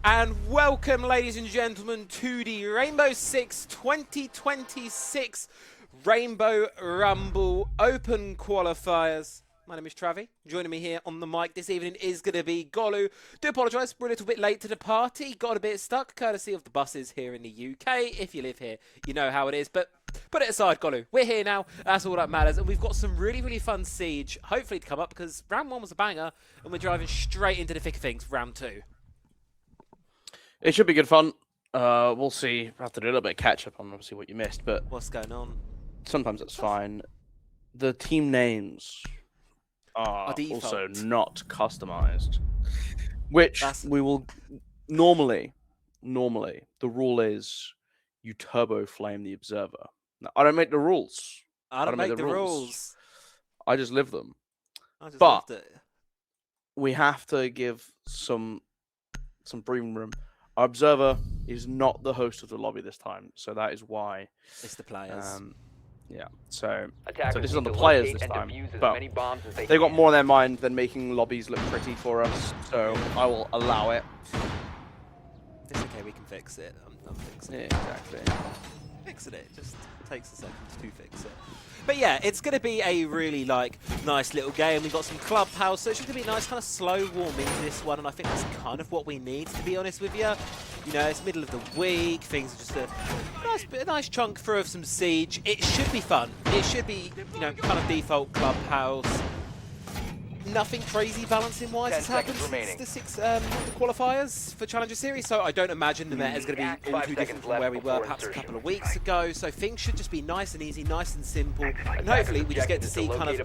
And welcome, ladies and gentlemen, to the Rainbow Six 2026 Rainbow Rumble Open Qualifiers. My name is Travi. Joining me here on the mic this evening is going to be Golu. Do apologise, we're a little bit late to the party. Got a bit stuck, courtesy of the buses here in the UK. If you live here, you know how it is. But put it aside, Golu. We're here now. That's all that matters. And we've got some really, really fun Siege, hopefully to come up, because round 1 was a banger. And we're driving straight into the thick of things for round 2. It should be good fun. We'll see. I have to do a little bit of catch up on obviously what you missed, but What's going on? sometimes that's fine. The team names are also not customized, which we will normally the rule is you turbo flame the observer. Now, I don't make the rules. I don't make the rules. I just live them. I just But loved it. we have to give some breathing room. Our observer is not the host of the lobby this time, so that is why It's the players. Yeah, so this is on the players this time, but they've got more on their mind than making lobbies look pretty for us, so I will allow it. It's okay, we can fix it. I'm fixing it. Yeah, exactly. Fixing it. Just takes a second to fix it. But yeah, it's going to be a really nice little game. We've got some clubhouse, so it's just going to be a nice kind of slow warm into this one, and I think that's kind of what we need, to be honest with you. You know, it's middle of the week, things are just a nice chunk through of some Siege. It should be fun. It should be, you know, kind of default clubhouse. Nothing crazy balancing-wise has happened since the qualifiers for Challenger Series, so I don't imagine the meta is going to be all too different from where we were perhaps a couple of weeks ago, so things should just be nice and easy, nice and simple, and hopefully we just get to see kind of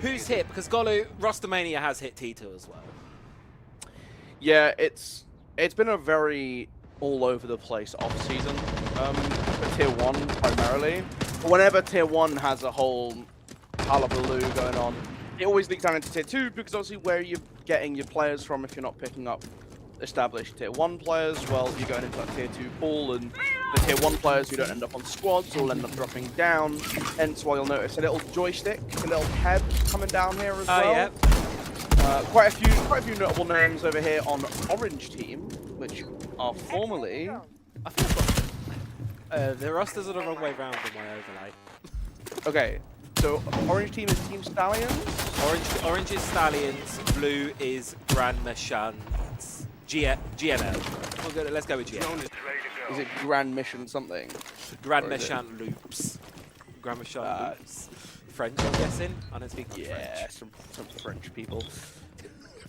who's hit, because Golu, Rostamania has hit T2 as well. Yeah, it's been a very all-over-the-place off-season for Tier 1 primarily. Whenever Tier 1 has a whole hullabaloo going on, it always leaks down into Tier 2 because obviously where you're getting your players from if you're not picking up established Tier 1 players, well, you're going into a Tier 2 pool, and the Tier 1 players who don't end up on squads will end up dropping down, hence why you'll notice a little joystick, a little head coming down here as well. Yeah. Quite a few notable names over here on Orange Team, which are formerly... I think the rosters are the wrong way round in my overlay. Okay. So, Orange Team is Team Stallions? Orange is Stallions, blue is Grandmachans, GML. Let's go with GML. Is it Grand Mission something? Grandmachant Loops. Grandmachant Loops. French, I'm guessing? I don't speak French. Yeah, some French people.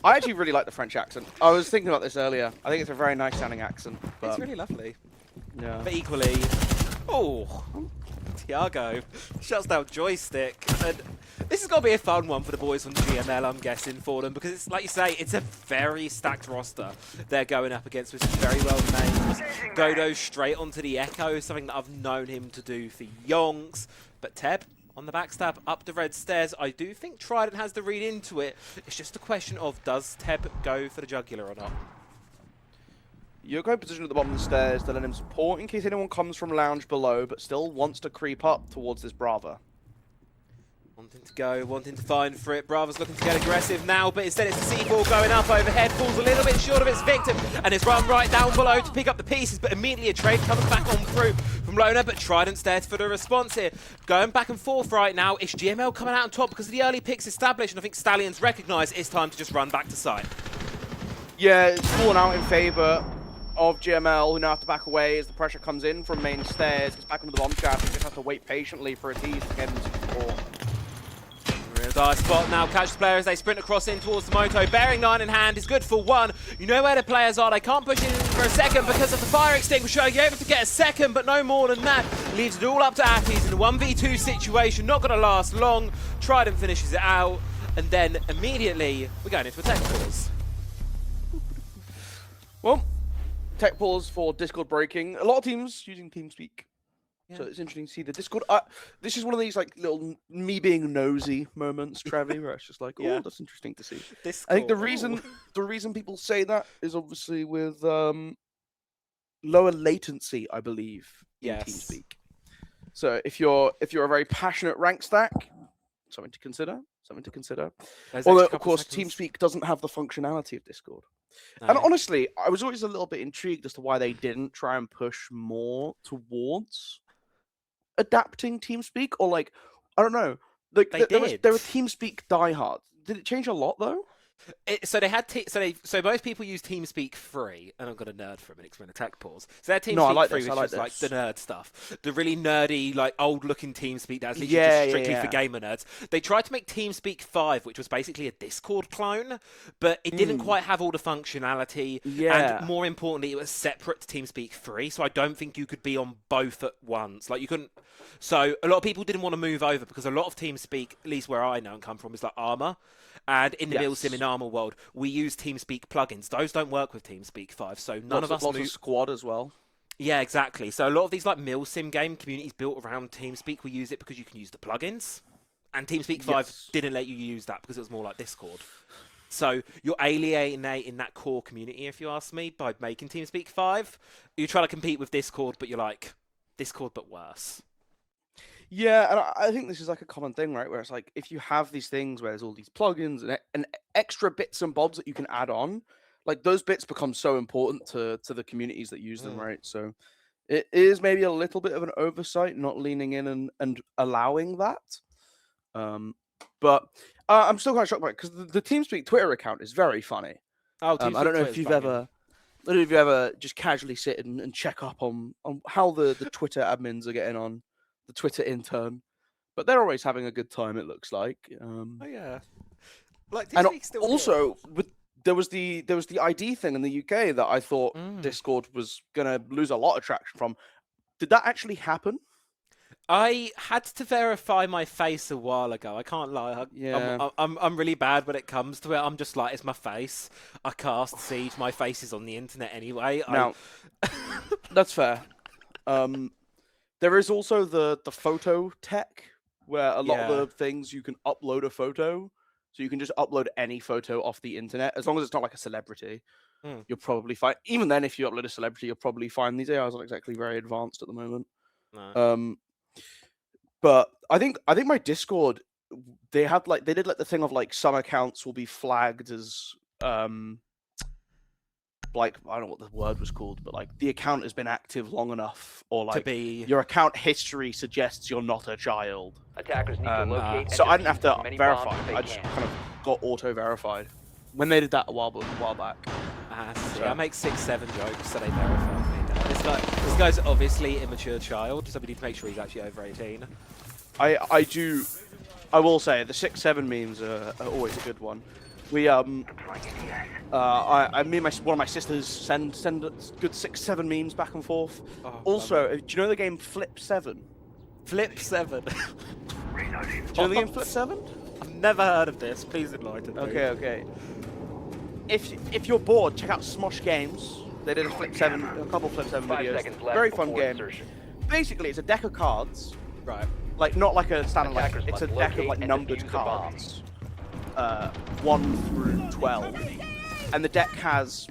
I actually really like the French accent. I was thinking about this earlier. I think it's a very nice sounding accent. But it's really lovely. Yeah. But equally... Oh... Thiago shuts down joystick, and this has got to be a fun one for the boys from GML, I'm guessing, for them, because it's like you say, it's a very stacked roster they're going up against with some very well names. Dodo straight onto the Echo, something that I've known him to do for yonks, but Teb on the backstab up the red stairs. I do think Trident has the read into it. It's just a question of, does Teb go for the jugular or not? You're going position at the bottom of the stairs to let him support in case anyone comes from lounge below, but still wants to creep up towards this Brava. Wanting to go, wanting to find for it. Brava's looking to get aggressive now, but instead it's the C4 going up overhead, falls a little bit short of its victim, and it's run right down below to pick up the pieces, but immediately a trade comes back on through from Lona, but Trident's there for the response here. Going back and forth right now, it's GML coming out on top because of the early picks established, and I think Stallions recognise it's time to just run back to side. Yeah, it's fallen out in favour of GML, who now have to back away as the pressure comes in from main stairs, gets back onto the bomb shaft, and just have to wait patiently for a tease to get him to support. Real dire spot now, catch the player as they sprint across in towards the Moto. Bearing 9 in hand is good for 1. You know where the players are, they can't push in for a second because of the fire extinguisher. You're able to get a second, but no more than that. Leaves it all up to Atties in a 1v2 situation, not going to last long. Trident finishes it out, and then immediately we're going into a tech pause. Well, tech pause for Discord breaking. A lot of teams using TeamSpeak. Yeah. So it's interesting to see the Discord. This is one of these like little me being nosy moments, Travi, where it's just like, oh, yeah, that's interesting to see. Discord. I think the reason people say that is obviously with lower latency, I believe, in TeamSpeak. So if you're a very passionate rank stack, something to consider. something to consider. Those Although, extra of couple course, seconds. TeamSpeak doesn't have the functionality of Discord. No. And honestly, I was always a little bit intrigued as to why they didn't try and push more towards adapting TeamSpeak, or like, I don't know. Like They there were did. TeamSpeak diehards. Did it change a lot though? So they had so most people use TeamSpeak free, and I'm gonna nerd for a minute because we're in a tech pause. So their TeamSpeak No, I like free this, was I like just like the this. nerd stuff, the really nerdy, like old-looking TeamSpeak that's literally Yeah, just strictly yeah, for yeah. gamer nerds. They tried to make TeamSpeak 5, which was basically a Discord clone, but it didn't quite have all the functionality. Yeah. And more importantly, it was separate to TeamSpeak 3, so I don't think you could be on both at once. Like you couldn't. So a lot of people didn't want to move over because a lot of TeamSpeak, at least where I know and come from, is like Armour. And in the Milsim in Armour world, we use TeamSpeak plugins. Those don't work with TeamSpeak 5, so none of us lots of squad as well. Yeah, exactly. So a lot of these like Milsim game communities built around TeamSpeak, we use it because you can use the plugins. And TeamSpeak 5 didn't let you use that because it was more like Discord. So you're alienating that core community, if you ask me, by making TeamSpeak 5. You try to compete with Discord, but you're like, Discord but worse. Yeah, and I think this is like a common thing, right? Where it's like, if you have these things where there's all these plugins and extra bits and bobs that you can add on, like those bits become so important to the communities that use them, right? So it is maybe a little bit of an oversight not leaning in and allowing that. But I'm still kind of shocked by it because the TeamSpeak Twitter account is very funny. Oh, I don't know if you've ever... I don't know if you ever just casually sit and check up on how the Twitter admins are getting on, the Twitter intern, but they're always having a good time. It looks like. Oh yeah. Like and still also there was the ID thing in the UK that I thought Discord was gonna lose a lot of traction from. Did that actually happen? I had to verify my face a while ago. I can't lie. I'm really bad when it comes to it. I'm just like, it's my face. I cast Siege. My face is on the internet anyway. Now, that's fair. There is also the photo tech where a lot of the things you can upload a photo. So you can just upload any photo off the internet as long as it's not like a celebrity. You'll probably find. Even then, if you upload a celebrity, you'll probably find these AIs aren't exactly very advanced at the moment. No. But I think my Discord, they did the thing of like some accounts will be flagged as like, I don't know what the word was called, but like the account has been active long enough, or like your account history suggests you're not a child. Attackers need to locate. So I didn't have to verify. I just kind of got auto verified when they did that a while back. I make 6-7 jokes, so they verified me. This guy's obviously an immature child, so we need to make sure he's actually over 18. I will say the 6-7 memes are always a good one. We me and one of my sisters send good 6-7 memes back and forth. Oh, also, do you know the game Flip 7? Flip 7. Do you know the game Flip 7? I've never heard of this. Please enlighten me. Okay. If you're bored, check out Smosh Games. They did a couple Flip 7 videos. Very fun game. Basically, it's a deck of cards. Right. Like, not like a standard, like, it's a deck of like numbered cards. 1 through 12. And the deck has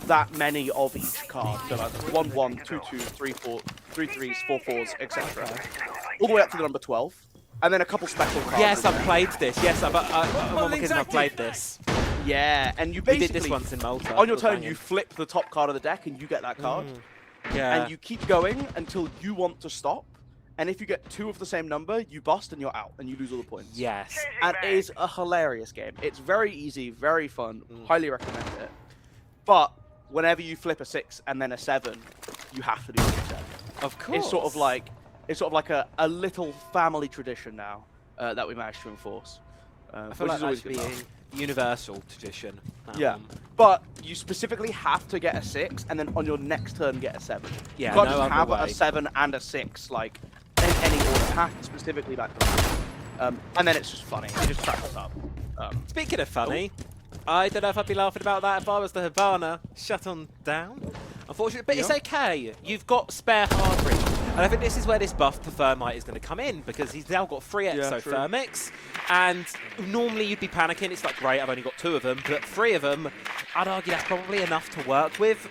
that many of each card. So like 1, 1, 2, 2, 3, 4, 3, 3s, 4, 4s, etc. All the way up to the number 12. And then a couple special cards. Yes, I've played this. Yes, I've played this. Yeah, and you basically... We did this once in Malta. On your turn, you flip the top card of the deck and you get that card. Yeah. And you keep going until you want to stop. And if you get 2 of the same number, you bust and you're out and you lose all the points. Yes. And it is a hilarious game. It's very easy, very fun. Highly recommend it. But whenever you flip a 6 and then a 7, you have to do a reset. Of course. It's sort of like a little family tradition now that we managed to enforce. I feel like that's being universal tradition. Yeah, but you specifically have to get a 6 and then on your next turn get a 7. Yeah, you can't just have a 7 and a 6 like in any order. It has to specifically back to back. And then it's just funny. It just cracks us up. Speaking of funny, I don't know if I'd be laughing about that if I was the Havana shut on down. Unfortunately, but it's okay. You've got spare hard reach. And I think this is where this buff to Thermite is going to come in, because he's now got 3 exothermics. And normally you'd be panicking. It's like, great, I've only got 2 of them. But 3 of them, I'd argue that's probably enough to work with.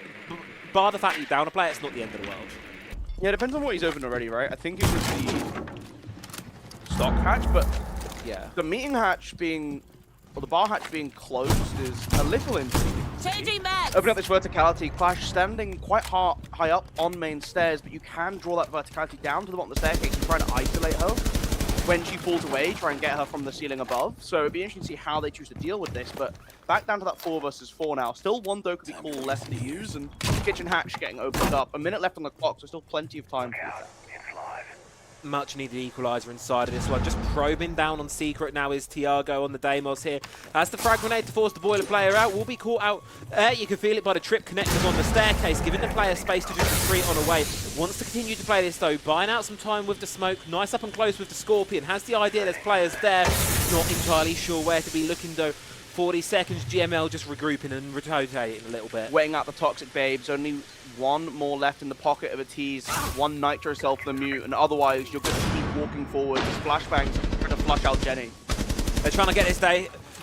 Bar the fact that you down a player, it's not the end of the world. Yeah, it depends on what he's opened already, right? I think it was the stock hatch, but Yeah. The meeting hatch being, or the bar hatch being closed is a little interesting. Changing max. Opening up this verticality, Clash standing quite high up on main stairs, but you can draw that verticality down to the bottom of the staircase and try to isolate her when she falls away, try and get her from the ceiling above. So it'd be interesting to see how they choose to deal with this, but back down to that 4 versus 4 now. Still one Dokubi call left to use, and kitchen hatch getting opened up. A minute left on the clock, so still plenty of time. Much needed equalizer inside of this one. Just probing down on Secret now is Tiago on the Deimos here. Has the frag grenade to force the boiler player out. Will be caught out. You can feel it by the trip connecting on the staircase, giving the player space to just retreat on away. Wants to continue to play this though, buying out some time with the smoke. Nice up and close with the Scorpion. Has the idea there's players there. Not entirely sure where to be looking though. 40 seconds, GML just regrouping and rotating a little bit. Waiting out the Toxic Babes, only one more left in the pocket of a tease, one Nitro Cell for the mute, and otherwise you're going to keep walking forward. Flashbangs trying to flush out Jenny. They're trying to get this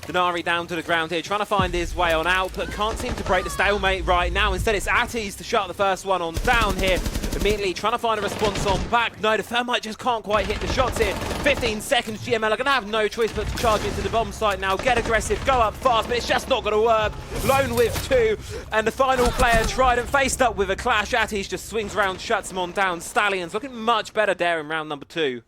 Denari down to the ground here, trying to find his way on out, but can't seem to break the stalemate right now. Instead, it's Atties to shut the first one on down here. Immediately trying to find a response on back. No, the Thermite just can't quite hit the shots here. 15 seconds, GML are going to have no choice but to charge into the bomb site now. Get aggressive, go up fast, but it's just not going to work. Lone with 2, and the final player tried and faced up with a clash. Atties just swings around, shuts him on down. Stallions looking much better there in round number 2.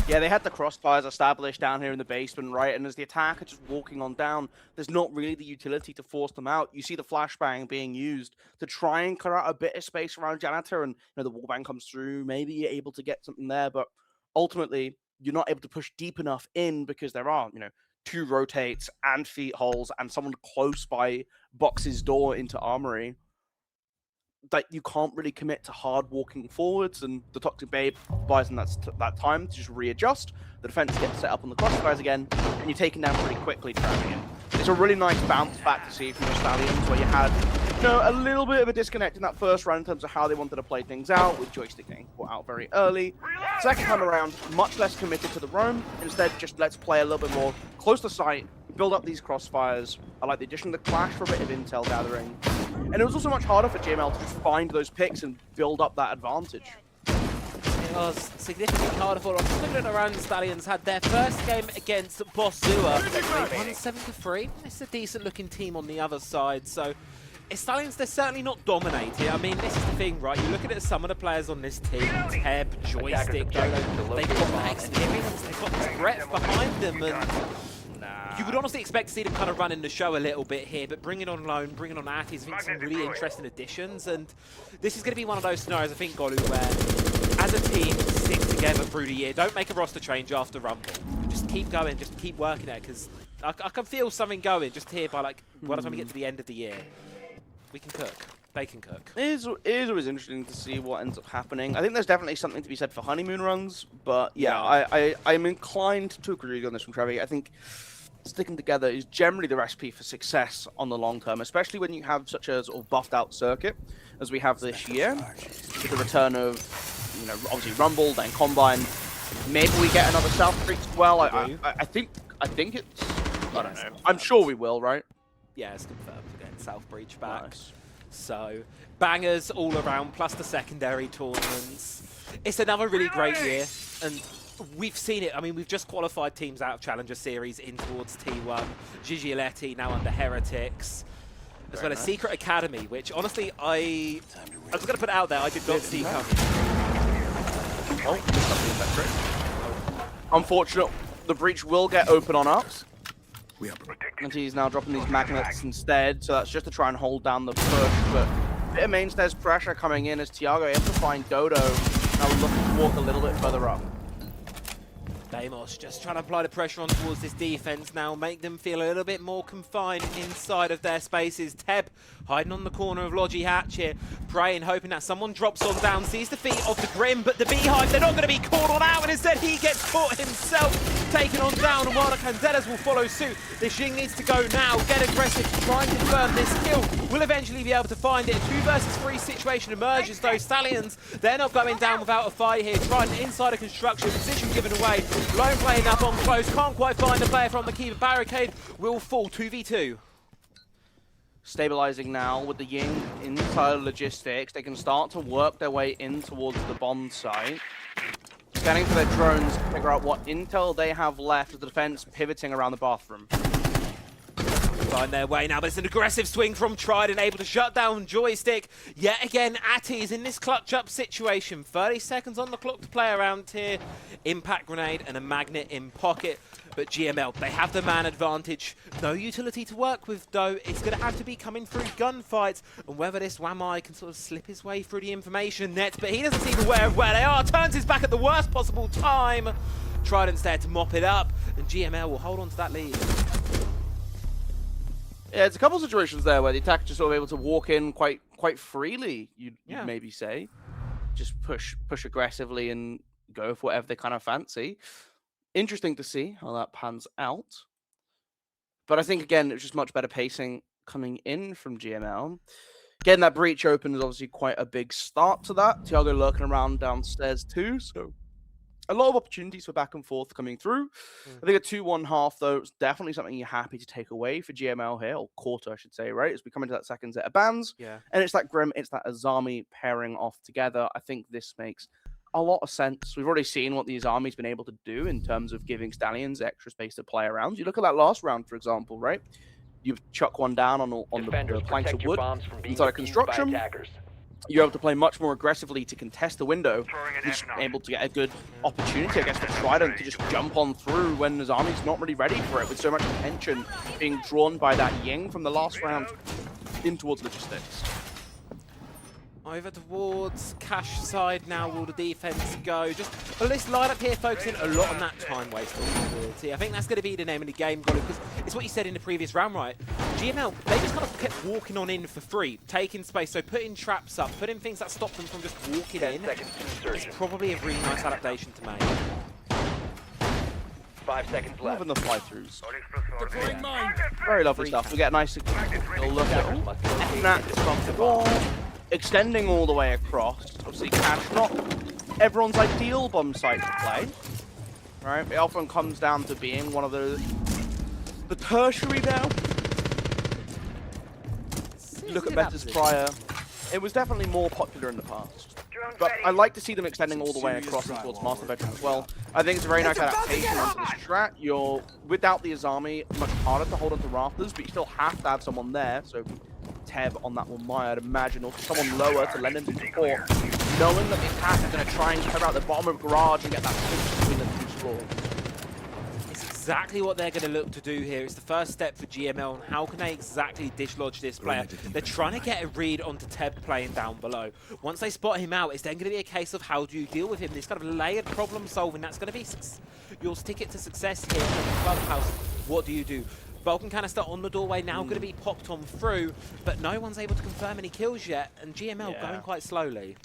Yeah, they had the crossfires established down here in the basement, right? And as the attacker just walking on down, there's not really the utility to force them out. You see the flashbang being used to try and cut out a bit of space around Janitor, and the wallbang comes through. Maybe you're able to get something there, but ultimately you're not able to push deep enough in because there are, 2 rotates and feet holes and someone close by Box's door into Armory. That you can't really commit to hard walking forwards, and the Toxic Babe buys them that time to just readjust. The defense gets set up on the crossfires again, and you're taken down pretty quickly, trapping it. It's a really nice bounce back to see from the Stallions, where you had a little bit of a disconnect in that first round in terms of how they wanted to play things out, with Joystick getting caught out very early. Second time around, much less committed to the roam. Instead, just let's play a little bit more close to sight, build up these crossfires. I like the addition of the Clash for a bit of intel gathering. And it was also much harder for GML to just find those picks and build up that advantage. It was significantly harder for them. Looking at around, the Stallions had their first game against Boss Zua. They won 7-3. It's a decent looking team on the other side, so Stallions, they're certainly not dominating. I mean, this is the thing, right? You look at some of the players on this team, Teb, Joystick, they've got that experience, they've got this breadth behind them, and you would honestly expect to see them kind of running the show a little bit here, but bringing on Lone, bringing on Atties, I think some really interesting additions, and this is going to be one of those scenarios, I think, Golu, where as a team, stick together through the year. Don't make a roster change after Rumble. Just keep going, just keep working it, because I can feel something going just here by, by the time we get to the end of the year. We can cook. They can cook. It is always interesting to see what ends up happening. I think there's definitely something to be said for honeymoon runs, but yeah, I'm inclined to agree on this one, Trevi. I think sticking together is generally the recipe for success on the long term, especially when you have such a sort of buffed out circuit as we have this year, with the return of, obviously Rumble, then Combine. Maybe we get another South Breach as well. I think it's, I don't know. I'm sure we will, right? Yeah, it's confirmed. We're getting South Breach back. Nice. So, bangers all around, plus the secondary tournaments. It's another really great year, and we've seen it. I mean, we've just qualified teams out of Challenger Series in towards T1. Giglietti now under Heretics, as well as Secret Academy, which honestly, I was going to put it out there, I did not see coming. Unfortunate, the breach will get open on us. And he's now dropping these magnets instead, so that's just to try and hold down the push, but a bit of mainstairs pressure coming in as Tiago able to find Dodo, now looking to walk a little bit further up. Deimos just trying to apply the pressure on towards this defense now, make them feel a little bit more confined inside of their spaces. Teb hiding on the corner of Logi Hatch here, praying, hoping that someone drops on down, sees the feet of the Grim, but the Beehive, they're not going to be caught on out, and instead he gets caught himself, taken on down, and while the Candelas will follow suit, the Xing needs to go now, get aggressive, try and confirm this kill. We'll eventually be able to find it. A 2 versus 3 situation emerges, though. Stallions, they're not going down without a fight here, trying inside a construction, position given away. Lone playing up on close, can't quite find the player from the keeper. Barricade will fall 2v2. Stabilizing now with the Ying inside logistics. They can start to work their way in towards the bomb site. scanning for their drones to figure out what intel they have left of the defense pivoting around the bathroom. Find their way now, but it's an aggressive swing from Trident, able to shut down Joystick. Yet again, Atty is in this clutch-up situation. 30 seconds on the clock to play around here. Impact grenade and a magnet in pocket. But GML, they have the man advantage. No utility to work with, though. It's going to have to be coming through gunfights. And whether this Wamai can sort of slip his way through the information net, but he doesn't seem aware of where they are. Turns his back at the worst possible time. Trident's there to mop it up, and GML will hold on to that lead. Yeah, it's a couple of situations there where the attacker just sort of able to walk in quite freely, you'd maybe say. Just push aggressively and go for whatever they kind of fancy. Interesting to see how that pans out. But I think, again, it was just much better pacing coming in from GML. Getting that breach open is obviously quite a big start to that. Thiago lurking around downstairs too, so a lot of opportunities for back and forth coming through. I think a 2-1 half, though, is definitely something you're happy to take away for GML here, or quarter, I should say, right? As we come into that second set of bans. Yeah. And it's that Grim, it's that Azami pairing off together. I think this makes a lot of sense. We've already seen what the Azami's been able to do in terms of giving Stallions extra space to play around. You look at that last round, for example, right? You chuck one down on the planks of wood inside a construction. You're able to play much more aggressively to contest the window. You're just able to get a good opportunity, I guess, for Trident to just jump on through when Azami's not really ready for it, with so much attention being drawn by that Ying from the last round in towards logistics. Over towards Cash side now will the defense go. Just well, this lineup here focusing a lot on that time waste ability. I think that's going to be the name of the game, Golly, because it's what you said in the previous round, right? GML, they just kind of kept walking on in for free, taking space, so putting traps up, putting things that stop them from just walking in. It's probably a really nice adaptation to make. 5 seconds left. Loving the fly-throughs. Very lovely stuff. We get a nice little look at that from the ball. Extending all the way across. Obviously, Cash, not everyone's ideal bomb site to play. Right? It often comes down to being one of the tertiary now. You look at Ventus prior, it was definitely more popular in the past. But I like to see them extending all the way across and towards Master Bedroom as well. I think it's a very nice adaptation onto this strat. You're, without the Azami, much harder to hold onto rafters, but you still have to have someone there. So Teb on that one, I'd imagine, or someone lower to lend him some support, knowing that the attack is going to try and cover out the bottom of the garage and get that push between the two floors. It's exactly what they're going to look to do here. It's the first step for GML, and how can they exactly dislodge this player? They're trying to get a read onto Teb playing down below. Once they spot him out, it's then going to be a case of how do you deal with him. This kind of layered problem solving, that's going to be your ticket to success here in the clubhouse. What do you do? Vulcan canister on the doorway now going to be popped on through, but no one's able to confirm any kills yet, and GML going quite slowly.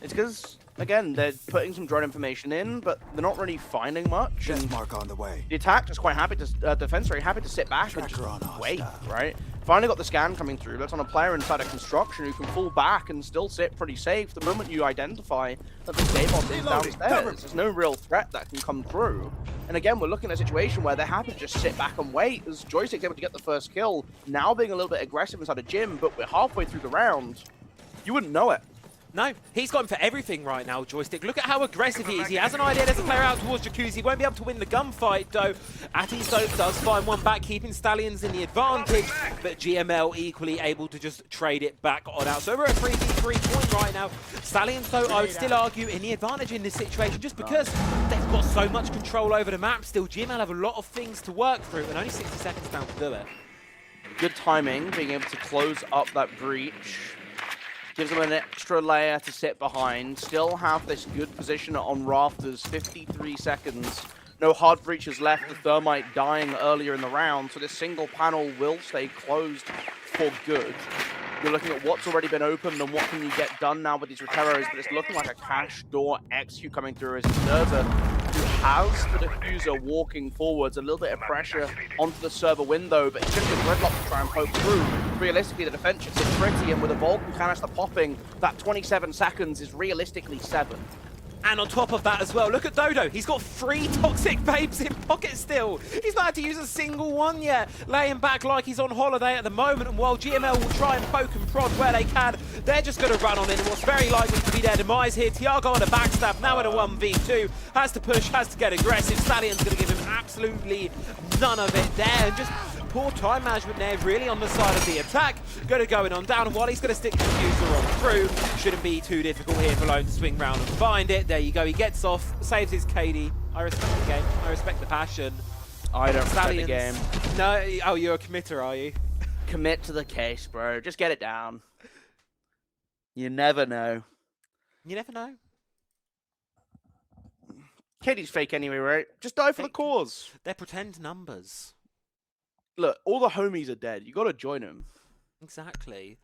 It's because, again, they're putting some drone information in, but they're not really finding much. Death mark on the way. The attack just quite happy to, defense very happy to sit back and just wait, right? Finally got the scan coming through. That's on a player inside a construction who can fall back and still sit pretty safe. The moment you identify that the Daybot is downstairs, there's no real threat that can come through. And again, we're looking at a situation where they're happy to just sit back and wait as Joystick's able to get the first kill, now being a little bit aggressive inside a gym, but we're halfway through the round. You wouldn't know it. No, he's gone for everything right now, Joystick. Look at how aggressive he is. He has an idea. There's a player out towards Jacuzzi. He won't be able to win the gunfight, though. Atties, though, does find one back, keeping Stallions in the advantage. But GML equally able to just trade it back on out. So we're at 3v3 point right now. Stallions, though, I would still argue in the advantage in this situation just because they've got so much control over the map still. GML have a lot of things to work through and only 60 seconds down to do it. Good timing, being able to close up that breach. Gives them an extra layer to sit behind. Still have this good position on rafters. 53 seconds. No hard breaches left. The Thermite dying earlier in the round. So this single panel will stay closed for good. You're looking at what's already been opened and what can you get done now with these Reteros. But it's looking like a cash door execute coming through as Nerva, who has the diffuser walking forwards, a little bit of pressure onto the server window, but it's just a gridlock to try and poke through. Realistically, the defense should sit pretty, and with a Vulcan canister popping, that 27 seconds is realistically 7. And on top of that as well, look at Dodo. He's got 3 toxic babes in pocket still. He's not had to use a single one yet. Laying back like he's on holiday at the moment. And while GML will try and poke and prod where they can, They're just going to run on in, and what's very likely to be their demise here. Tiago on a backstab, now in a 1v2. Has to push, has to get aggressive. Stallion's going to give him absolutely none of it there. And just poor time management there, really on the side of the attack. Going to go in on down, and while he's going to stick the diffuser on through, shouldn't be too difficult here for Lone to swing round and find it. There you go, he gets off, saves his KD. I respect the game, I respect the passion. I don't respect the game. No, oh, you're a committer, are you? Commit to the case, bro. Just get it down. You never know. You never know. KD's fake anyway, right? Just die for the cause. They're pretend numbers. Look, all the homies are dead. You got to join them. Exactly.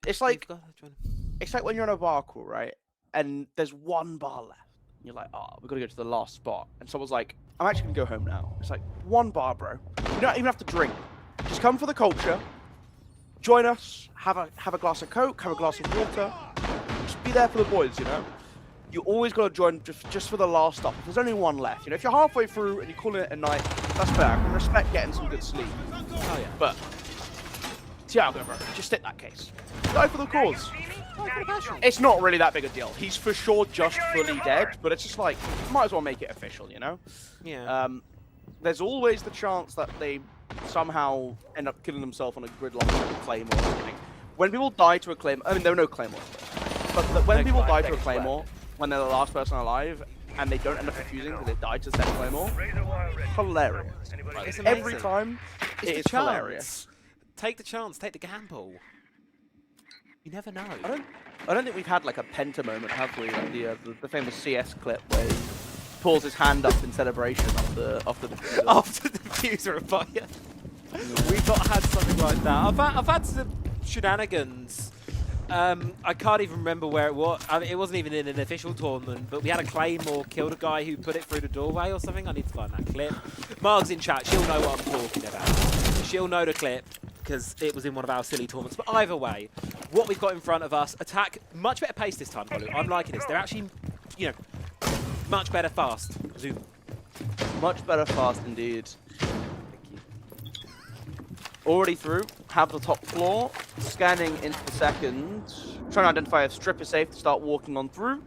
It's like You've gotta join 'em. it's like when you're in a bar crawl, right? And there's one bar left. You're like, oh, we've got to go to the last spot. And someone's like, I'm actually going to go home now. It's like, one bar, bro. You don't even have to drink. Just come for the culture. Join us. Have a glass of Coke. Have a glass of water. Just be there for the boys, you know? You always got to join just for the last stop. If there's only one left, you know? If you're halfway through and you're calling it a night, that's fair. I can respect getting some good sleep. Oh, yeah. But, Tiago, bro, just stick that case. Die for the cause. It's not really that big a deal. He's for sure just fully dead, but it's just like, might as well make it official, you know? Yeah. There's always the chance that they somehow end up killing themselves on a gridlock or a claymore or something. When people die to a claymore, I mean, there are no claymores, but when people die to a claymore, when they're the last person alive, and they don't end up defusing because they died to said claymore, hilarious. It's Every amazing. time, It's it the is chance. hilarious. Take the chance, take the gamble. You never know. I don't think we've had like a penta moment, have we? Like the famous CS clip where he pulls his hand up in celebration off the diffuser. After the diffuser of fire. We've not had something like that. I've had some shenanigans. I can't even remember where it was. I mean, it wasn't even in an official tournament, but we had a claymore, killed a guy who put it through the doorway or something. I need to find that clip. Marg's in chat. She'll know what I'm talking about. She'll know the clip because it was in one of our silly tournaments. But either way, what we've got in front of us, attack, much better pace this time, Golu. I'm liking this. They're actually, you know, much better fast. Zoom. Much better fast indeed. Already through, have the top floor, scanning into the second, trying to identify if strip is safe to start walking on through,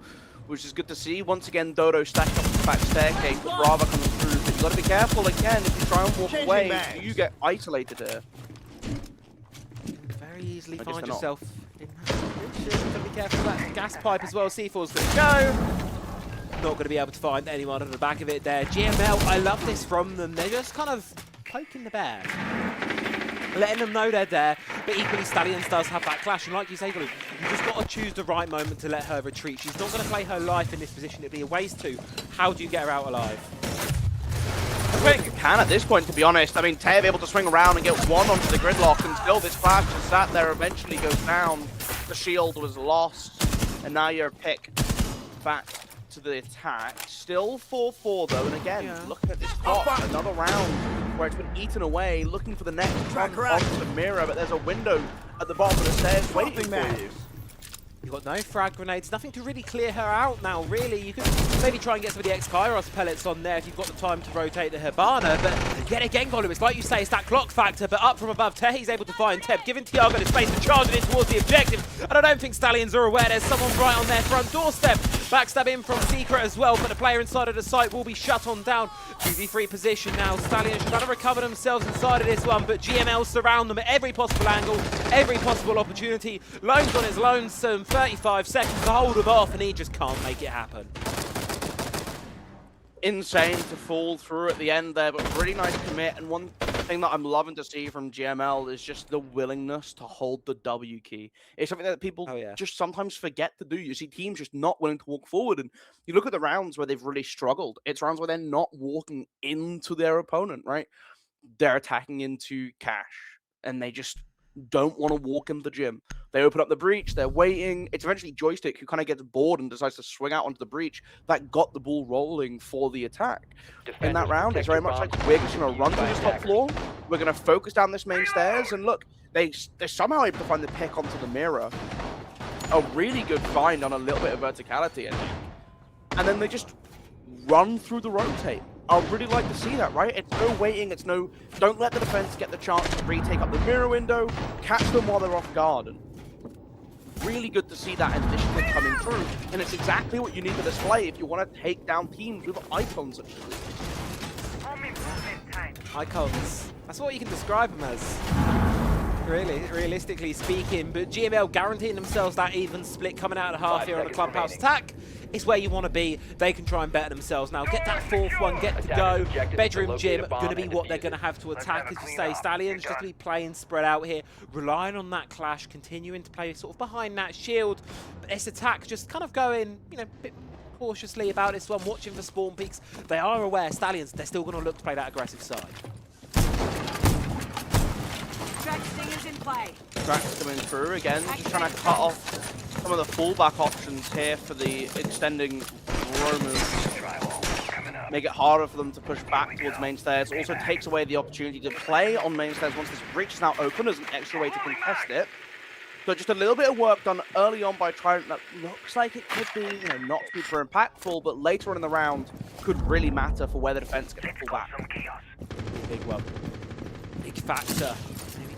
which is good to see. Once again, Dodo stacked up the back staircase, with Brava coming through, but you gotta be careful again, if you try and walk away, you get isolated here. Very easily I guess find they're not. yourself in that position. Gotta be careful of that gas pipe as well. C4's gonna go. Not gonna be able to find anyone at the back of it there. GML, I love this from them. They're just kind of poking the bear. Letting them know they're there, but equally Stallions does have that clash, and like you say, Golu, you just got to choose the right moment to let her retreat. She's not going to play her life in this position. It'd be a waste to. How do you get her out alive? I think you can at this point, to be honest. I mean, Tev able to swing around and get one onto the gridlock, and still this flash just sat there, eventually goes down. The shield was lost, and now you're picked back to the attack. Still 4-4 though, and again, looking at this clock, another round where it's been eaten away, looking for the next run onto the mirror, but there's a window at the bottom of the stairs waiting for you. You've got no frag grenades, nothing to really clear her out now, really. You could maybe try and get some of the X-Kairos pellets on there if you've got the time to rotate the Hibana, but yet again, Golu, it's like you say, it's that clock factor, but up from above, Tehi's able to find Teb, giving Tiago the space to charge it in towards the objective, and I don't think Stallions are aware there's someone right on their front doorstep. Backstab in from Secret as well, but the player inside of the site will be shut on down. 2v3 position now, Stallions trying to recover themselves inside of this one, but GML surround them at every possible angle, every possible opportunity. Lone's on his lonesome, 35 seconds to hold him off, and he just can't make it happen. Insane to fall through at the end there, but really nice commit. And one thing that I'm loving to see from GML is just the willingness to hold the W key. It's something that people just sometimes forget to do. You see teams just not willing to walk forward, and you look at the rounds where they've really struggled. It's rounds where they're not walking into their opponent, right? They're attacking into cash, and they just don't want to walk in the gym. They open up the breach, they're waiting. It's eventually Joystick who kind of gets bored and decides to swing out onto the breach. That got the ball rolling for the attack. In that round, it's very much like we're just going to run to this top floor. We're going to focus down this main stairs. And look, they're somehow able to find the pick onto the mirror. A really good find on a little bit of verticality, I think. And then they just run through the rotate. I'd really like to see that, right? It's no waiting, it's no... Don't let the defense get the chance to retake up the mirror window, catch them while they're off guard. And really good to see that initiative coming through, and it's exactly what you need to display if you want to take down teams with icons such as these. Icons. That's what you can describe them as. Really, realistically speaking, but GML guaranteeing themselves that even split coming out of the half here on the clubhouse attack is where you want to be. They can try and better themselves now. Get that fourth one, get to go. Bedroom Gym going to be what they're going to have to attack, as you say. Stallions just to be playing spread out here, relying on that clash, continuing to play sort of behind that shield. But this attack just kind of going, you know, a bit cautiously about this one, watching for spawn peaks. They are aware, Stallions, they're still going to look to play that aggressive side. Is in play. Tracks coming through again, just trying to cut off some of the fallback options here for the extending Romans. Make it harder for them to push back towards main stairs. Also takes away the opportunity to play on main stairs once this breach is now open as an extra way to contest it. So just a little bit of work done early on by Trident that looks like it could be, you know, not super impactful, but later on in the round could really matter for where the defense gets pulled back. Big one. Big factor.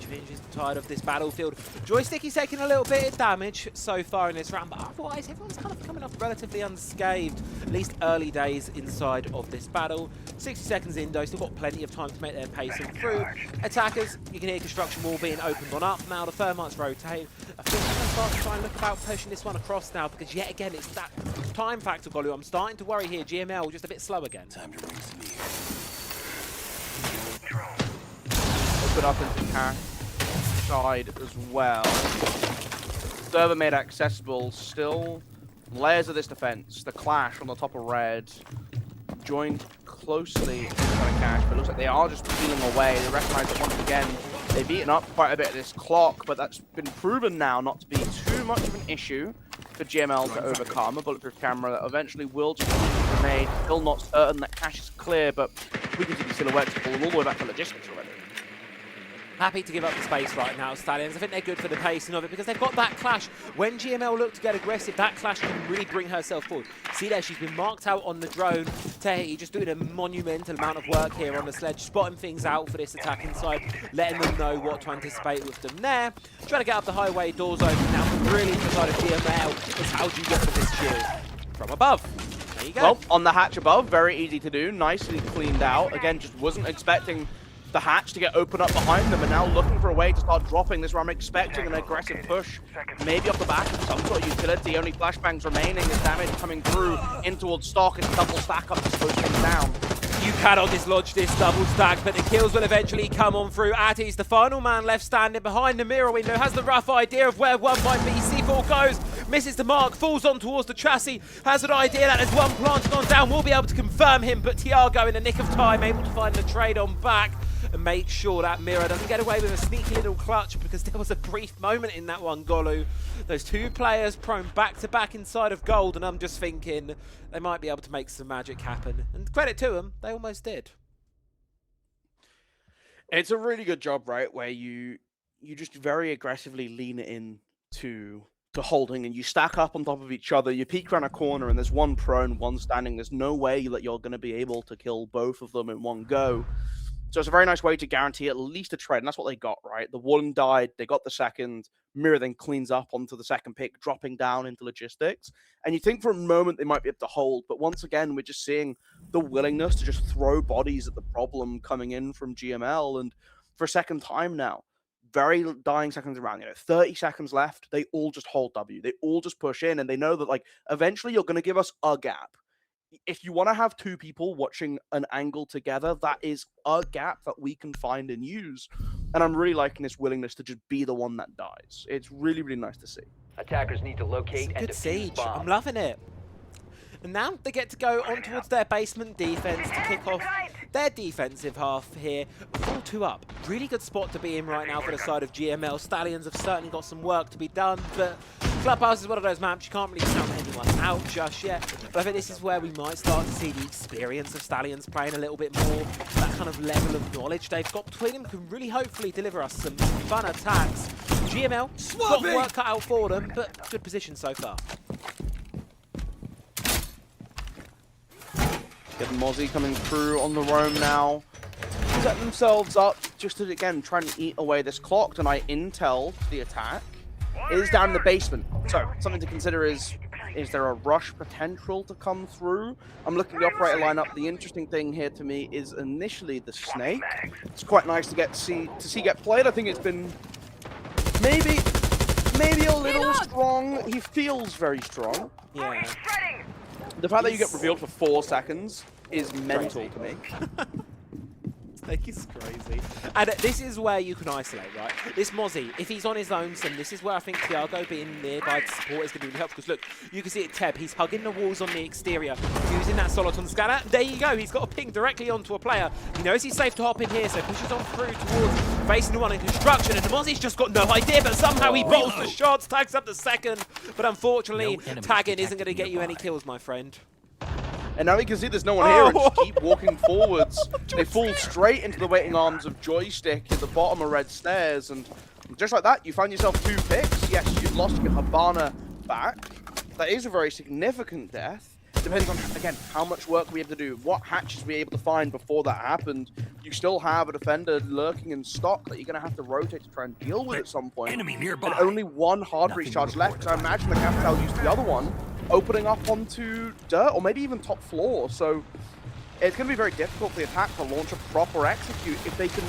Changes the tide of this battlefield. Joystick is taking a little bit of damage so far in this round, but otherwise everyone's kind of coming off relatively unscathed, at least early days inside of this battle. 60 seconds in though, still got plenty of time to make their pacing through. Attackers, you can hear construction wall being opened on up now, the Thermites rotate. I think I'm going to start to try and look about pushing this one across now, because yet again it's that time factor, Golu. I'm starting to worry here, GML just a bit slow again. Time to ring some Open up into cash side as well. Server made accessible, still layers of this defense. The clash on the top of red, joined closely in front of cash, but it looks like they are just peeling away. They recognize that once again they've eaten up quite a bit of this clock, but that's been proven now not to be too much of an issue for GML to overcome. A bulletproof camera that eventually will just be made. Still not certain that cash is clear, but we can see the silhouettes falling all the way back to logistics already. Happy to give up the space right now, Stallions. I think they're good for the pacing of it because they've got that clash. When GML look to get aggressive, that clash can really bring herself forward. See there, she's been marked out on the drone. Tehi just doing a monumental amount of work here on the sledge, spotting things out for this attack inside, letting them know what to anticipate with them there. Trying to get up the highway, doors open now. Really for the side of GML is how do you get to this shield? From above. There you go. Well, on the hatch above, very easy to do. Nicely cleaned out. Again, just wasn't expecting the hatch to get opened up behind them, and now looking for a way to start dropping this round, expecting an aggressive push, maybe off the back of some sort of utility. Only flashbangs remaining as damage coming through in towards stock, and double stack up to slow things down. You cannot dislodge this double stack, but the kills will eventually come on through. Atty's the final man left standing behind the mirror window, has the rough idea of where one might be. C4 goes, misses the mark, falls on towards the chassis, has an idea that there's one planted on down, will be able to confirm him, but Tiago in the nick of time, able to find the trade on back and make sure that mirror doesn't get away with a sneaky little clutch, because there was a brief moment in that one, Golu. Those two players prone back-to-back inside of gold, and I'm just thinking they might be able to make some magic happen. And credit to them, they almost did. It's a really good job, right, where you just very aggressively lean it in to holding, and you stack up on top of each other. You peek around a corner, and there's one prone, one standing. There's no way that you're going to be able to kill both of them in one go. So it's a very nice way to guarantee at least a trade, and that's what they got, right? The one died, they got the second, Mirror then cleans up onto the second pick, dropping down into logistics. And you think for a moment they might be able to hold, but once again, we're just seeing the willingness to just throw bodies at the problem coming in from GML, and for a second time now, very dying seconds around, 30 seconds left, they all just hold W. They all just push in, and they know that, like, eventually you're going to give us a gap. If you want to have two people watching an angle together, that is a gap that we can find and use. And I'm really liking this willingness to just be the one that dies. It's really, really nice to see. Attackers need to locate and Good defuse siege. bombs. I'm loving it. And now they get to go on towards their basement defense to kick off their defensive half here. 4-2 up. Really good spot to be in right now for the side of GML. Stallions have certainly got some work to be done, but Clubhouse is one of those maps you can't really count anyone out just yet. But I think this is where we might start to see the experience of Stallions playing a little bit more. That kind of level of knowledge they've got between them can really hopefully deliver us some fun attacks. GML got work cut out for them, but good position so far. Get Mozzie coming through on the roam now. Set themselves up just to, again, try and eat away this clock. Tonight, intel to the attack. It is down in the basement. So something to consider is there a rush potential to come through? I'm looking at the operator lineup. The interesting thing here to me is initially the snake. It's quite nice to see get played. I think it's been maybe a little strong. He feels very strong. Yeah. The fact that you get revealed for 4 seconds is mental to me. Snake is crazy. And this is where you can isolate, right? This Mozzie, if he's on his own sim, this is where I think Thiago being nearby to support is going to be really helpful. Because look, you can see it, Teb, he's hugging the walls on the exterior, using that Soliton scanner. There you go, he's got a ping directly onto a player. He knows he's safe to hop in here, so pushes on through towards facing the one in construction. And the Mozzie's just got no idea, but somehow he bolts the shots, tags up the second. But unfortunately, tagging isn't going to get you any kills, my friend. And now we can see there's no one here and just keep walking forwards. They fall straight into the waiting arms of Joystick at the bottom of Red Stairs. And just like that, you find yourself 2 picks. Yes, you've lost your Habana back. That is a very significant death. Depends on, again, how much work we have to do. What hatches we able to find before that happened. You still have a defender lurking in stock that you're going to have to rotate to try and deal with at some point. Enemy nearby. And only 1 hard breach charge left. So I imagine the Capital used the other one, opening up onto dirt or maybe even top floor. So it's going to be very difficult for the attack to launch a proper execute if they can,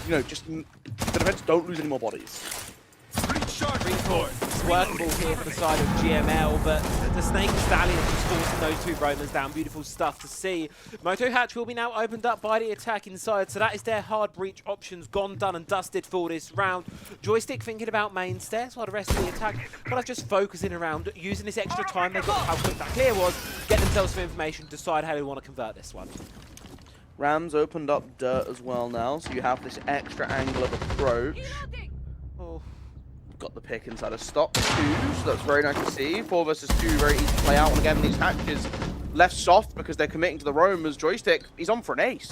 you know, just the defense don't lose any more bodies. It's workable here for the side of GML, but the Snake and Stallion just forcing those 2 Romans down. Beautiful stuff to see. Moto Hatch will be now opened up by the attack inside, so that is their hard breach options gone, done and dusted for this round. Joystick thinking about main stairs while the rest of the attack kind of just focusing around using this extra time they got, how quick that clear was, get themselves some information, decide how they want to convert this one. Rams opened up dirt as well now, so you have this extra angle of approach. Oh. Got the pick inside of stock 2, so that's very nice to see. 4 versus 2, very easy to play out. And again, these hatches left soft because they're committing to the roam as Joystick, he's on for an ace.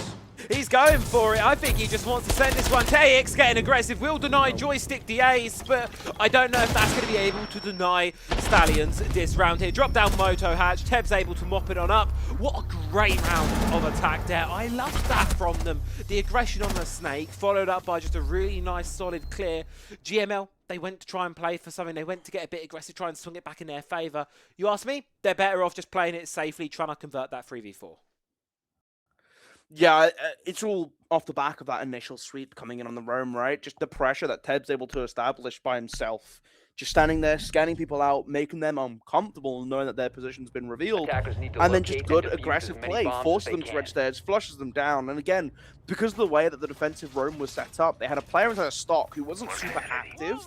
He's going for it. I think he just wants to send this one. KX getting aggressive. Will deny Joystick the ace, but I don't know if that's going to be able to deny Stallions this round here. Drop down Moto Hatch. Teb's able to mop it on up. What a great round of attack there. I love that from them. The aggression on the Snake, followed up by just a really nice, solid clear. GML, they went to try and play for something. They went to get a bit aggressive, try and swing it back in their favour. You ask me, they're better off just playing it safely, trying to convert that 3v4. Yeah, it's all off the back of that initial sweep coming in on the roam, right? Just the pressure that Teb's able to establish by himself. Just standing there, scanning people out, making them uncomfortable, knowing that their position's been revealed. And then just good, aggressive play, forces them to red stairs, flushes them down. And again, because of the way that the defensive roam was set up, they had a player inside a stock who wasn't super active.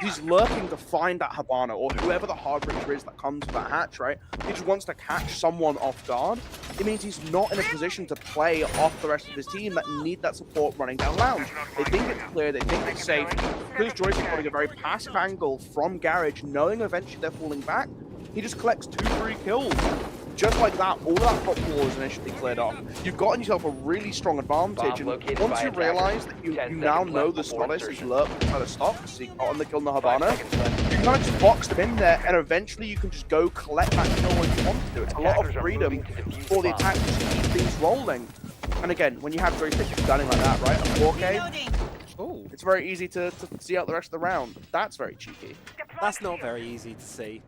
He's lurking to find that Habana, or whoever the hard breacher is that comes to that hatch, right? He just wants to catch someone off guard. It means he's not in a position to play off the rest of his team that need that support running down lounge. They think it's clear, they think it's safe. Because Joyce is putting a very passive angle from Garage, knowing eventually they're falling back, he just collects 2-3 kills. Just like that, all that top floor is initially cleared off. You've gotten yourself a really strong advantage, and once you realise that you now know the Solace is lurked inside a stock, so you got on the kill in the Havana, you can kind of just box them in there, and eventually you can just go collect that kill when you want to. It's a lot of freedom for the attack to keep things rolling. And again, when you have joystick gunning like that, right, a 4K, it's very easy to see out the rest of the round. That's very cheeky. That's not very easy to see.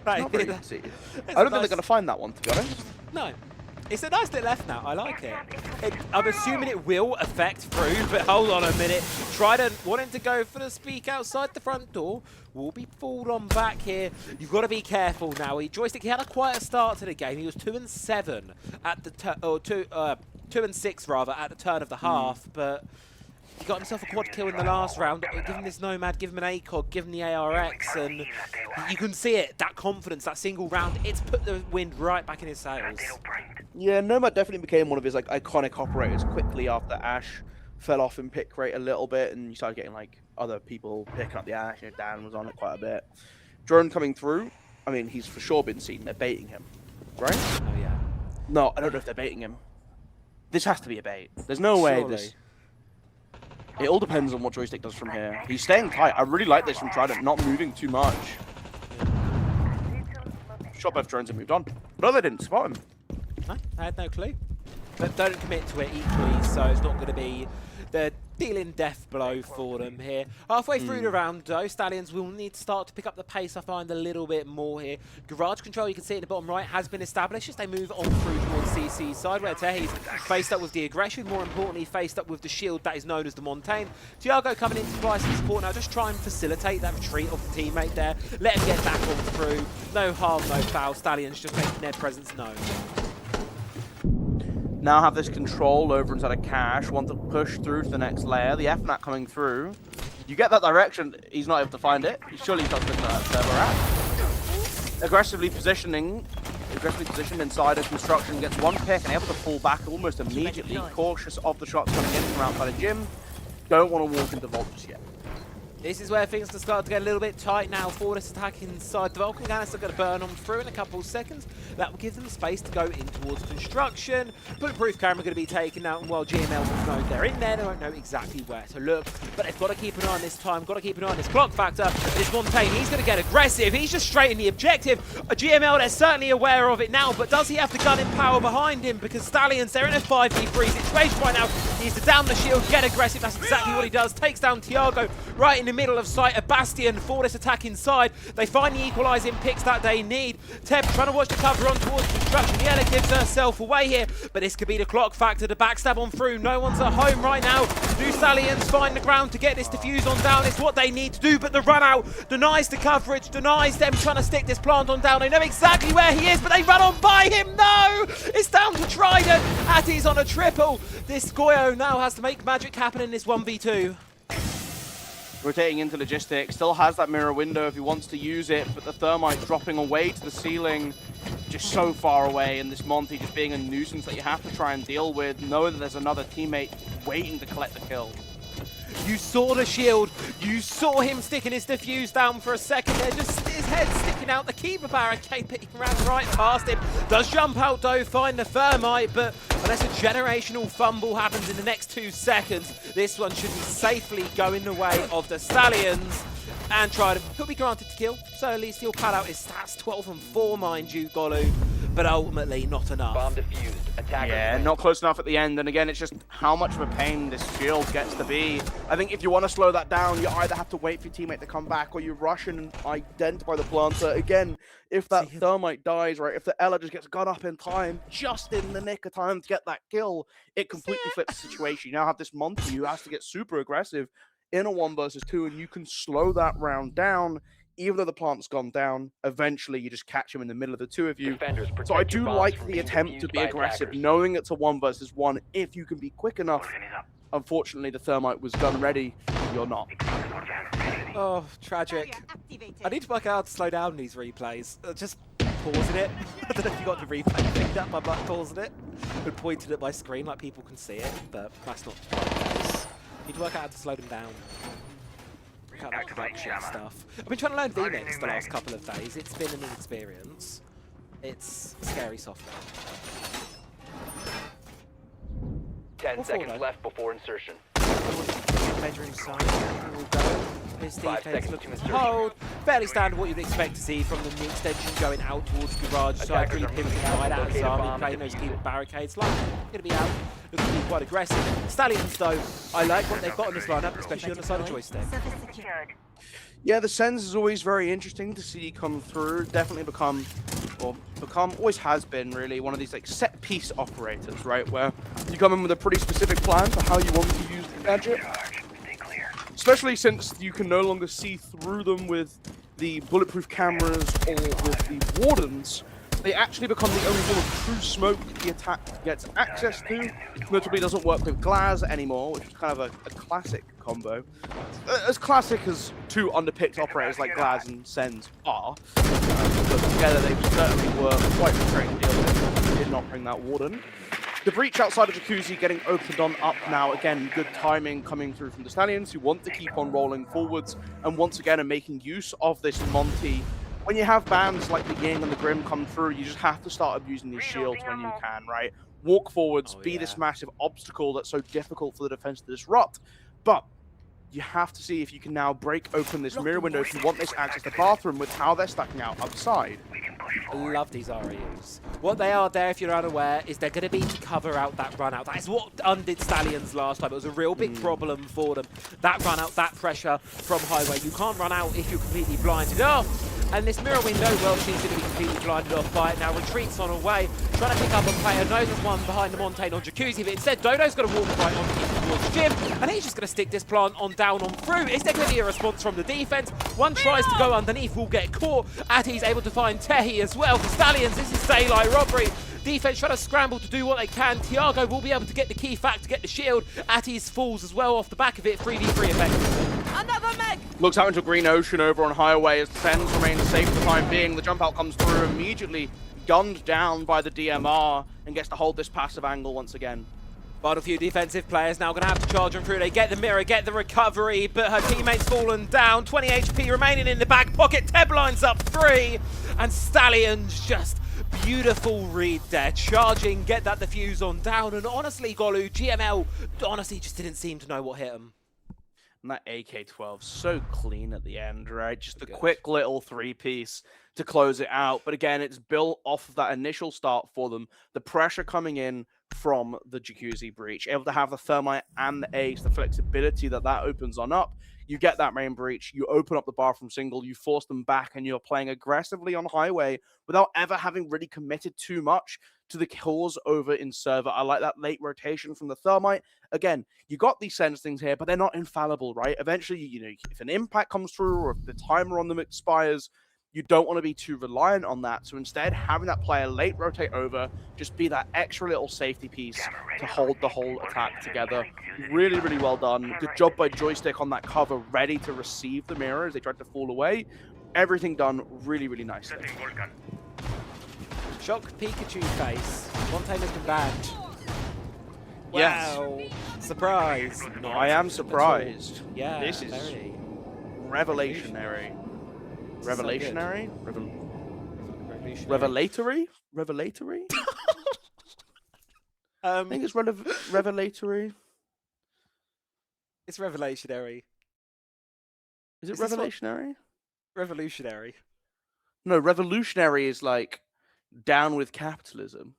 Not very easy. I don't think they're going to find that one, to be honest. No. It's a nice little F now. I like it. I'm assuming it will affect through, but hold on a minute. Trident wanting to go for the speak outside the front door. Will be pulled on back here. You've got to be careful now. Joystick, he had a quieter start to the game. He was 2-7 at the 2-6 rather at the turn of the half, but he got himself a quad kill in the last round. Give him this Nomad, give him an ACOG, give him the ARX, and you can see it, that confidence, that single round, it's put the wind right back in his sails. Yeah, Nomad definitely became one of his like iconic operators quickly after Ash fell off in pick rate a little bit, and you started getting like other people picking up the Ash. You know, Dan was on it quite a bit. Drone coming through, I mean, he's for sure been seen. They're baiting him, right? Oh yeah. No, I don't know if they're baiting him. This has to be a bait. There's no way this... It all depends on what Joystick does from here. He's staying tight. I really like this from Trident, not moving too much. Shot both drones and moved on. No, they didn't spot him. No, I had no clue. But don't commit to it equally, so it's not going to be They're dealing death blow for them here. Halfway through the round, though, Stallions will need to start to pick up the pace, I find, a little bit more here. Garage control, you can see in the bottom right, has been established as they move on through towards CC's side, where Tehi's faced up with the aggression, more importantly, faced up with the shield that is known as the Montaigne. Tiago coming in to provide some support now, just try and facilitate that retreat of the teammate there. Let him get back on through. No harm, no foul. Stallions just making their presence known. Now have this control over inside of Cash, want to push through to the next layer. The FNAT coming through. You get that direction, he's not able to find it. Surely he's not looking at that server at. Aggressively positioned inside of construction, gets one pick and able to fall back almost immediately. Cautious of the shots coming in from outside of gym. Don't want to walk into Vault just yet. This is where things can start to get a little bit tight now for this attack inside the Vulcan. Gunner's still going to burn on through in a couple of seconds. That will give them space to go in towards construction. Bulletproof camera going to be taken out, and while GML will know they're in there, they won't know exactly where to look. But they've got to keep an eye on this time, got to keep an eye on this clock factor. This Montaigne, he's going to get aggressive. He's just straight in the objective. A GML, they're certainly aware of it now, but does he have the gun in power behind him? Because Stallions, they're in a 5v3 situation right now. He needs to down the shield, get aggressive. That's exactly what he does. Takes down Tiago right in the middle of sight. A Bastion for this attack inside. They find the equalising picks that they need. Teb trying to watch the cover on towards construction. Yella gives herself away here, but this could be the clock factor. The backstab on through. No one's at home right now. Do Stallions find the ground to get this defuse on down? It's what they need to do, but the run out denies the coverage, denies them trying to stick this plant on down. They know exactly where he is, but they run on by him. No! It's down to Trident. Atti's on a triple. This Goyo now has to make magic happen in this 1v2. Rotating into logistics, still has that mirror window if he wants to use it, but the thermite dropping away to the ceiling, just so far away, and this Monty just being a nuisance that you have to try and deal with, knowing that there's another teammate waiting to collect the kill. You saw the shield, you saw him sticking his defuse down for a second there, just his head sticking out the keeper barricade, but he ran right past him. Does jump out though, find the thermite, but unless a generational fumble happens in the next 2 seconds, this one should be safely going the way of the Stallions. And Trident, he'll be granted to kill, so at least he'll pad out his stats, 12 and 4 mind you, Golu, but ultimately not enough. Bomb defused. Attackers Yeah, win. not close enough at the end, and again, it's just how much of a pain this shield gets to be. I think if you want to slow that down, you either have to wait for your teammate to come back, or you rush in and identify the planter. Again, if that thermite dies, right, if the Ella just gets got up in time, just in the nick of time to get that kill, it completely flips the situation. You now have this Monty who has to get super aggressive in a 1 versus 2, and you can slow that round down. Even though the plant's gone down, eventually you just catch him in the middle of the 2 of you. Defenders, So I protect your do bombs like from the being attempt to defused be by aggressive, attackers. knowing it's a 1 versus 1 if you can be quick enough. Unfortunately, the thermite was gun ready. You're not. Oh, tragic. I need to work out how to slow down these replays. Just pausing it. I don't know if you got the replay thing up, I'm like pausing it and pointing at my screen like people can see it, but that's not the case. Need to work out how to slow them down. Work out that production stuff. I've been trying to learn VMix the last couple of days. It's been an experience. It's scary software. 10 seconds though. left before insertion. Bedroom side, we'll go. Here's Steve 5 Taylor's seconds looking to to insertion. hold. Fairly standard what you'd expect to see from the new extension going out towards garage side, Attackers really are pivoting moving out, right out locate his a army, bomb playing and those defuse keep it. barricades. Like, going to be out, looking to be quite aggressive. Stallions, though, I like what they've got in this lineup, especially on the side of joystick. Yeah, the Sens is always very interesting to see come through. Definitely become, always has been really one of these like set piece operators, right? Where you come in with a pretty specific plan for how you want to use the gadget. Especially since you can no longer see through them with the bulletproof cameras or with the wardens. They actually become the only form of true smoke the attack gets access to. Notably doesn't work with Glaz anymore, which is kind of a classic combo. As classic as 2 underpicked operators like Glaz and Sens are. But together they certainly were quite frustrating to deal with. Did not bring that warden. The breach outside of Jacuzzi getting opened on up now. Again, good timing coming through from the Stallions who want to keep on rolling forwards and once again are making use of this Monty. When you have bands like the Ying and the Grim come through, you just have to start abusing these shields when you can, right? Walk forwards, be this massive obstacle that's so difficult for the defense to disrupt. But you have to see if you can now break open this mirror window if you want this access to bathroom with how they're stacking out upside. Love these REUs. What they are there, if you're unaware, is they're going to be to cover out that run out. That is what undid Stallions last time. It was a real big problem for them. That run out, that pressure from Highway. You can't run out if you're completely blinded off. And this mirror window, well, she's going to be completely blinded off by it now. Retreats on her way, trying to pick up a player. Knows there's one behind the Montaigne on Jacuzzi, but instead Dodo's going to walk right on towards the gym, and he's just going to stick this plant on down on through. Is there going to be a response from the defense? One tries to go underneath, will get caught. Atti's able to find Tehi as well. For Stallions, this is daylight robbery. Defense trying to scramble to do what they can. Tiago will be able to get the key fact to get the shield. Atti's falls as well off the back of it. 3v3 effect. Another meg! Looks out into Green Ocean over on Highway as the Sens remain safe for the time being. The jump out comes through, immediately gunned down by the DMR, and gets to hold this passive angle once again. But a few defensive players now going to have to charge them through. They get the mirror, get the recovery, but her teammate's fallen down. 20 HP remaining in the back pocket. Teb lines up 3, and Stallions just beautiful read there. Charging, get that defuse on down, and honestly, Golu, GML honestly just didn't seem to know what hit him. And that AK-12 so clean at the end, right? Just a Good. quick little 3-piece to close it out. But again, it's built off of that initial start for them. The pressure coming in from the Jacuzzi breach, able to have the thermite and the ace, the flexibility that opens on up. You get that main breach, you open up the bathroom single, you force them back, and you're playing aggressively on Highway without ever having really committed too much to the kills over in server. I like that late rotation from the thermite. Again, you got these sense things here, but they're not infallible, right? Eventually, you know, if an impact comes through or if the timer on them expires, you don't want to be too reliant on that. So instead, having that player late rotate over, just be that extra little safety piece to hold the whole attack together. Really, really well done. Good job by Joystick on that cover, ready to receive the mirror as they tried to fall away. Everything done really, really nicely. Shock Pikachu face. Montaine's been banned. Yes. Wow. Surprise. Not I am at all. surprised. Yeah, This is very. revelationary. Revelationary? Revolutionary. Revelatory? Revelatory? I think it's revelatory. It's revelationary. Is it Is this what- revelationary? Revolutionary. No, revolutionary is like down with capitalism.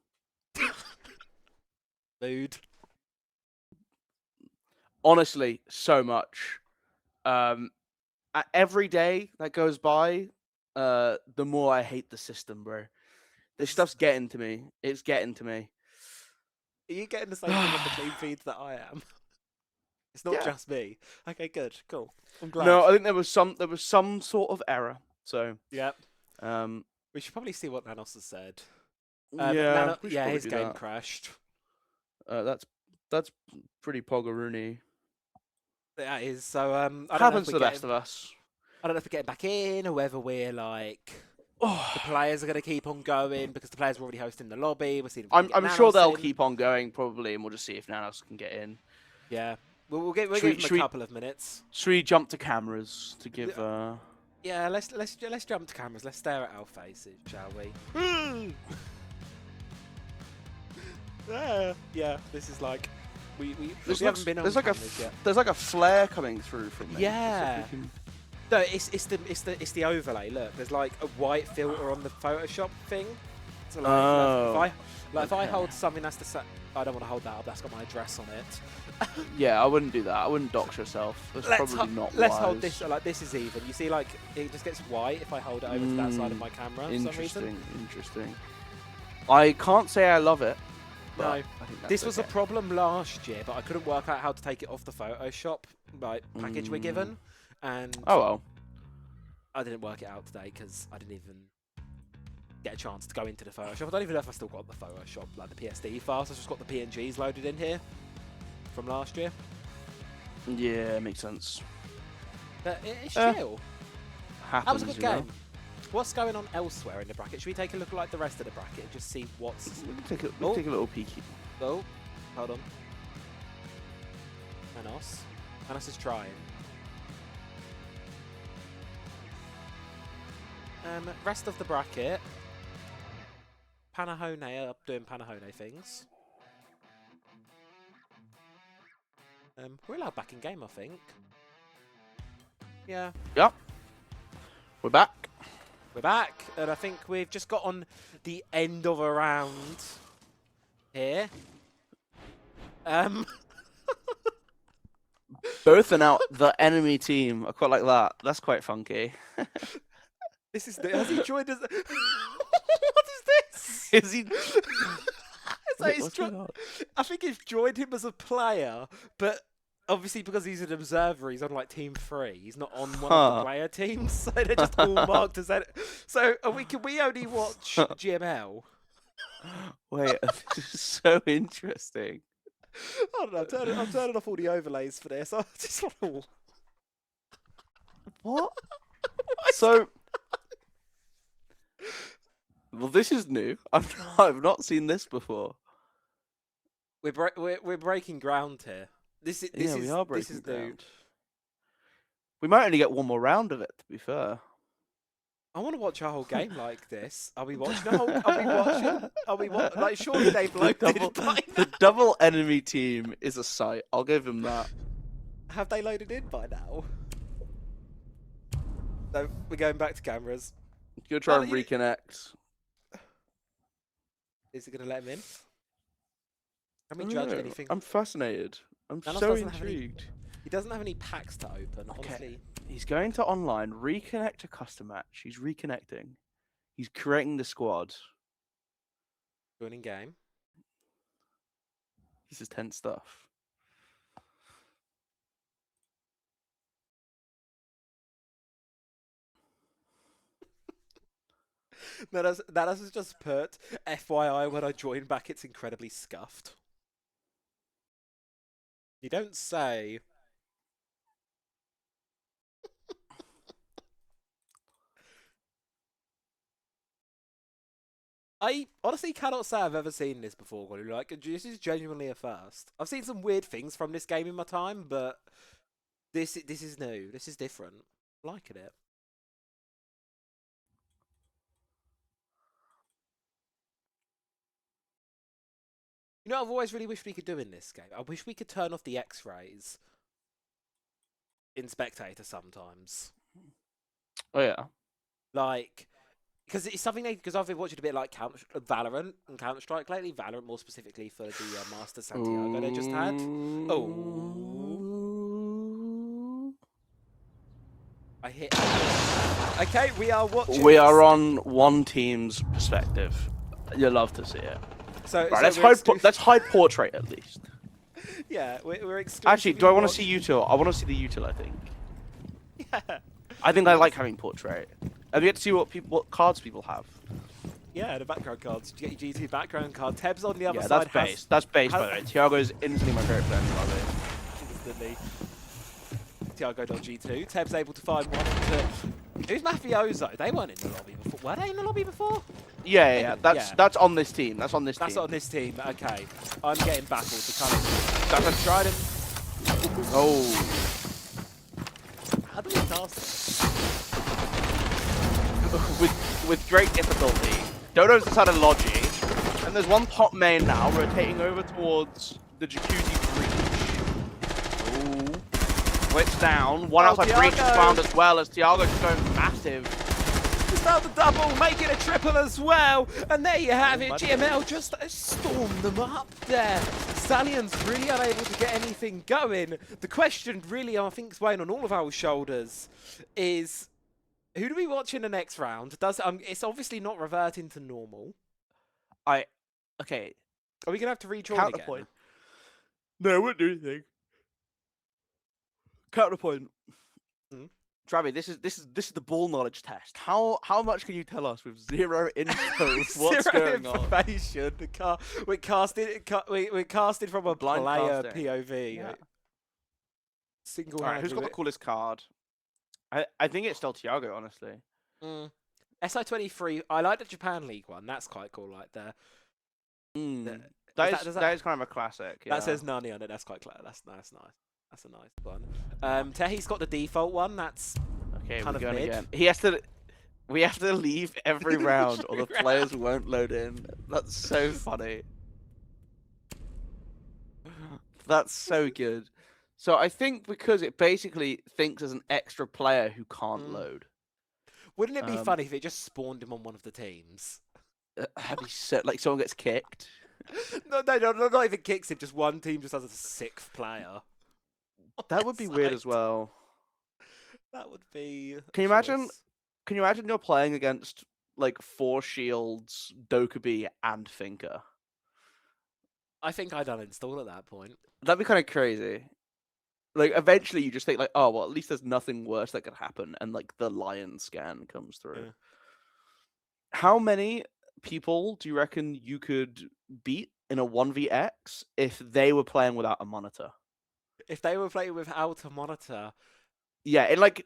Mood. Honestly, so much. Every day that goes by, the more I hate the system, bro. This stuff's getting to me. It's getting to me. Are you getting the same thing on the clean feeds that I am? It's not Yeah. just me. Okay, good, cool. I'm glad. No, I think there was some sort of error. So, Yep. um, We should probably see what Nanos has said. yeah, we should yeah, probably his do game that. crashed. That's pretty poggeroony. That is so. I don't know if Happens to we're the best getting- of us. I don't know if we're getting back in or whether we're like the Oh, players are going to keep on going because the players are already hosting the lobby. We're seeing. If we I'm can get sure Nanos they'll in. keep on going probably, and we'll just see if Nanos can get in. Yeah, we'll give Should them a we- couple of minutes. Should we jump to cameras to give? Yeah, let's jump to cameras. Let's stare at our faces, shall we? Yeah, this is like we haven't been on cameras yet. There's like a flare coming through from there. Yeah. No, it's the overlay. Look, there's like a white filter on the Photoshop thing. So like, Oh, if I okay. hold something that's the I don't want to hold that up. That's got my address on it. Yeah, I wouldn't do that. I wouldn't dox yourself. That's probably not let's wise. hold this. Like this is even. You see, like it just gets white if I hold it over to that side of my camera for some Interesting, reason. interesting. I can't say I love it. But No. I think that's This was a okay. problem last year, but I couldn't work out how to take it off the Photoshop package we're given, and Oh well. I didn't work it out today because I didn't even get a chance to go into the Photoshop. I don't even know if I still got the Photoshop, like the PSD files. I've just got the PNGs loaded in here from last year. Yeah, makes sense. But it's Uh, chill. Happens, That was a good you know? game. What's going on elsewhere in the bracket? Should we take a look at like the rest of the bracket and just see what's... We can take a Oh. little peeky. Oh, hold on. Manos. Manos is trying. Rest of the bracket. Panahone are doing Panahone things. We're allowed back in game, I think. Yeah. Yep. We're back. We're back, and I think we've just got on the end of a round here. Both are now the enemy team. I quite like that. That's quite funky. This is has he joined us? What is this? Is he? So he's I think he's joined him as a player, but obviously because he's an observer, he's on like team 3. He's not on one of the player teams, so they're just all marked as that. So can we only watch GML? Wait, this is so interesting. I don't know. I'm turning off all the overlays for this. I just want to... What? So, well, this is new. I've not seen this before. We're breaking ground here. We are breaking new. ground. We might only get one more round of it, to be fair. I want to watch a whole game like this. Are we watching a whole? Are we watching? Are we like? Surely they've loaded it by now. The double enemy team is a sight. I'll give him that. Have they loaded in by now? No, we're going back to cameras. Gonna try and reconnect. Is it going to let him in? Can we judge anything? I'm fascinated. I'm Thanos so doesn't have intrigued. He doesn't have any packs to open, honestly. He's going to online, reconnect to custom match. He's reconnecting. He's creating the squad. Joining game. This is tense stuff. That has just put FYI when I join back, it's incredibly scuffed. You don't say. I honestly cannot say I've ever seen this before. Like, this is genuinely a first. I've seen some weird things from this game in my time, but this is new. This is different. I'm liking it. You know, I've always really wished we could do in this game. I wish we could turn off the X-rays in Spectator sometimes. Oh yeah. Like, because it's something because I've been watching a bit like Valorant and Counter-Strike lately. Valorant more specifically for the Master Santiago they just had. Oh. I hit. Okay, we are watching. We are on one team's perspective. You'll love to see it. So, right, let's hide portrait at least. Yeah, we're Actually, do I want to see util? I want to see the util. I think. Yeah. I think I like having portrait. And we get to see what cards people have. Yeah, the background cards. You get your GT background card. Teb's on the other side. That's base. That's base, by the way. Tiago's instantly my favorite player, by the way. Instantly. Tiago.G2. Teb's able to find one. Who's Mafioso? They weren't in the lobby before. Were they in the lobby before? Yeah. That's on this team. That's on this team. That's on this team. Okay. I'm getting baffled. The kind of. That's Trident. Oh. How do we cast it? with great difficulty. Dodo's decided Logi. And there's one top main now rotating over towards the Jacuzzi breach. Ooh. Switch down. One outside breach is found as well as Tiago's just going massive. Just out the double, make it a triple as well. And there you have it. GML just stormed them up there. Stallion's really unable to get anything going. The question really, I think, is weighing on all of our shoulders is, who do we watch in the next round? It's obviously not reverting to normal. Okay. Are we going to have to rejoin Counterpoint. again? No, I wouldn't do anything. Counterpoint. Travi, this is the ball knowledge test. How much can you tell us with zero info? What's going on? Information. We're casted from a Blind player casting. POV. Yeah. Single. Alright, who's got the coolest card? I think it's still Tiago, honestly. SI23. I like the Japan League one. That's quite cool, right there. That is kind of a classic. Yeah. That says Nani on it. That's quite clever. That's nice. That's a nice one. Tehi's got the default one. That's okay. Kind We're of going mid. again. We have to leave every round, or the players won't load in. That's so funny. That's so good. So I think because it basically thinks as an extra player who can't load. Wouldn't it be funny if it just spawned him on one of the teams? Have you said like someone gets kicked? No, not even kicks him. Just one team just has a 6th player. That would be weird as well. That would be. Can you imagine? Can you imagine you're playing against like 4 shields, Dokkaebi, and Finker? I think I'd uninstall at that point. That'd be kind of crazy. Like eventually, you just think like, oh well, at least there's nothing worse that could happen, and like the lion scan comes through. Yeah. How many people do you reckon you could beat in a 1vx if they were playing without a monitor? If they were playing without a monitor. Yeah, in like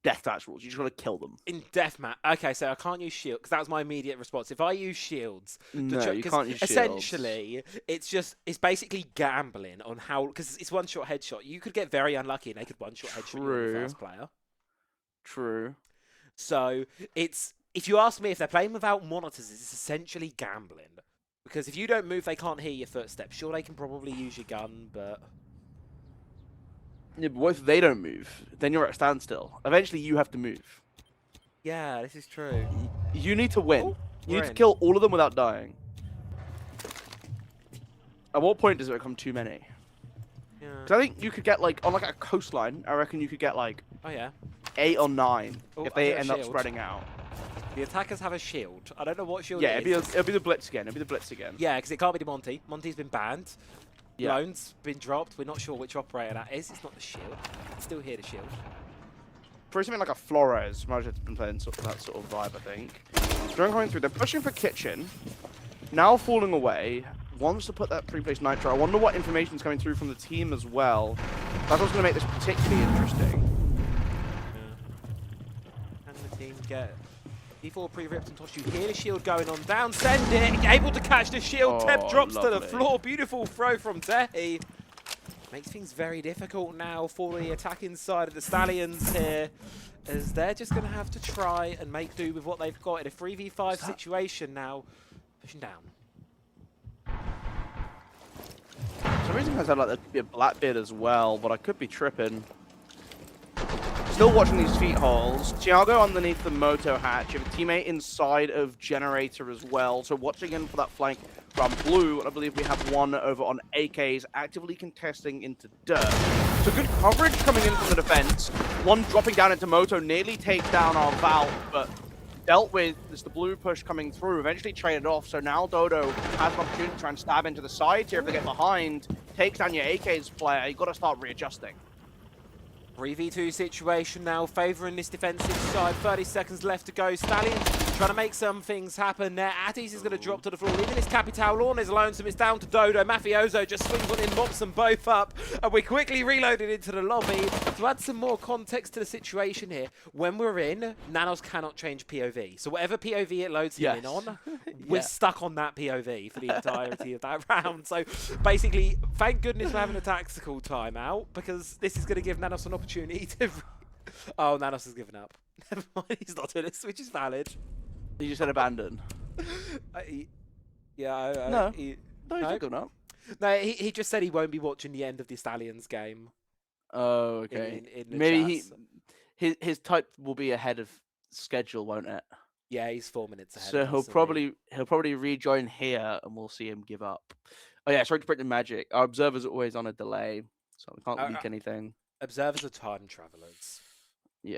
deathmatch rules, you just want to kill them. In deathmatch, okay, so I can't use shield because that was my immediate response. If I use shields, No, you can't use shields. Essentially, it's basically gambling on how, because it's one-shot headshot. You could get very unlucky and they could one-shot headshot you in the first player. True. So it's, if you ask me, if they're playing without monitors, it's essentially gambling because if you don't move, they can't hear your footsteps. Sure, they can probably use your gun, but. Yeah, but what if they don't move? Then you're at a standstill. Eventually, you have to move. Yeah, this is true. You need to win. Oh, You need to kill all of them without dying. At what point does it become too many? Yeah. Because I think you could get like on like a coastline. I reckon you could get like Oh yeah. 8 or 9 Oh, if they I got a end up shield. spreading out. The attackers have a shield. I don't know what shield Yeah, it is. it'll be the blitz again. It'll be the blitz again. Yeah, because it can't be the Monty. Monty's been banned. Yeah. Lone's been dropped. We're not sure which operator that is. It's not the shield. It's still here, the shield. For something like a Flores, Marjor's been playing that sort of vibe, I think. Drone coming through. They're pushing for kitchen. Now falling away. Wants to put that pre-placed nitro. I wonder what information's coming through from the team as well. That's what's going to make this particularly interesting. Yeah. Can the team get D4 pre-ripped and tossed? You hear the shield going on down. Send it. Able to catch the shield. Oh, Teb drops to the lovely. floor. Beautiful throw from Dehi. Makes things very difficult now for the attacking side of the Stallions here, as they're just going to have to try and make do with what they've got in a 3v5 situation now. Pushing down. For some reason, I said like there could be a Blackbeard as well, but I could be tripping. Still watching these feet holes. Thiago underneath the moto hatch. You have a teammate inside of Generator as well. So watching in for that flank from Blue. And I believe we have one over on AKs actively contesting into Dirt. So good coverage coming in from the defense. One dropping down into moto. Nearly takes down our Valve, but dealt with as the Blue push coming through. Eventually traded off. So now Dodo has an opportunity to try and stab into the side here. If they get behind, takes down your AKs player. You've got to start readjusting. 3v2 situation now, favouring this defensive side. 30 seconds left to go. Stallion trying to make some things happen there. Addis is going to drop to the floor. Even his Capital Lawn is alone, so it's down to Dodo. Mafioso just swings on in, mops them both up. And we quickly reloaded into the lobby. To add some more context to the situation here, when we're in, Nanos cannot change POV. So whatever POV it loads him in on, we're stuck on that POV for the entirety of that round. So basically, thank goodness we're having a tactical timeout, because this is going to give Nanos an opportunity to... Oh, Nanos has given up. Never mind, he's not doing this, which is valid. You just said abandon. No, No, he's not given up. No, he just said he won't be watching the end of the Stallions game. Oh, okay. In the Maybe chats. his type will be ahead of schedule, won't it? Yeah, he's 4 minutes ahead. So of he'll us, isn't he? probably rejoin here, and we'll see him give up. Oh yeah, sorry to break the magic. Our observer's always on a delay, so we can't leak anything. Observers are time travelers. Yeah,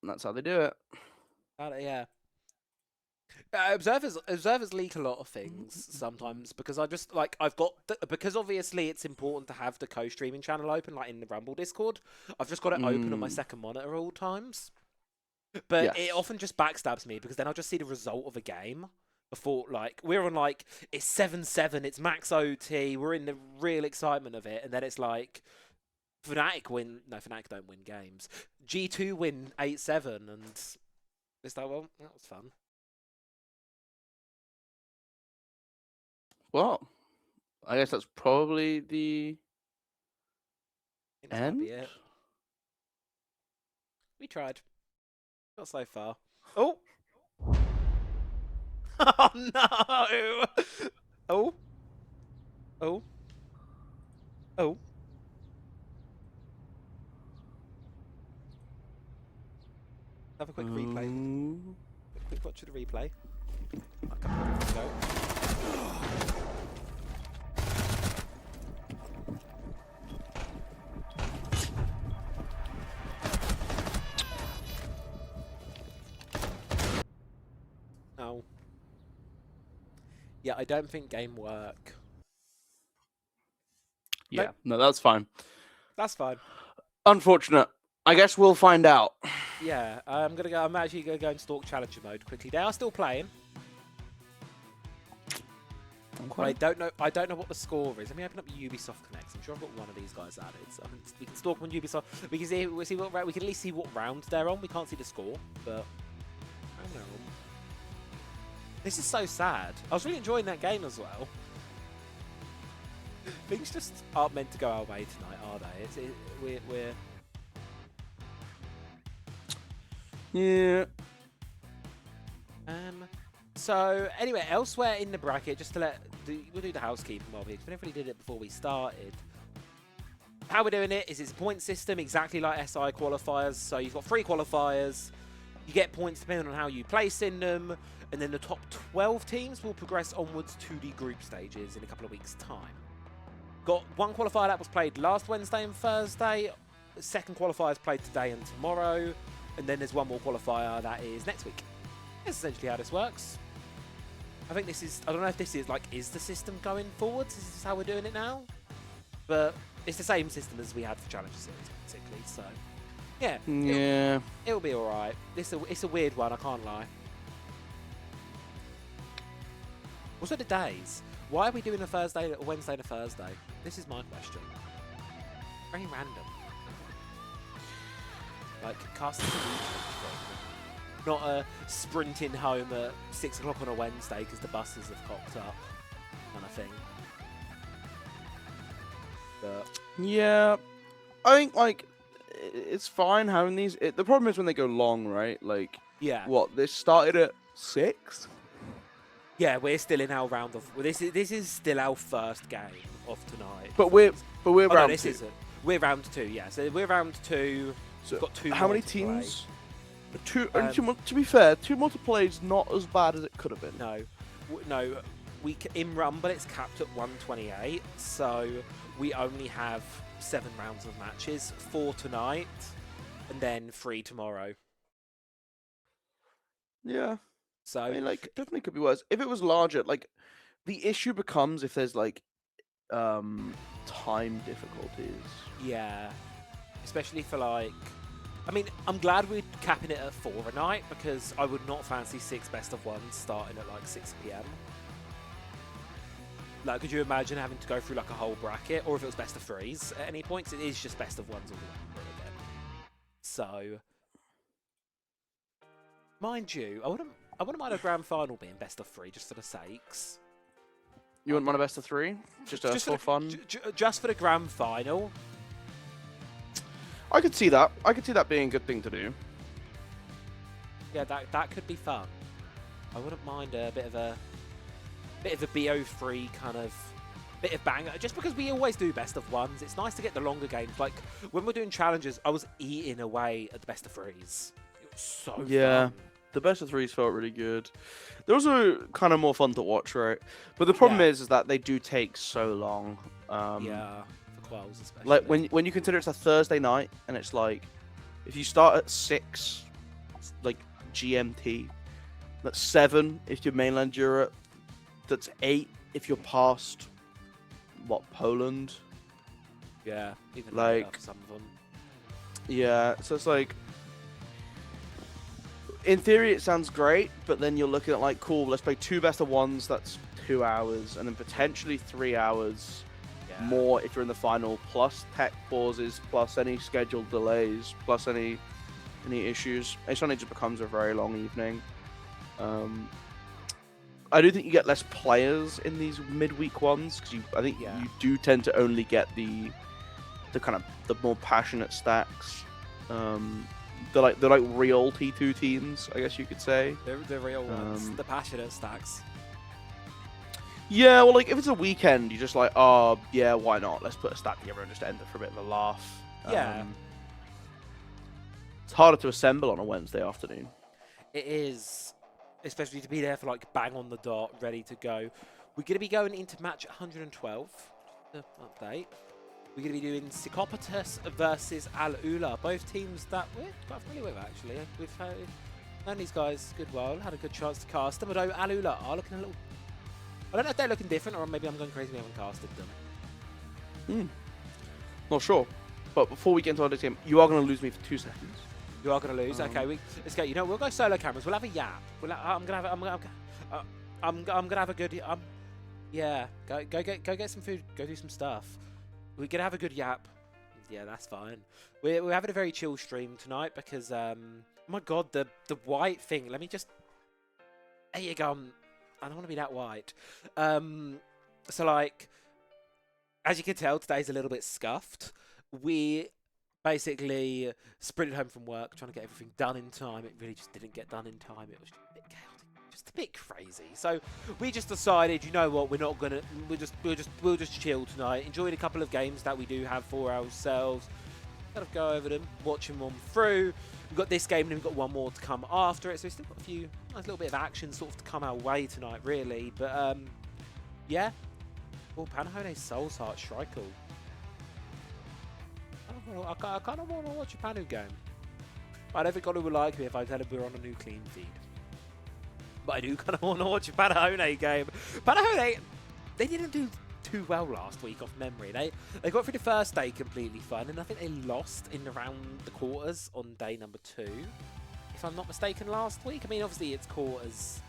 and that's how they do it. Yeah. Observers leak a lot of things sometimes, because I just like because obviously it's important to have the co-streaming channel open, like in the Rumble Discord. I've just got it open on my second monitor all times, but it often just backstabs me, because then I'll just see the result of a game before, like, we're on like it's 7-7, it's max OT, we're in the real excitement of it, and then it's like Fnatic win. No, Fnatic don't win games. G2 win 8-7, and it's like, well, that was fun. Well, I guess that's probably the That might end. be it. We tried. Not so far. Oh! Oh no! Oh! Oh! Oh! Have a quick replay. watching the replay. A couple of minutes ago. No. Yeah, I don't think game work. Yeah, no, that's fine. That's fine. Unfortunate. I guess we'll find out. Yeah, I'm actually gonna go and stalk challenger mode quickly. They are still playing. Okay. I don't know what the score is. Let me open up Ubisoft Connect. I'm sure I've got one of these guys added. So we can stalk on Ubisoft. We can see what we can at least see what round they're on. We can't see the score, but I don't know. This is so sad. I was really enjoying that game as well. Things just aren't meant to go our way tonight, are they? We're Yeah. So anyway, elsewhere in the bracket, just to we'll do the housekeeping while we never really did it before we started. How we're doing it is it's a point system exactly like SI qualifiers. So you've got 3 qualifiers. You get points depending on how you place in them, and then the top 12 teams will progress onwards to the group stages in a couple of weeks' time. Got 1 qualifier that was played last Wednesday and Thursday. The second qualifier is played today and tomorrow, and then there's 1 more qualifier that is next week. That's essentially how this works. I think this is, I don't know if this is is the system going forwards? Is this how we're doing it now? But it's the same system as we had for Challenger Series, particularly, so yeah. Yeah. It'll be alright. It's a weird one, I can't lie. Also the days. Why are we doing a Thursday, a Wednesday and a Thursday? This is my question. Very random. Like, casting a weekend thing. Not a sprinting home at 6 o'clock on a Wednesday because the buses have cocked up kind of thing. But Yeah. I think, it's fine having these. The problem is when they go long, right? Like, yeah. what, this started at 6? Yeah, we're still in our round of... Well, this is still our first game of tonight. But we're round no, this 2. isn't. We're round 2, yeah. So we're round 2. So We've got 2 how more many to play. teams? Only 2 more. To be fair, 2 more to play is not as bad as it could have been. No. No. In Rumble, it's capped at 128. So we only have 7 rounds of matches. 4 tonight. And then 3 tomorrow. Yeah. So I mean, definitely could be worse. If it was larger, the issue becomes if there's, time difficulties. yeah. Especially for, I mean, I'm glad we're capping it at 4 a night because I would not fancy 6 best of 1s starting at, 6 PM. Could you imagine having to go through, a whole bracket? Or if it was best of 3s at any points, it is just best of 1s all over again. So, mind you, I wouldn't mind a grand final being best of 3 just for the sakes. You want one of best of 3? Just for fun? Just for the grand final. I could see that. I could see that being a good thing to do. Yeah, that could be fun. I wouldn't mind a bit of a BO3 kind of bit of banger. Just because we always do best of 1s, it's nice to get the longer games. When we're doing challenges, I was eating away at the best of 3s. It was so fun. The best of 3s felt really good. They're also kind of more fun to watch, right? But the problem is that they do take so long. Yeah, for quals especially. When you consider it's a Thursday night and it's if you start at 6, GMT, that's 7 if you're mainland Europe, that's 8 if you're past Poland. Yeah, even for some of them. Yeah, so it's in theory it sounds great, but then you're looking at cool, let's play 2 best of 1s, that's 2 hours, and then potentially 3 hours more if you're in the final, plus tech pauses, plus any scheduled delays, plus any issues. It suddenly just becomes a very long evening. I do think you get less players in these midweek ones because I think you do tend to only get the kind of the more passionate stacks. They're like real T2 teams, I guess you could say. They're the real ones, the passionate stacks. Yeah, well, if it's a weekend, you're just oh yeah, why not? Let's put a stack together and just end it for a bit of a laugh. Yeah. It's harder to assemble on a Wednesday afternoon. It is. especially to be there for like bang on the dot, ready to go. We're going to be going into match 112. Update. We're going to be doing Psychopatus versus Al Ula, both teams that we're quite familiar with actually. We've known these guys a good while, had a good chance to cast them, although Al Ula are looking a little. I don't know if they're looking different, or maybe I'm going crazy. We haven't casted them. Not sure. But before we get into this game, you are going to lose me for 2 seconds. You are going to lose. Okay, let's go. You know, we'll go solo cameras. We'll have a yap. I'm gonna have a good. Yeah. Go get some food. Go do some stuff. We're gonna have a good yap. Yeah, that's fine. We're having a very chill stream tonight because oh my god, the white thing. Let me just. There you go. I don't want to be that white. So like, as you can tell, today's a little bit scuffed. We basically sprinted home from work trying to get everything done in time. It really just didn't get done in time. It was just a bit chaotic, just a bit crazy. So we just decided, you know what, we're not gonna. We'll just chill tonight. Enjoyed a couple of games that we do have for ourselves. Kind of go over them, watch them on through. We've got this game and we've got one more to come after it. So we've still got a few nice little bit of action sort of to come our way tonight, really. But yeah. Oh, Panahone's Soul's Heart Shrikle. I kind of want to watch a Panu game. I don't think Ollie would like me if I tell him we're on a new clean feed. But I do kind of want to watch a Panahone game. Panahone, they didn't do too well last week off memory. They got through the first day completely fine, and I think they lost in around the quarters on day number 2. If I'm not mistaken, last week. I mean, obviously it's quarters.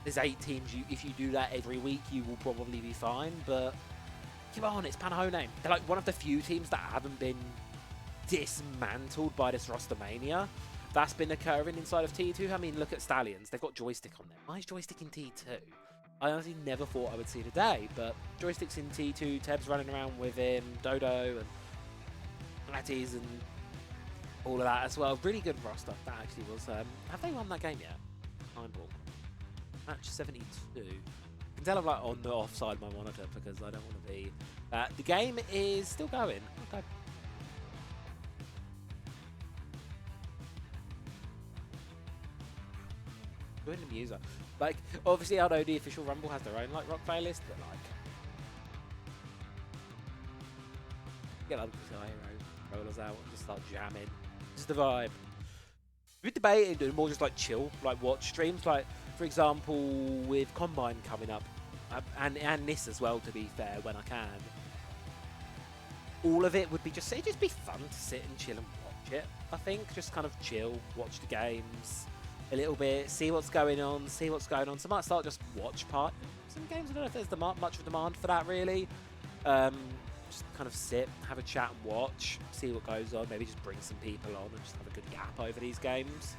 There's 8 teams. If you do that every week, you will probably be fine, but come on, it's Panahone. They're like one of the few teams that haven't been dismantled by this roster mania that's been occurring inside of T2. I mean, look at Stallions. They've got joystick on there. Why is joystick in T2? I honestly never thought I would see today, but joystick's in T2, Teb's running around with him, Dodo and Matties and all of that as well. Really good roster, that actually was. Have they won that game yet? Ball. Match 72. I can tell I'm like on the offside of my monitor because I don't want to be. The game is still going. Okay. Go into the user. Like, obviously, I know the official Rumble has their own like rock playlist, but like, get other rollers out and just start jamming. Just the vibe. We've debated doing more just like chill, like watch streams, like for example with Combine coming up, and this as well. To be fair, when I can, all of it would be it'd just be fun to sit and chill and watch it. I think just kind of chill, watch the games a little bit, see what's going on. So I might start just watch part some games. I don't know if there's much of a demand for that really. Just kind of sit, have a chat and watch, see what goes on. Maybe just bring some people on and just have a good gap over these games.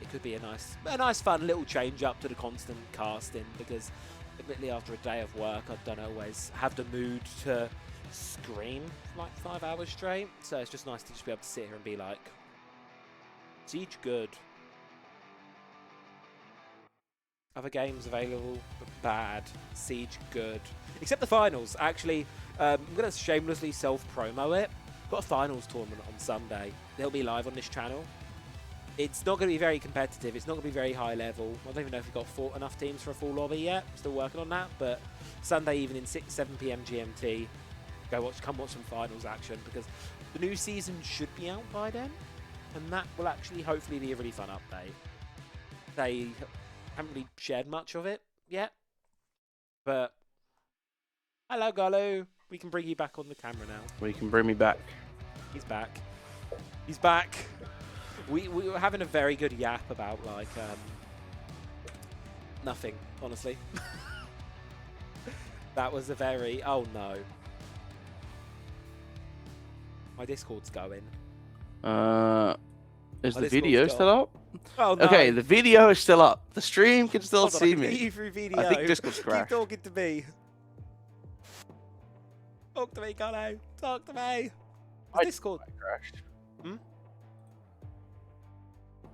It could be a nice fun little change up to the constant casting, because admittedly after a day of work I don't always have the mood to scream for like 5 hours straight. So it's just nice to just be able to sit here and be like, Siege good. Other games available, but bad. Siege good. Except the finals. Actually, I'm going to shamelessly self-promo it. Got a finals tournament on Sunday. They'll be live on this channel. It's not going to be very competitive. It's not going to be very high level. I don't even know if we've got enough teams for a full lobby yet. I'm still working on that. But Sunday evening, 7 PM GMT. Come watch some finals action, because the new season should be out by then. And that will actually hopefully be a really fun update. They haven't really shared much of it yet, but hello Golu, we can bring you back on the camera now. Well, you can bring me back. He's back. He's back. We were having a very good yap about like nothing, honestly. That was a very no. My Discord's going. Is the video still up? Oh, no. Okay, the video is still up. The stream can still Hold on, see I can me. hear you through video. I think Discord's crashed. Keep talking to me. Talk to me, Carlo. Talk to me. My Discord crashed. My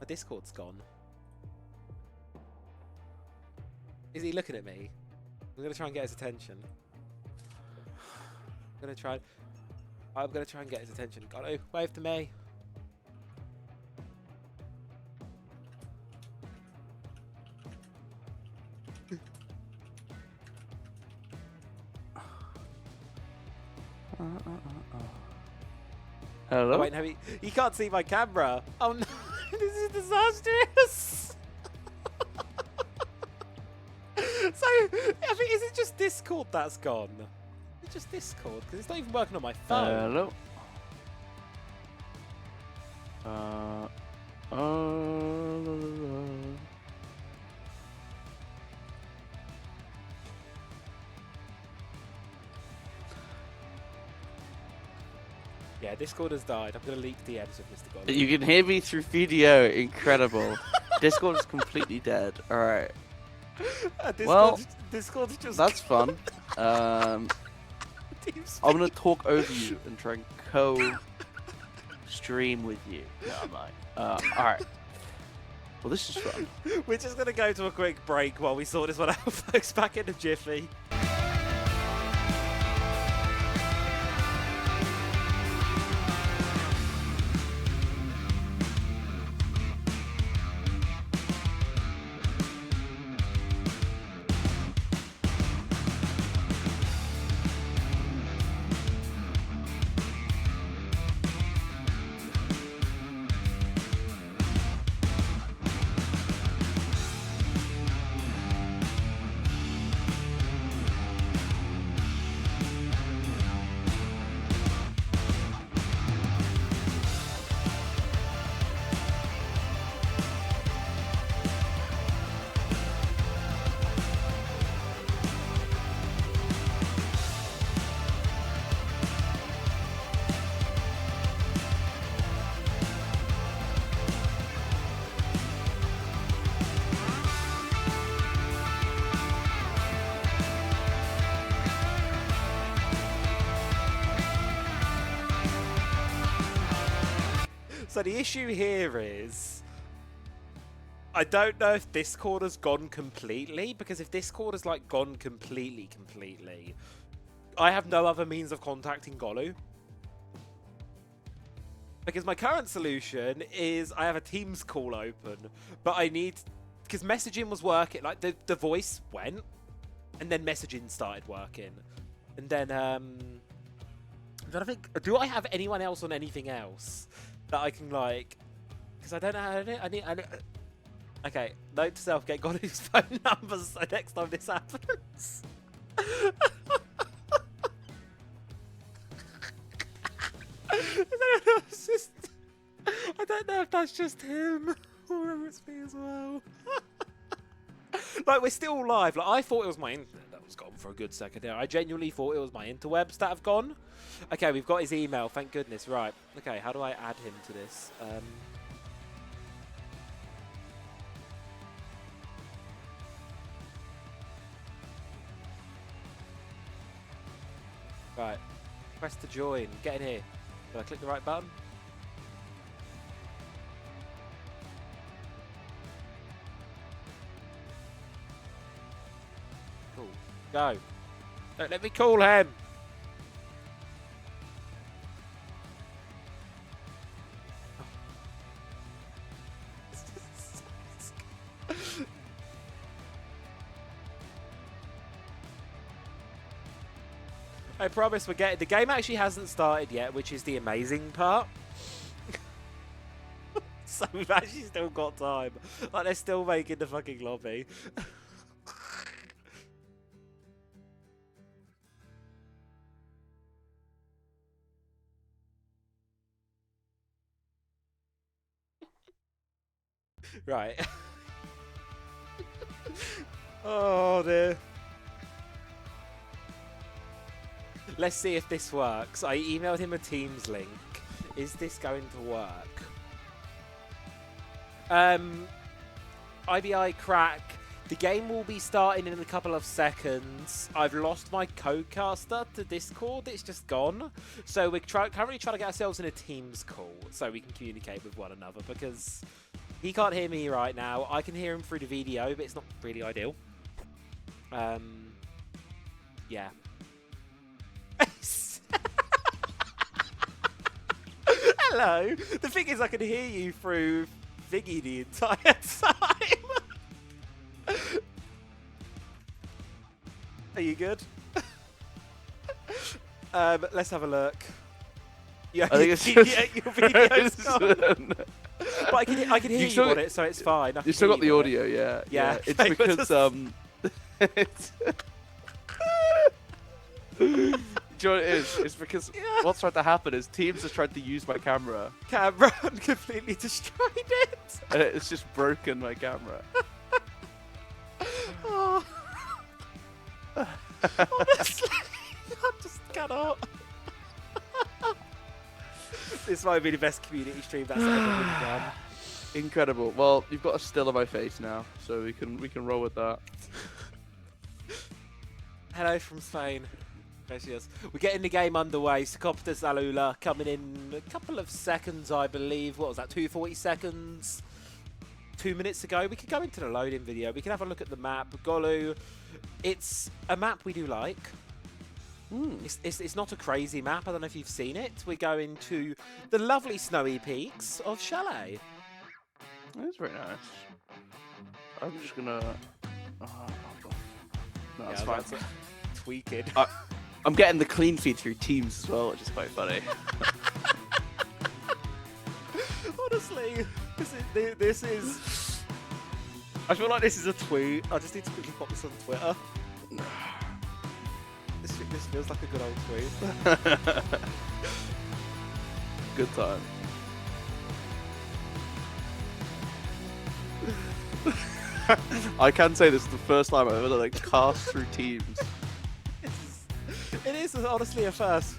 Discord's gone. Is he looking at me? I'm gonna try and get his attention. I'm gonna try and get his attention. Carlo, wave to me. Hello? Oh, wait, no, he can't see my camera. Oh no, this is disastrous. So, I think, is it just Discord that's gone? It's just Discord, because it's not even working on my phone. Hello? Yeah, Discord has died. I'm going to leak DMs of Mr. Golden. You can hear me through video. Incredible. Discord is completely dead. Alright. Discord's just... That's fun. I'm going to talk over you and try and co-stream with you. No, I'm not. Alright. Well, this is fun. We're just going to go to a quick break while we sort this one out, folks. Back in a jiffy. So the issue here is, I don't know if Discord has gone completely, because if Discord has like gone completely, I have no other means of contacting Golu. Because my current solution is I have a Teams call open, but I need, because messaging was working, like the voice went, and then messaging started working, and then I think, do I have anyone else on anything else that I can like? Because I don't know. I need. Okay, note to self: get Golu's phone numbers so next time this happens. I don't know if that's just him or if it's me as well. Like, we're still live. Like, I thought it was my internet that was gone for a good second there. I genuinely thought it was my interwebs that have gone. Okay, we've got his email. Thank goodness. Right. Okay, how do I add him to this? Right. Press to join. Get in here. Did I click the right button? Cool. Go. Don't let me call him. I promise we're getting... The game actually hasn't started yet, which is the amazing part. So we've actually still got time. Like, they're still making the fucking lobby. Right. Oh, dear. Let's see if this works. I emailed him a Teams link. Is this going to work? IBI crack. The game will be starting in a couple of seconds. I've lost my codecaster to Discord. It's just gone. So we're currently trying to get ourselves in a Teams call so we can communicate with one another, because he can't hear me right now. I can hear him through the video, but it's not really ideal. Yeah. Hello. The thing is, I can hear you through Viggy the entire time. Are you good? Let's have a look. Yeah, I think it's yeah, just your video's gone. But I can hear you on it, so it's fine. I You can still hear got the you on audio, it. yeah. Yeah, It's they were because just- it's do you know what it is? It's because Yeah. what's tried to happen is Teams has tried to use my camera, Camera and completely destroyed it. and it's just broken my camera. Oh. Honestly, I just cannot. This might be the best community stream that's ever been done. Incredible. Well, you've got a still on my face now, so we can roll with that. Hello from Spain. There she is. We're getting the game underway. Sakopta Zalula coming in a couple of seconds, I believe. What was that, 240 seconds? 2 minutes ago. We could go into the loading video. We can have a look at the map. Golu, it's a map we do like. It's not a crazy map. I don't know if you've seen it. We're going to the lovely snowy peaks of Chalet. That's very nice. I'm just gonna. No, that's fine. Tweak it. I'm getting the clean feed through Teams as well, which is quite funny. Honestly, this is. I feel like this is a tweet. I just need to quickly pop this on Twitter. This feels like a good old tweet. Good time. I can say this is the first time I've ever like cast through Teams. It is honestly a first.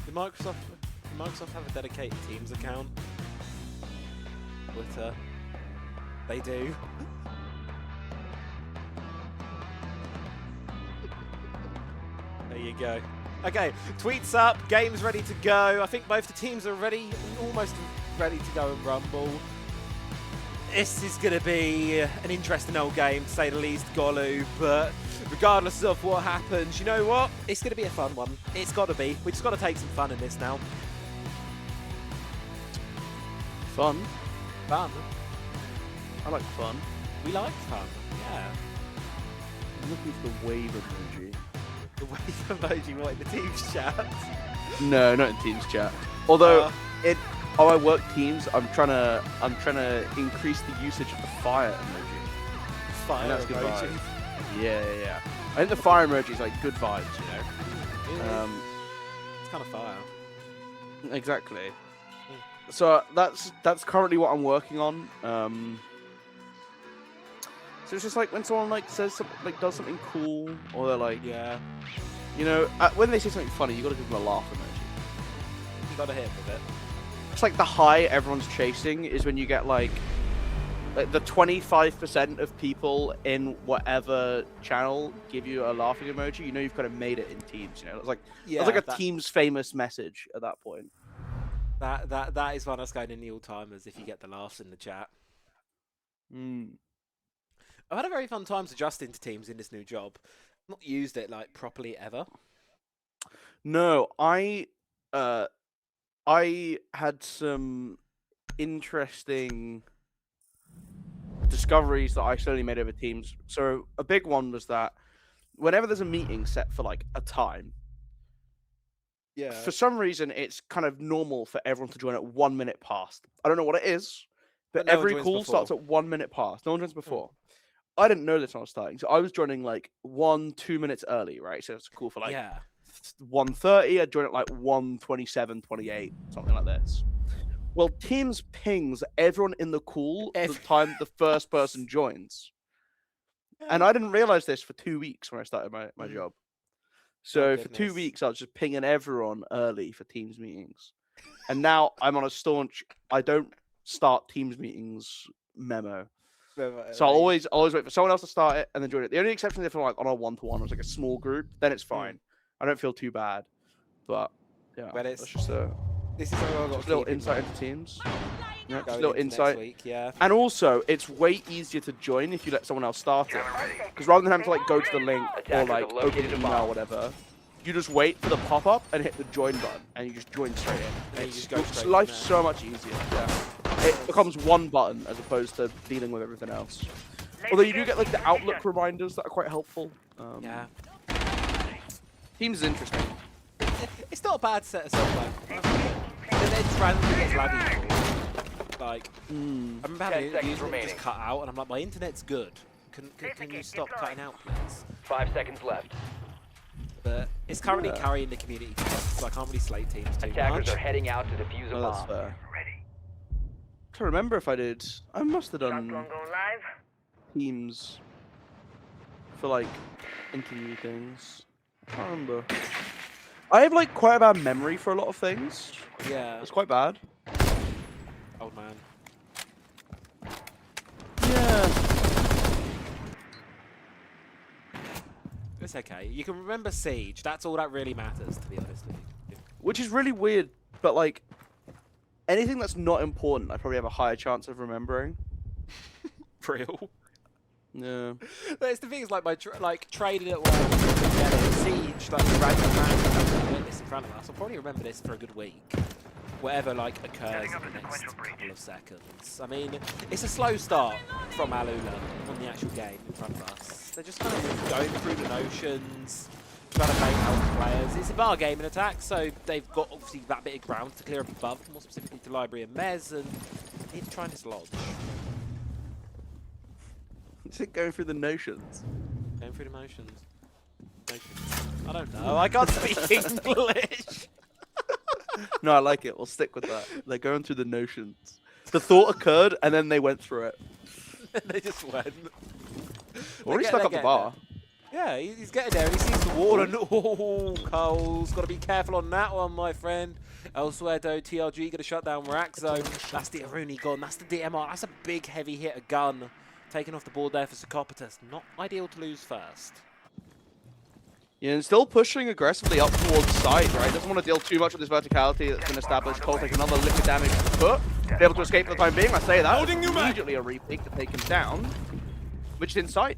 Did Microsoft have a dedicated Teams account? Twitter. They do. There you go. Okay, tweets up, game's ready to go. I think both the teams are ready, almost ready to go and rumble. This is going to be an interesting old game, to say the least, Golu, but regardless of what happens, you know what? It's going to be a fun one. It's got to be. We just got to take some fun in this now. Fun. Fun? I like fun. We like fun, yeah. I'm looking for the wave emoji. The wave emoji, what, in the team's chat? No, not in Teams chat. Although how I work Teams, I'm trying to increase the usage of the fire emoji. Fire And that's good emoji. vibes. Yeah. I think the fire emoji is like good vibes, you know. Really? It's kind of fire. Exactly. So that's currently what I'm working on. So it's just like when someone like says something, like does something cool, or they're like, Yeah. you know, when they say something funny, you got to give them a laugh emoji. You got to hit with it. It's like the high everyone's chasing is when you get like the 25% of people in whatever channel give you a laughing emoji. You know you've kind of made it in Teams. You know, it's like Yeah, it's like a Teams famous message at that point. That is one that's going in the all-timers if you get the laughs in the chat. I've had a very fun time adjusting to Teams in this new job. Not used it like properly ever. No, I had some interesting discoveries that I slowly made over Teams. So a big one was that whenever there's a meeting set for like a time, Yeah. for some reason it's kind of normal for everyone to join at 1 minute past. I don't know what it is, but no one every joins call before. starts at 1 minute past. No one joins before. I didn't know this when I was starting, so I was joining like 1-2 minutes early, right? So it's cool for like yeah. 1:30. I'd join at like 1:27, 28, something like this. Well, Teams pings everyone in the call the time the first person joins. And I didn't realize this for 2 weeks when I started my job. So for 2 goodness. weeks, I was just pinging everyone early for Teams meetings. And now I'm on a staunch, I don't start Teams meetings memo. So I'll always wait for someone else to start it and then join it. The only exception is if I'm like on a one-to-one or it's like a small group, then it's fine. I don't feel too bad. But yeah, But it's- that's just a This is something I've got just to a little keep in insight mind into Teams. Yeah, just a going little into next insight. week, yeah. And also, it's way easier to join if you let someone else start it. Because rather than having to like go to the link or Attackers like have open located the a email bomb. or whatever, you just wait for the pop-up and hit the join button, and you just join straight in. And you It's just go straight from life's there. so much easier. Yeah. it becomes one button as opposed to dealing with everything else. Although you do get like the outlook reminders that are quite helpful. Yeah. Teams is interesting. It's not a bad set of software. Then it randomly gets laggy. Like, I remember having 10 seconds it just remaining. cut out, and I'm like, my internet's good. Can you stop cutting out, please? 5 seconds left. But it's currently carrying the community, so I can't really slate teams too Attackers much. are heading out to defuse a Oh, that's bomb. fair. I can't remember if I did. I must have done teams for like interview things. I can't remember. I have like quite a bad memory for a lot of things. Yeah. It's quite bad. Old man. Yeah. It's okay. You can remember Siege. That's all that really matters, to be honest with you. Which is really weird, but like anything that's not important, I probably have a higher chance of remembering. Real. Yeah. But it's the thing is like trading at one, Siege, like random this in front of us. I'll probably remember this for a good week. Whatever like occurs in the next couple of seconds. I mean, it's a slow start from Alula on the actual game in front of us. They're just kind of going through the notions, trying to make out players. It's a bar game in attack, so they've got obviously that bit of ground to clear up above, more specifically to Library and Mez, and it's trying to dislodge. Is it going through the notions? Going through the motions. I don't know. I can't speak English. No, I like it. We'll stick with that. They're going through the notions. The thought occurred, and then they went through it. They just went. Already stuck up the bar. Yeah, he's getting there. And he sees the wall, and oh, Cole's got to be careful on that one, my friend. Elsewhere, though, TRG going to shut down Rack Zone. That's the Aruni gone. That's the DMR. That's a big, heavy hitter gun. Taken off the board there for Psychopatus. Not ideal to lose first. Yeah, and still pushing aggressively up towards side, right? Doesn't want to deal too much with this verticality that's been established. Cole takes another lick of damage to the foot. Be able to escape for the time being. I say that. Immediately a repeat to take him down. Which is inside.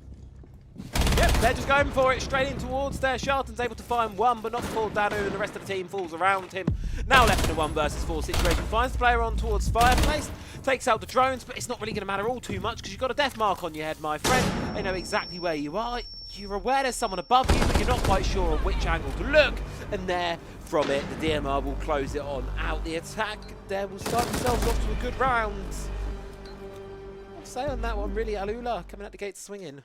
Yep, they're just going for it straight in towards there. Sharton's able to find one, but not before Danu, and the rest of the team falls around him. Now left in a 1 versus 4 situation. Finds the player on towards Fireplace. Takes out the drones, but it's not really going to matter all too much because you've got a death mark on your head, my friend. They know exactly where you are. You're aware there's someone above you, but you're not quite sure on which angle to look. And there, from it, the DMR will close it on out. The attack there will start themselves off to a good round. I'll say on that one, really, Alula coming out the gates swinging.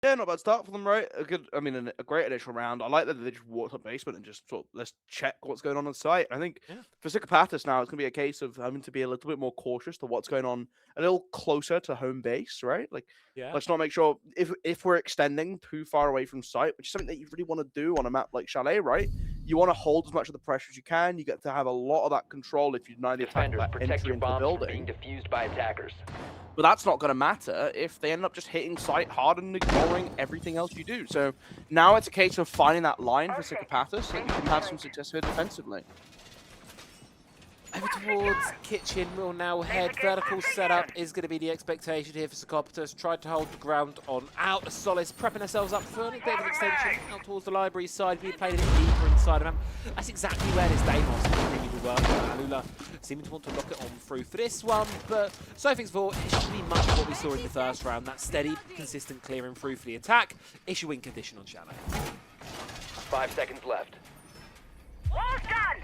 Yeah, not a bad start for them, right? A great initial round. I like that they just walked up basement and just thought, let's check what's going on the site. I think for Psychopatus now, it's going to be a case of having to be a little bit more cautious to what's going on a little closer to home base, right? Like, let's not make sure, if we're extending too far away from site, which is something that you really want to do on a map like Chalet, right? You want to hold as much of the pressure as you can. You get to have a lot of that control if you deny the attack Defenders, that protect entry your into the bombs from building. being defused by attackers. But that's not going to matter if they end up just hitting site hard and ignoring everything else you do. So now it's a case of finding that line for Psychopatus so that you can have some success here defensively. Over towards Kitchen will now head. Vertical setup is going to be the expectation here for Psychopatus. Tried to hold the ground on out. The Solace prepping themselves up for a bit of an extension out towards the library side. We played a bit deeper inside of him. That's exactly where this Deimos continue to work. Alula seeming to want to lock it on through for this one, but so things for it should be much of what we saw in the first round. That steady, consistent clearing through for the attack. Issuing condition on Shallow. 5 seconds left. Wall's done!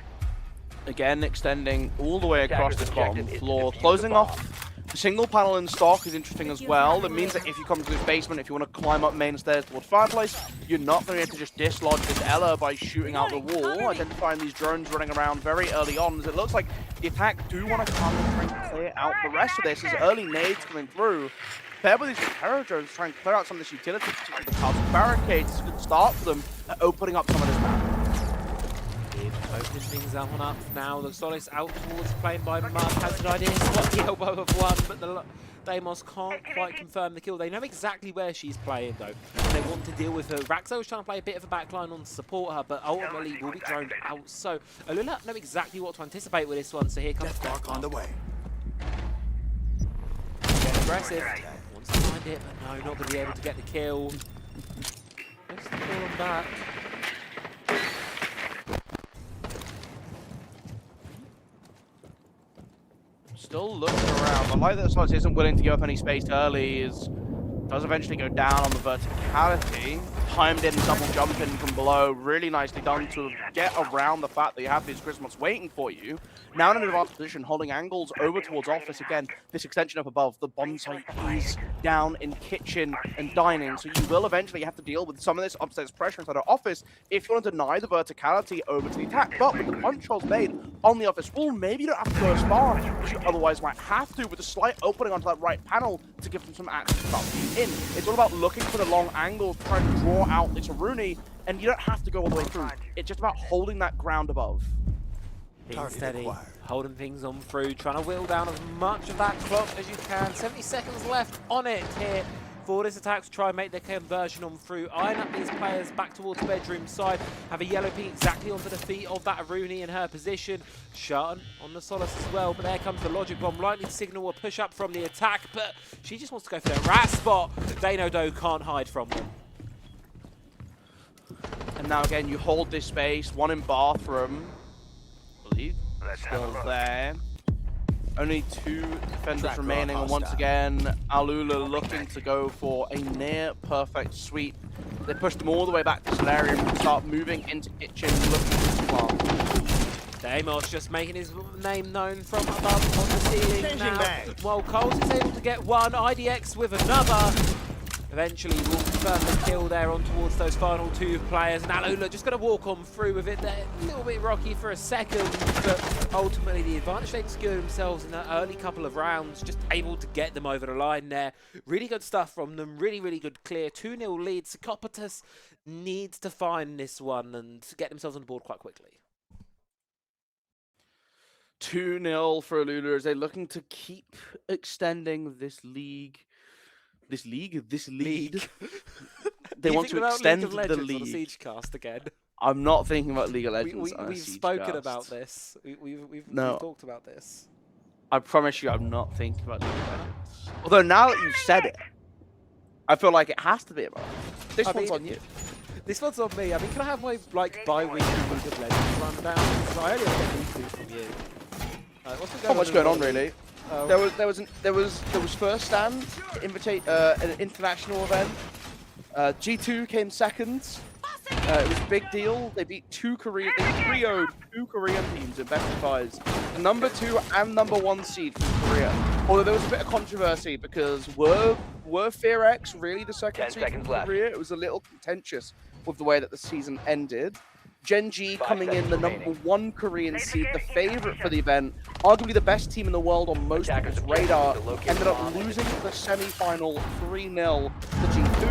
Again, extending all the way across this bottom objective is to floor. defuse Closing the bomb. off the single panel in stock is interesting as well. That means that if you come to this basement, if you want to climb up main stairs towards Fireplace, you're not going to be able to just dislodge this Ella by shooting out the wall, identifying these drones running around very early on, as it looks like the attack do want to come and try and clear out the rest of this as early nades coming through. Paired with these terror drones trying to clear out some of this utility, particularly the castle barricades, is a good start for them at opening up some of this map. Opening things up now. The Solace out towards playing by Mark has an idea what the elbow of one, but the Deimos can't quite confirm the kill. They know exactly where she's playing though. They want to deal with her. Raxo is trying to play a bit of a backline on to support her, but ultimately will be droned out. So Alula know exactly what to anticipate with this one. So here comes Dark on the way. Get aggressive. Wants to find it, but no, not going to be able to get the kill. Just pull them back. still looking around. I like that Solis isn't willing to give up any space early. Does eventually go down on the verticality. Timed in, double jumping from below. Really nicely done to get around the fact that you have these Christmas waiting for you. Now in an advanced position, holding angles over towards office. Again, this extension up above. The bomb site is down in kitchen and dining. So you will eventually have to deal with some of this upstairs pressure inside our office if you want to deny the verticality over to the attack. But with the punch holes made on the office wall, maybe you don't have to go as far as you otherwise might have to, with a slight opening onto that right panel to give them some access to start in. It's all about looking for the long angle, trying to draw out this Aruni, and you don't have to go all the way through. It's just about holding that ground above. Being steady, holding things on through, trying to whittle down as much of that clock as you can. 70 seconds left on it here for this attack to try and make their conversion on through. Eyeing up these players back towards the bedroom side. Have a yellow ping exactly onto the feet of that Aruni in her position. Sharton on the Solace as well, but there comes the logic bomb, likely to signal a push up from the attack, but she just wants to go for that rat spot. Dano Do can't hide from them. And now again, you hold this space, one in bathroom. I believe still there. Only 2 defenders remaining, and once again, Alula looking to go for a near perfect sweep. They pushed them all the way back to Solarium and start moving into kitchen, looking to plant. Deimos just making his name known from above on the ceiling now. Well, Coles is able to get one, IDX with another. Eventually will confirm the kill there on towards those final 2 players, and Alula just going to walk on through with it there. A little bit rocky for a second, but ultimately the advantage they secured themselves in the early couple of rounds, just able to get them over the line there. Really good stuff from them, really, really good clear. 2-0 lead. Psychopatus needs to find this one and get themselves on the board quite quickly. 2-0 for Alula as they're looking to keep extending this league. This league. They want to extend the league. On a Siege cast again. I'm not thinking about League of Legends. We've spoken about this. We've talked about this. I promise you, I'm not thinking about League of Legends. Although now that you've said it, I feel like it has to be about it. This one's on you. This one's on me. I mean, can I have my bi-weekly League of Legends rundown? I only get weekly from you. Not much going on really. There was first stand, an international event. G2 came second. It was a big deal. They beat 2 Korean. They 3-0'd 2 Korean teams in best of 5s. The number 2 and number 1 seed from Korea. Although there was a bit of controversy because were FearX really the second seed from Korea? It was a little contentious with the way that the season ended. Gen G coming in the number 1 Korean seed, the favorite for the event, arguably the best team in the world on most people's radar, ended up losing the semi-final 3-0 to G2,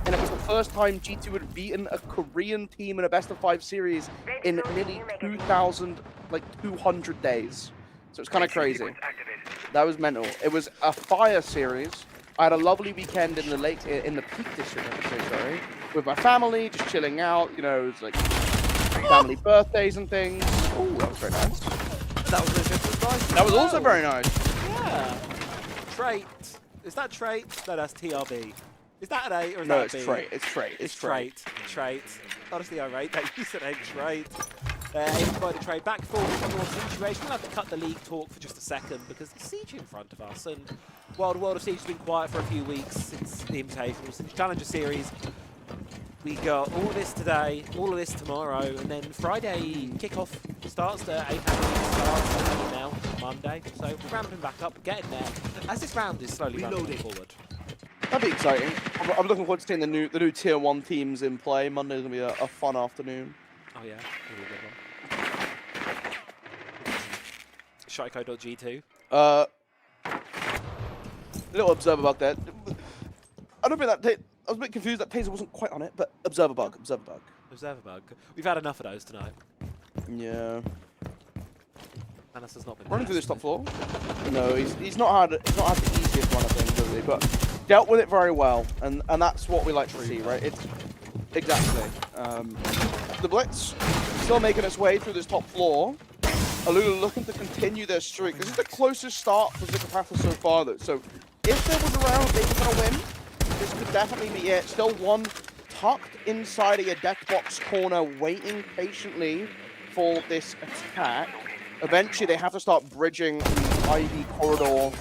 and it was the first time G2 had beaten a Korean team in a best-of-5 series in nearly 2,200 days. So it's kind of crazy. That was mental. It was a fire series. I had a lovely weekend in the Peak District, I should say, sorry, with my family, just chilling out. You know, it was like family birthdays and things. Oh, that was very nice. That was nice. That was also very nice. Yeah. Trait. Is that trait? No, that's TRB. Is that an A or is no, that it's a B? trait. It's trait. It's trait. Trait. Honestly, I rate that. You said trait. Able to buy the trade back forward in a more situation. We'll have to cut the league talk for just a second because the Siege in front of us, and while the World of Siege has been quiet for a few weeks since the Invitational, since Challenger Series, we got all of this today, all of this tomorrow, and then Friday kickoff starts, the 8 starts now, Monday, so we're ramping back up, getting there, as this round is slowly ramping forward. That'd be exciting. I'm looking forward to seeing the new Tier 1 teams in play. Monday's going to be a fun afternoon. Oh yeah, really good one. Shiko.G2. Little observer bug there. I don't think that I was a bit confused that Taser wasn't quite on it, but observer bug. Observer bug. We've had enough of those tonight. Yeah. Manus has not been running through this top floor. No, he's not had the easiest one, I think, does he? But dealt with it very well, and that's what we like to see, right? It's exactly. The Blitz still making its way through this top floor. Alula looking to continue their streak. This is the closest start for Psychopathus so far, though. So if there was a round they were going to win, this could definitely be it. Still one tucked inside of your deck box corner, waiting patiently for this attack. Eventually, they have to start bridging Ivy corridor.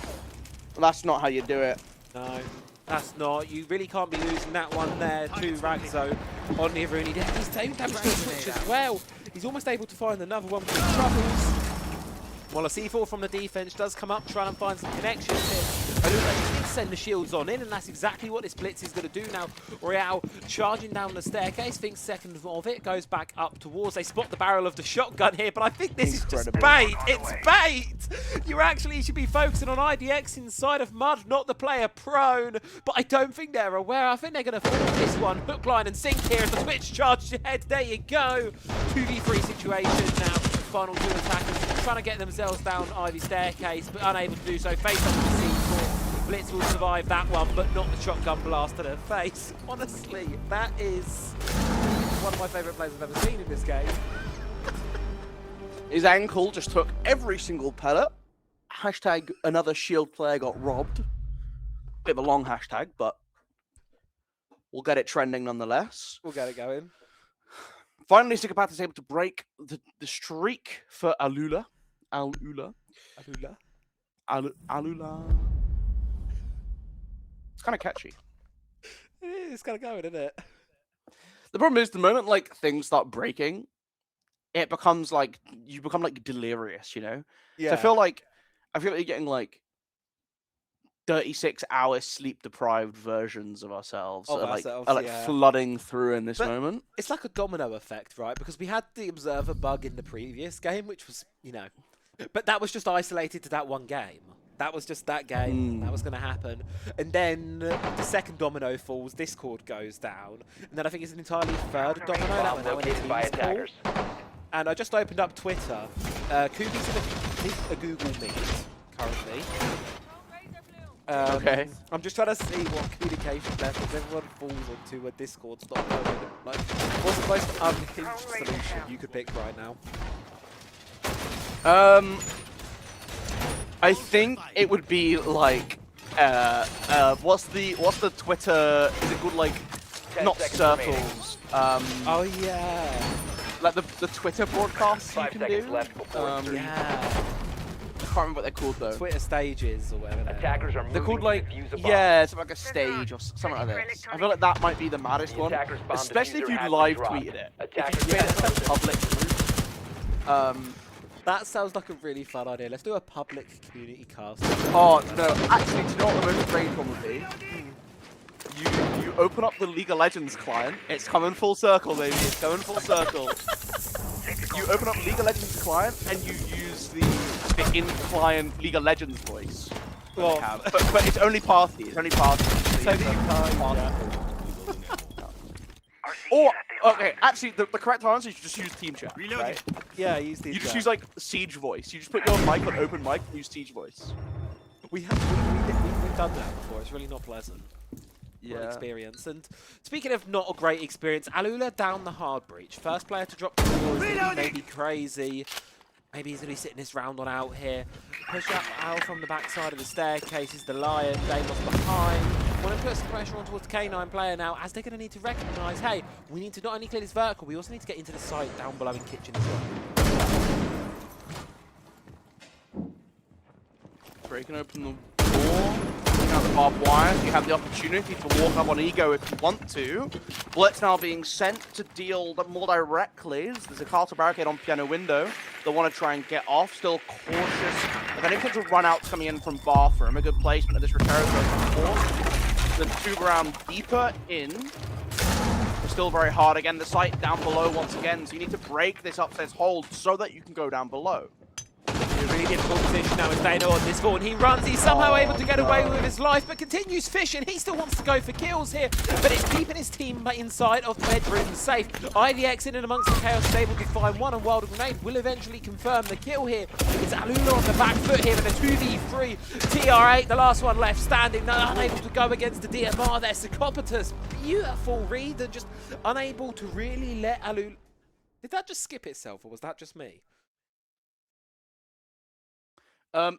That's not how you do it. No, that's not. You really can't be losing that one there to Ragzo on Niruni. He's taking damage to the switch as well. He's almost able to find another one with troubles. While a C4 from the defense does come up, trying to find some connections here. Alula just needs to send the shields on in, and that's exactly what this blitz is going to do now. Royale charging down the staircase, thinks second of it, goes back up towards. They spot the barrel of the shotgun here, but I think this is just bait. It's bait! You actually should be focusing on IDX inside of Mud, not the player prone. But I don't think they're aware. I think they're going to fall this one. Hook, line, and sink here as the switch charges ahead. There you go. 2v3 situation now. Final two attackers trying to get themselves down Ivy staircase, but unable to do so. Face off the C4. Blitz will survive that one, but not the shotgun blast to their face. Honestly, that is one of my favourite plays I've ever seen in this game. His ankle just took every single pellet. Hashtag another Shield player got robbed. Bit of a long hashtag, but we'll get it trending nonetheless. We'll get it going. Finally, Sigapat is able to break the streak for Alula. Alula. It's kind of catchy. It's kind of going, isn't it? The problem is, the moment like things start breaking, it becomes like you become like delirious, you know. Yeah. So I feel like you're getting like 36-hour sleep-deprived versions of ourselves, are like flooding through in this moment. It's like a domino effect, right? Because we had the observer bug in the previous game, which was, you know, but that was just isolated to that one game. That was just that game. That was going to happen. And then the second domino falls, Discord goes down. And then I think it's an entirely third domino. That went out in by Teams call. attackers. And I just opened up Twitter. Kubi's in a Google Meet currently. Okay. I'm just trying to see what communication methods everyone falls onto when Discord's not going. Like, what's the most unhinged solution you could pick right now? I think it would be like, what's the Twitter? Is it called like, not circles? Oh yeah. Like the Twitter broadcasts you 5 can seconds do. left before insertion. Yeah. I can't remember what they're called though. Twitter stages or whatever. Attackers are moving They're called to like, defuse a bomb. yeah, it's like a stage or something like this. I feel like that might be the maddest The one, attacker's bomb especially if diffuser you has been live dropped. tweeted it. If Attackers you made it have a public group. That sounds like a really fun idea. Let's do a public community cast. Oh no, actually, do you know what the most strange one would be? You open up the League of Legends client. It's coming full circle, baby. It's coming full circle. You open up League of Legends client and you use the in-client League of Legends voice. Well, But it's only party. It's only party. so that you can't. Or okay, actually, the correct answer is you just use Team Chat. Right? Yeah, use these. You just use like Siege voice. You just put your mic on open mic and use Siege voice. We've done that before. It's really not pleasant. Experience. And speaking of not a great experience, Alula down the hard breach. First player to drop the ball is going to be maybe crazy. Maybe he's going to be sitting this round on out here. Push up Al from the backside of the staircase is the Lion. Damos behind. Want to put some pressure on towards the K9 player now, as they're going to need to recognise, hey, we need to not only clear this vertical, we also need to get into the site down below in kitchen as well. Breaking open the door. Out the barbed wires, you have the opportunity to walk up on Ego if you want to. Blitz now being sent to deal more directly. There's a castle barricade on piano window. They want to try and get off, still cautious. If any potential run-outs coming in from bathroom, a good placement of this repair zone. The tube around deeper in. We're still very hard. Again, the site down below once again, so you need to break this upstairs hold so that you can go down below. A really difficult position now as Dana on this forward. He runs, he's somehow able to get away with his life, but continues fishing. He still wants to go for kills here, but it's keeping his team inside of bedroom safe. IDX in and amongst the chaos is able to find one, and Wild Grenade will eventually confirm the kill here. It's Alula on the back foot here in a 2v3. TR8, the last one left standing, unable to go against the DMR there. Psychopatus, beautiful read, and just unable to really let Alula... Did that just skip itself, or was that just me?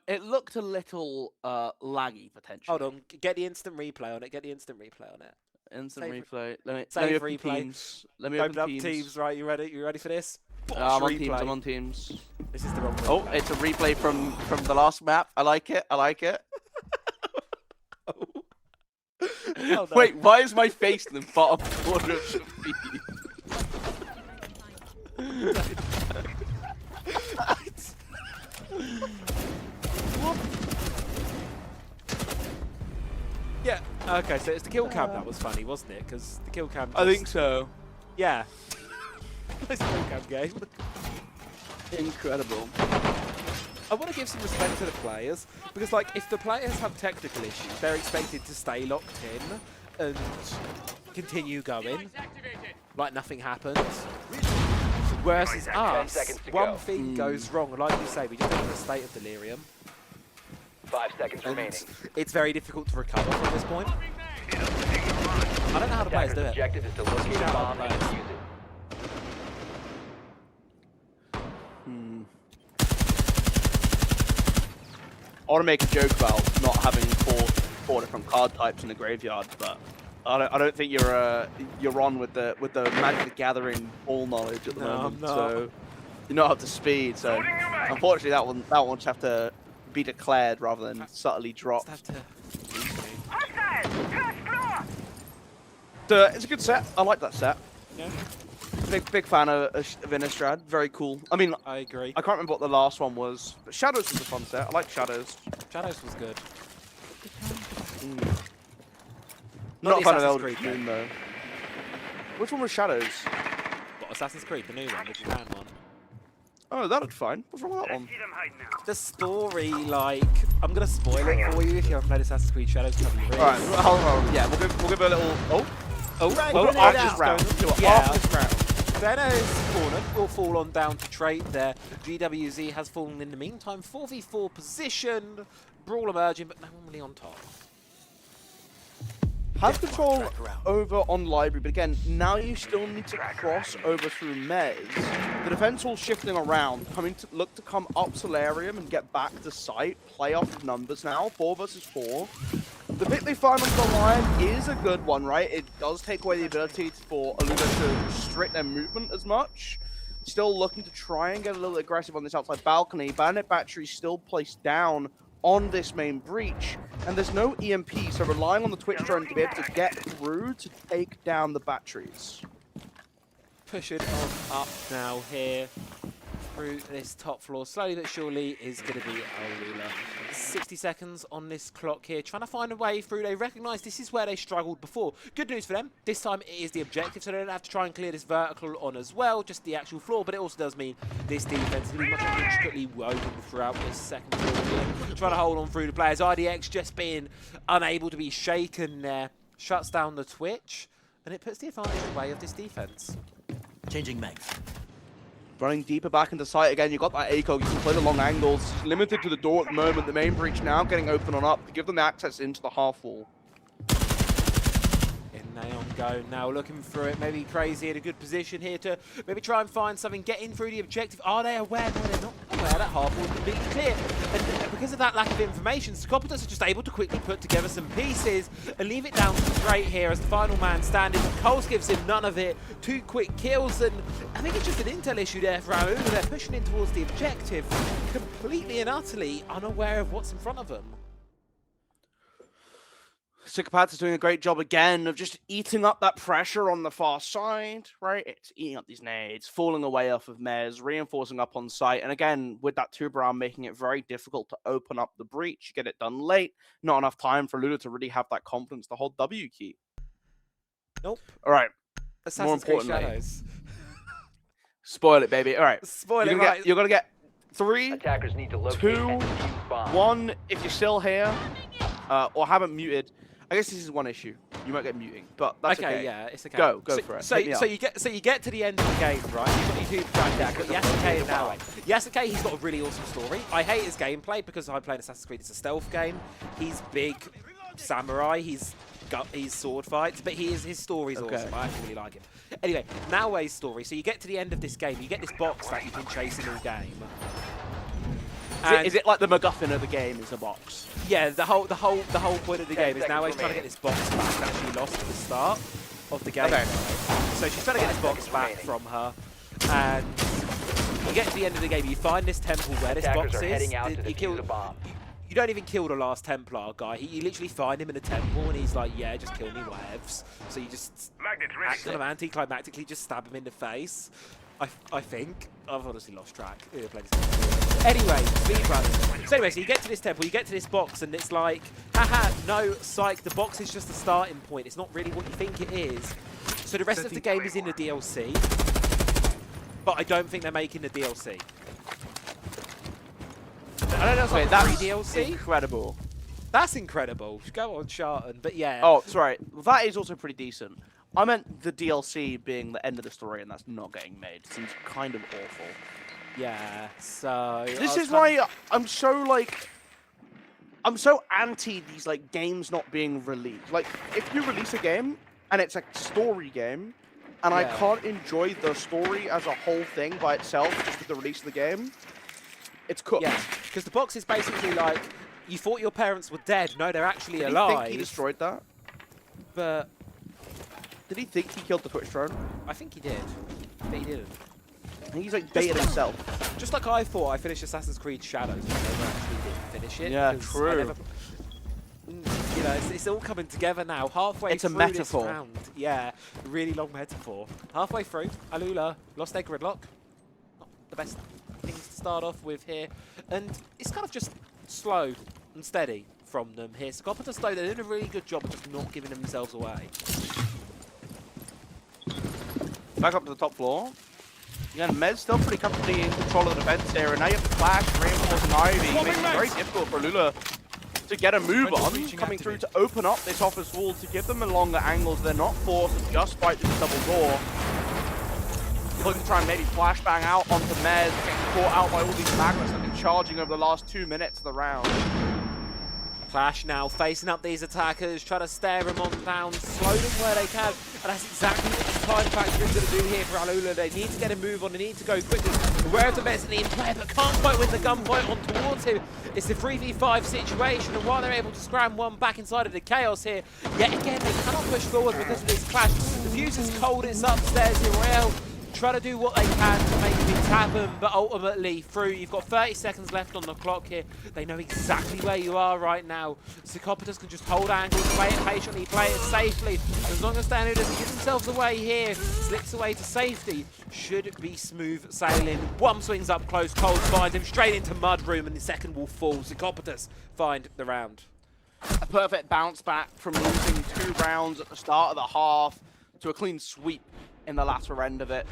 It looked a little laggy potentially. Hold on, get the instant replay on it. Get the instant replay on it. Instant Save replay. Let me Save open replay. Teams. Let me Open up open Teams. Right, you ready? You ready for this? I'm on Replay. Teams. I'm on Teams. This is the wrong Oh, one. it's a replay from the last map. I like it. I like it. Oh, no. Wait, why is my face in the bottom corner of the feed? Yeah. Okay, so it's the kill cam that was funny, wasn't it? Because the kill cam. I just- think so. Yeah. Nice kill cam game. Incredible. I want to give some respect to the players because, like, if the players have technical issues, they're expected to stay locked in and continue going, like nothing happens. Whereas it's 10 us, seconds to one go. thing goes wrong, and like you say, we just enter a state of delirium, 5 seconds and remaining. it's very difficult to recover from this point. I don't know how the players Attacker's do it. objective is to locate a bomb and defuse it. I want to make a joke about not having four different card types in the graveyard, but I don't think you're on with the Magic the Gathering all knowledge at the No, I'm moment. not. So you're not up to speed. So unfortunately, that one will just have to be declared rather than subtly dropped. Just have to. Hostile! First floor! So it's a good set. I like that set. Yeah, Big fan of Innistrad. Very cool. I mean, I agree. I can't remember what the last one was, but Shadows was a fun set. I like Shadows. Shadows was good. Not a the fan of Assassin's Elder Creed, though. Moon though. Which one was Shadows? What, Assassin's Creed, the new one, the Japan one? Oh, that looked fine. What's wrong with that Let's one? see them hide now. The story, like, I'm gonna spoil it for you if you haven't played Assassin's Creed Shadows. All Alright, hold on. Yeah, we'll give a little. Oh, right, we'll well, go after this round. Yeah. After this round. Benno's corner will fall on down to trade there. GWZ has fallen in the meantime. 4v4 position. Brawl emerging, but no one really on top. Have control over on library, but again, now you still need to cross over through Mez. The defense all shifting around, look to come up Solarium and get back to site. Play off of numbers now, 4 versus 4. The pick they find on the line is a good one, right? It does take away the ability for Aluna to restrict their movement as much. Still looking to try and get a little aggressive on this outside balcony. Bandit battery still placed down on this main breach, and there's no EMP, so relying on the Twitch drone to be able to get through to take down the batteries. Push it on up now here through this top floor. Slowly but surely is going to be Alula. 60 seconds on this clock here, trying to find a way through. They recognise this is where they struggled before. Good news for them, this time it is the objective, so they don't have to try and clear this vertical on as well, just the actual floor, but it also does mean this defense is going to be much more intricately woven throughout this second floor here. Trying to hold on through the players. IDX just being unable to be shaken there. Shuts down the Twitch, and it puts the advantage away of this defense. Changing mags. Running deeper back into sight again, you've got that ACOG, you can play the long angles. It's limited to the door at the moment, the main breach now getting open on up to give them access into the half wall. In they on go now, looking through it, maybe Crazy in a good position here to maybe try and find something, get in through the objective. Are they aware? No, they're not aware that half wall is completely clear. And because of that lack of information, Scopotus are just able to quickly put together some pieces and leave it down straight here as the final man standing. Coles gives him none of it. 2 quick kills, and I think it's just an intel issue there for Aouna. They're pushing in towards the objective, completely and utterly unaware of what's in front of them. Psychopaths is doing a great job again of just eating up that pressure on the far side, right? It's eating up these nades, falling away off of Mez, reinforcing up on site, and again, with that 2-brown making it very difficult to open up the breach, get it done late, not enough time for Luna to really have that confidence to hold W key. Nope. All right, Assassin's Creed importantly, Shadows. spoil it, baby. All right, Spoil it, right. you're gonna get 3, Attackers need to locate 2, and defuse bomb. 1, if you're still here, or haven't muted. I guess this is one issue. You might get muting, but that's okay. Yeah, it's okay. Go so, for it. So, Hit me so up. you get to the end of the game, right? You've got your 2 track deck. Yasuke and Naue. Yasuke, he's got a really awesome story. I hate his gameplay because I played Assassin's Creed. It's a stealth game. He's big samurai. He's sword fights, but his story's awesome. I actually really like it. Anyway, Naue's story. So you get to the end of this game. You get this box that you've been chasing all game. Is it like the MacGuffin of the game is a box? Yeah, the whole point of the game is now he's trying to remaining. get this box back that she lost at the start of the game. Okay. So she's trying to get this box back from her, and You get to the end of the game, you find this temple where this Attackers box are is. heading out to You defuse kill. a bomb. You don't even kill the last Templar guy. You literally find him in a temple, and he's like, "Yeah, just kill me, whatevs." So you just Magnets ready. kind of anticlimactically just stab him in the face. I think. I've honestly lost track. Yeah, anyway, speedrun. So anyway, so you get to this temple, you get to this box, and it's like, haha, no, psych, the box is just a starting point. It's not really what you think it is. So the rest of the game is in the DLC, but I don't think they're making the DLC. I don't know, it's like that's free DLC. incredible. That's incredible. Go on, Sharton. But yeah. Oh, sorry. That is also pretty decent. I meant the DLC being the end of the story, and that's not getting made. It seems kind of awful. Yeah. So This is why I'm so anti these like games not being released. Like, if you release a game and it's a story game, and I Yeah. can't enjoy the story as a whole thing by itself just with the release of the game, it's cooked. Yeah, because the box is basically like, you thought your parents were dead. No, they're actually Did he alive. think he destroyed that? But Did he think he killed the Twitch drone? I think he did. But he didn't. I think he's like baited himself. Just like I thought I finished Assassin's Creed Shadows, but I never actually did finish it. Yeah, 'cause true. I never, you know, it's all coming together now. Halfway It's a through metaphor. this round. Yeah, really long metaphor. Halfway through, Alula lost their gridlock. Not the best things to start off with here. And it's kind of just slow and steady from them here. Scopotus, though, they're doing a really good job of just not giving themselves away. Back up to the top floor. Again, Mez still pretty comfortably in control of the defense here, and now you have the flash, reinforcing Ivy. Makes it very difficult for Lula to get a move on, coming through to open up this office wall to give them a longer angles. They're not forced to just fight this double door. Looking to try and maybe flashbang out onto Mez, getting caught out by all these magnets that have been charging over the last 2 minutes of the round. Clash now facing up these attackers, trying to stare them on down, slow them where they can, and that's exactly what the time factor is going to do here for Alula. They need to get a move on, they need to go quickly. Aware of the mezzanine player, but can't quite win the gunfight on towards him. It's a 3v5 situation, and while they're able to scram one back inside of the chaos here, yet again they cannot push forward because of this clash. The fuse is cold, it's upstairs here. Rael try to do what they can to make things happen, but ultimately through. You've got 30 seconds left on the clock here. They know exactly where you are right now. Psychopatus can just hold angles, play it patiently, play it safely. As long as Danu doesn't give themselves away here, slips away to safety, should be smooth sailing. One swings up close, Cold finds him straight into Mudroom, and the second will fall. Psychopatus find the round. A perfect bounce back from losing 2 rounds at the start of the half to a clean sweep in the latter end of it.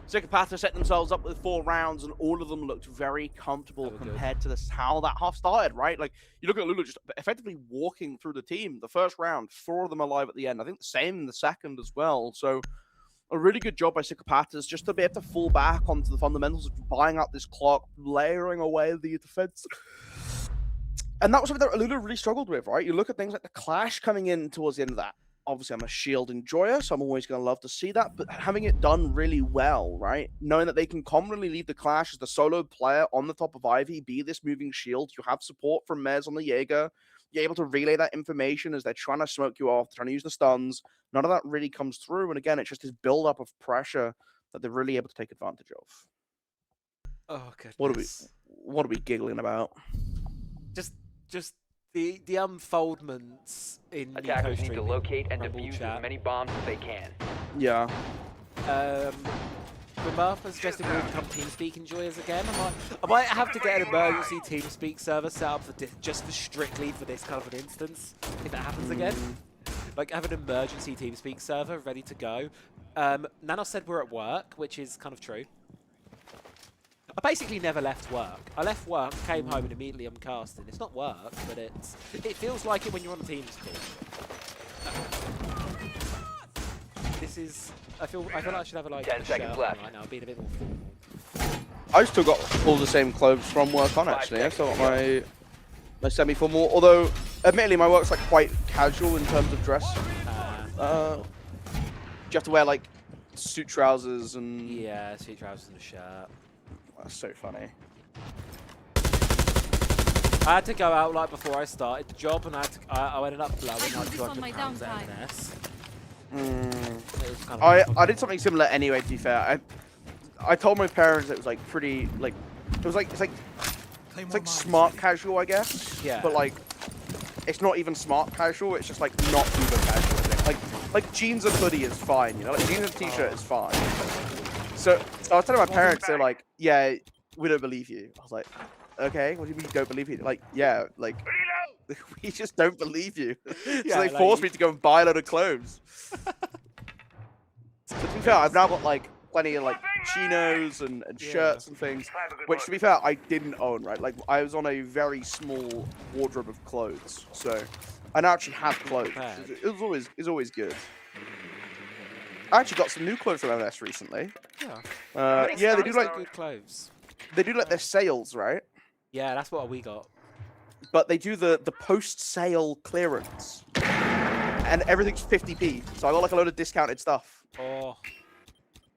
Psychopaths set themselves up with 4 rounds, and all of them looked very comfortable compared to how that half started, right? Like, you look at Lulu just effectively walking through the team. The first round, 4 of them alive at the end. I think the same in the second as well. So, a really good job by Psychopaths just to be able to fall back onto the fundamentals of buying out this clock, layering away the defense. And that was something that Lulu really struggled with, right? You look at things like the Clash coming in towards the end of that. Obviously, I'm a shield enjoyer, so I'm always going to love to see that, but having it done really well, right? Knowing that they can commonly leave the Clash as the solo player on the top of Ivy, be this moving shield. You have support from Mez on the Jaeger. You're able to relay that information as they're trying to smoke you off, trying to use the stuns. None of that really comes through, and again, it's just this build-up of pressure that they're really able to take advantage of. Oh, goodness. What are we giggling about? Just the unfoldments in Attackers Nico need to streaming, locate and Rumble defuse chat. as many bombs as they can. Yeah. Martha suggested we become TeamSpeak enjoyers again. I might have to get an emergency TeamSpeak server set up for just for strictly for this kind of an instance, if it happens again. Like, have an emergency TeamSpeak server ready to go. Nanos said we're at work, which is kind of true. I basically never left work. I left work, came home, and immediately I'm casting. It's not work, but it feels like it when you're on a Teams call. This is. I feel like I should have a 10 seconds left right now. Being a bit more formal. I still got all the same clothes from work on, actually. I still got my semi-formal, although admittedly my work's like quite casual in terms of dress. Do you have to wear like suit trousers and? Yeah, suit trousers and a shirt. That's so funny. I had to go out like before I started the job, and I ended up blowing like this on my £200 downtime. at NS. I did something similar anyway, to be fair. I told my parents it was like pretty like it's like smart casual, I guess. Yeah. But like, it's not even smart casual. It's just like not uber casual. I think. Like jeans and hoodie is fine. You know, like jeans and t-shirt is fine. So I was telling my parents, they're like, yeah, we don't believe you. I was like, okay, what do you mean you don't believe you? Like, yeah, like we just don't believe you. Yeah, So they like forced me to go and buy a load of clothes. To be fair, I've now got like plenty of like chinos and shirts and things, which to be fair, I didn't own, right? Like I was on a very small wardrobe of clothes, so I now actually have clothes. It's always good. I actually got some new clothes from MS recently. Yeah. Yeah, they do like good clothes. their sales, right? Yeah, that's what we got. But they do the post-sale clearance, and everything's 50p. So I got like a load of discounted stuff. Oh,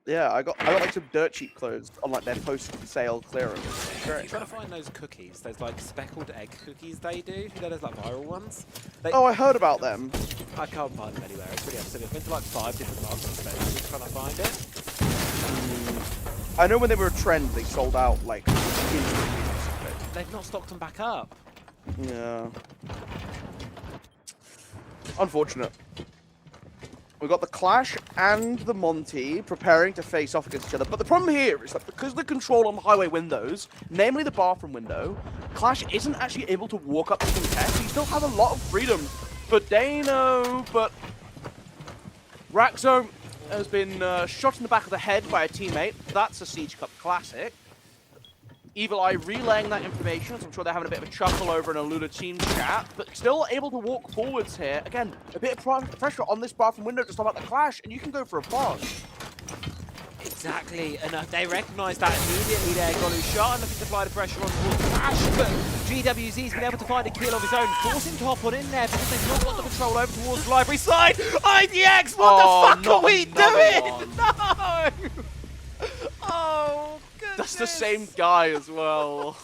Yeah, I got like some dirt cheap clothes on like their post-sale clearance. you gotta find those cookies. Those like speckled egg cookies they do. You know those like viral ones. Oh, I heard about them. I can't find them anywhere. It's really upsetting. I've been to like 5 different markets spaces trying to find it. I know when they were a trend, they sold out like instantly. They've not stocked them back up. Yeah. Unfortunate. We got the Clash and the Monty preparing to face off against each other. But the problem here is that because the control on the highway windows, namely the bathroom window, Clash isn't actually able to walk up to contest. You still have a lot of freedom for Dano, but Raxo has been shot in the back of the head by a teammate. That's a Siege Cup classic. Evil Eye relaying that information, so I'm sure they're having a bit of a chuckle over in a Lula team chat, but still able to walk forwards here. Again, a bit of pressure on this bathroom window to stop out the Clash, and you can go for a pause. Exactly, and they recognise that immediately there. Golu shot and looking to apply the pressure on towards the Clash, but GWZ's been able to find a kill of his own, force him to hop on in there because they've not got the control over towards the library side. IDX, what the fuck are we doing? No! Oh, goodness. That's the same guy as well.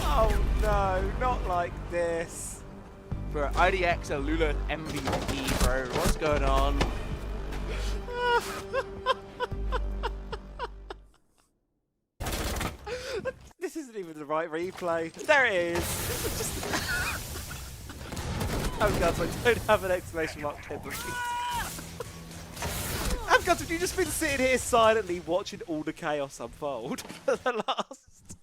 Oh no, not like this. Bro, IDX and Lula MVP, bro. What's going on? This isn't even the right replay. There it is. Oh god, I don't have an exclamation mark tendency. Oh god, have you just been sitting here silently watching all the chaos unfold for the last...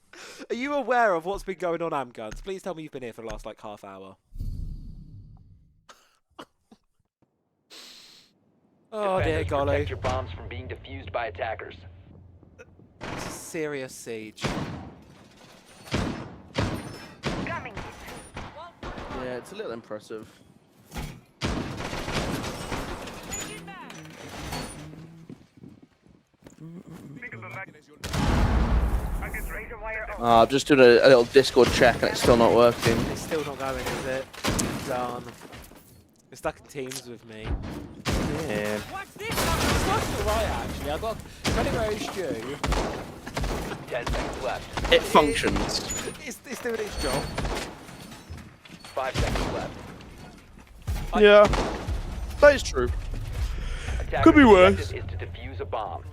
Are you aware of what's been going on, Amguns? Please tell me you've been here for the last like half hour. Oh dear Defenders, golly. protect your bombs from being defused by attackers. It's a serious siege. Coming. Yeah, it's a little impressive. I'm just doing a little Discord check and it's still not working. It's still not going, is it? Darn. It's stuck in Teams with me. Yeah. It's working alright actually. I got credit where it's due. 10 seconds left. It functions. It's doing its job. 5 seconds left. Yeah, that is true. Attacker's Could be worse. objective is to defuse a bomb.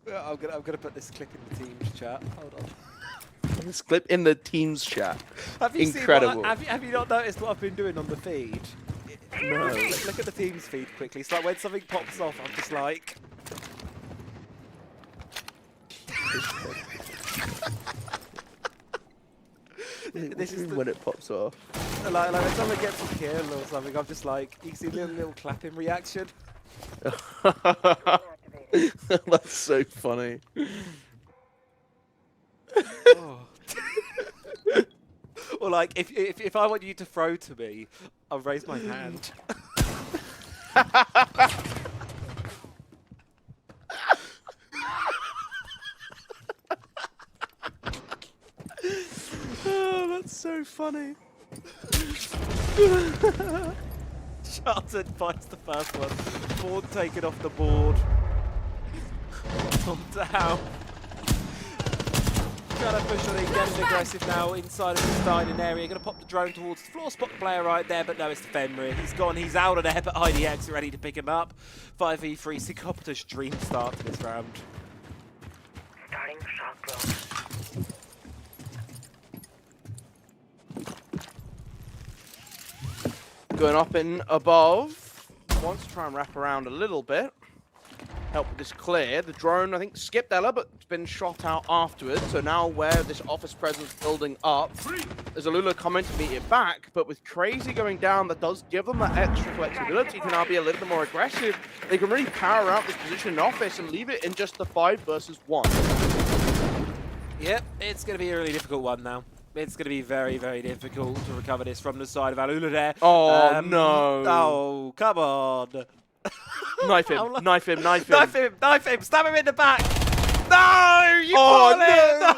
I'm gonna put this clip in the Teams chat. Hold on. This clip in the Teams chat. Have you Incredible. Seen have you not noticed what I've been doing on the feed? No. Look at the Teams feed quickly. It's like when something pops off, I'm just like. This is when it pops off. like when someone gets a kill or something. I'm just like, you see a little clapping reaction. That's so funny. Oh. Or like if I want you to throw to me, I'll raise my hand. Oh, that's so funny. Charlton finds the first one. Board taken off the board. Calm down. Trying to push on it, getting aggressive now inside of his dining area. Going to pop the drone towards the floor, spot the player right there, but no, it's the Fenrir. He's gone, he's out of there, but IDX are ready to pick him up. 5v3, Psychopter's dream start to this round. Starting shock close. Going up and above. Wants to try and wrap around a little bit. Help with this clear. The drone, I think, skipped Ella, but it's been shot out afterwards. So now where this office presence building up, there's a Lula coming to meet it back. But with Crazy going down, that does give them that extra flexibility to now be a little bit more aggressive. They can really power out this position in office and leave it in just the 5 versus 1. Yep, it's going to be a really difficult one now. It's going to be very, very difficult to recover this from the side of Alula there. Oh, no. Oh, come on. Knife him, knife him, knife him. Knife him, knife him, stab him in the back. No, you Oh, no. no.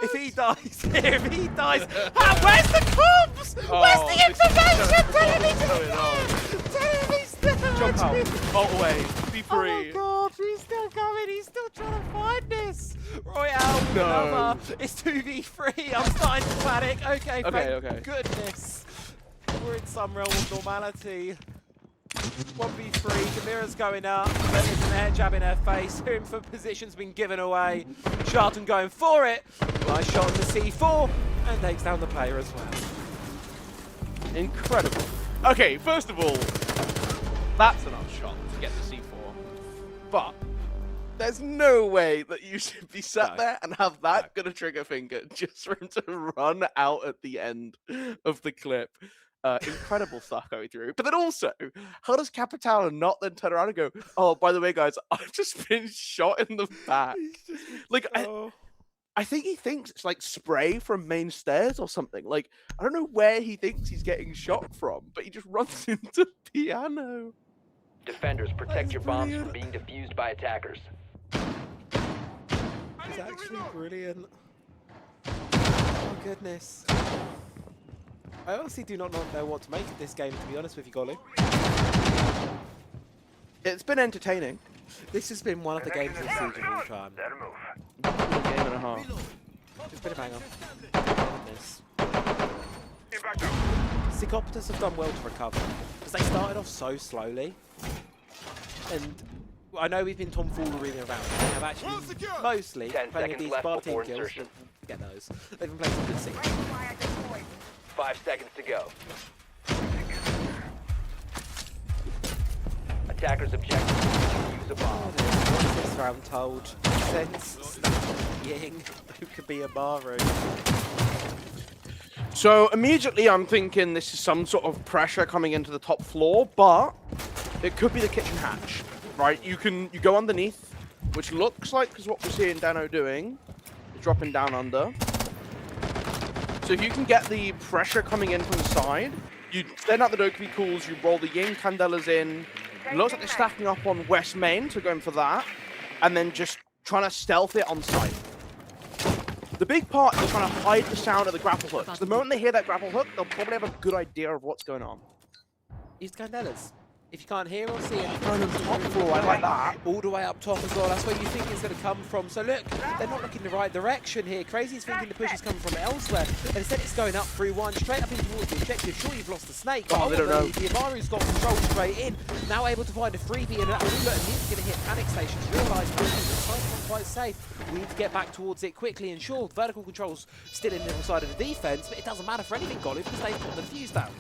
If he dies here, if he dies, where's the comms? Oh, where's the this is information? Tell him he's going on. Tell him he's still Jump out, bolt away, be Oh free. my god, he's still coming, he's still trying to find this. Royale, No. another. It's 2v3, I'm starting to panic. Okay, Okay. goodness. We're in some realm of normality. 1v3, Gamira's going up, but there's an air jab in her face. Her info position's been given away. Sharton going for it. Nice shot on the C4, and takes down the player as well. Incredible. Okay, first of all, that's enough shot to get the C4. But there's no way that you should be sat there and have that good a trigger finger just for him to run out at the end of the clip. Incredible stuff going through. But then also, how does Capitano not then turn around and go, oh, by the way, guys, I've just been shot in the back? Like, I think he thinks it's like spray from main stairs or something. Like, I don't know where he thinks he's getting shot from, but he just runs into piano. Defenders, protect your bombs from being defused by attackers. It's actually brilliant. Oh, goodness. I honestly do not know what to make of this game, to be honest with you, Golly. It's been entertaining. This has been one of the games this season all time. Better move. A game and a half. Just been a banger. Goodness. Get back up. Psychopters have done well to recover, because they started off so slowly. And I know we've been tomfoolering around. They have actually mostly 10 playing seconds these left bar before team kills. insertion. Get those. They've been playing some good singles. 5 seconds to go. Attackers objective. Use a bomb. What is this round told? Sense, Ying, who could be a Maru. So immediately I'm thinking this is some sort of pressure coming into the top floor, but it could be the kitchen hatch, right? You go underneath, which looks like is what we're seeing Dano doing. He's dropping down under. So if you can get the pressure coming in from the side, you send out the Dokubi calls, you roll the Ying Candelas in. It looks like they're stacking up on West Main, so going for that. And then just trying to stealth it on site. The big part is trying to hide the sound of the grapple hook. 'Cause the moment they hear that grapple hook, they'll probably have a good idea of what's going on. Use Candelas. If you can't hear or see anything, Going on the top floor, I like that. all the way up top as well. That's where you think it's going to come from. So look, they're not looking the right direction here. Crazy's thinking the push is coming from elsewhere, and instead it's going up through one, straight up in towards the objective. Sure, you've lost the snake. Oh, they don't know. The Amaru's got control straight in. Now able to find a freebie, and he's going to hit panic stations. Realise the side's not quite safe. We need to get back towards it quickly. And sure, vertical control's still in the middle side of the defense, but it doesn't matter for anything, Golly, because they've got the defuse down.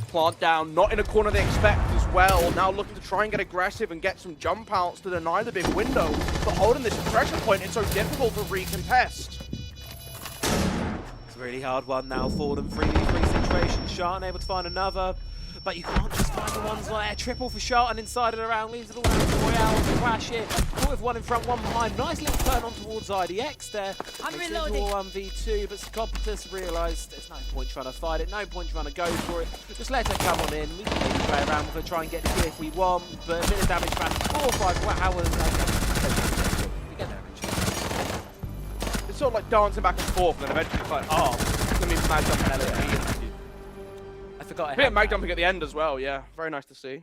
Plant down, not in a corner they expect as well. Now looking to try and get aggressive and get some jump outs to deny the big window. But holding this pressure point, it's so difficult to recontest. It's a really hard one now for them. 3v3 situation. Sharton able to find another. But you can't just find the ones there. Triple for Sharton inside and around. Leaves it all down to Royale to crash it. Caught with one in front, one behind. Nice little turn on towards IDX there. I'm reloading. 1v2, but Psychopter's realised there's no point trying to fight it. No point trying to go for it. Just let her come on in. We can maybe play around with her, try and get the kill if we want. But a bit of damage back. 4 or 5 hours. We get there eventually. It's sort of like dancing back and forth, and then eventually it's like, oh, let me mag jump an LSD. I forgot. Yeah, mag jumping at the end as well, yeah. Very nice to see.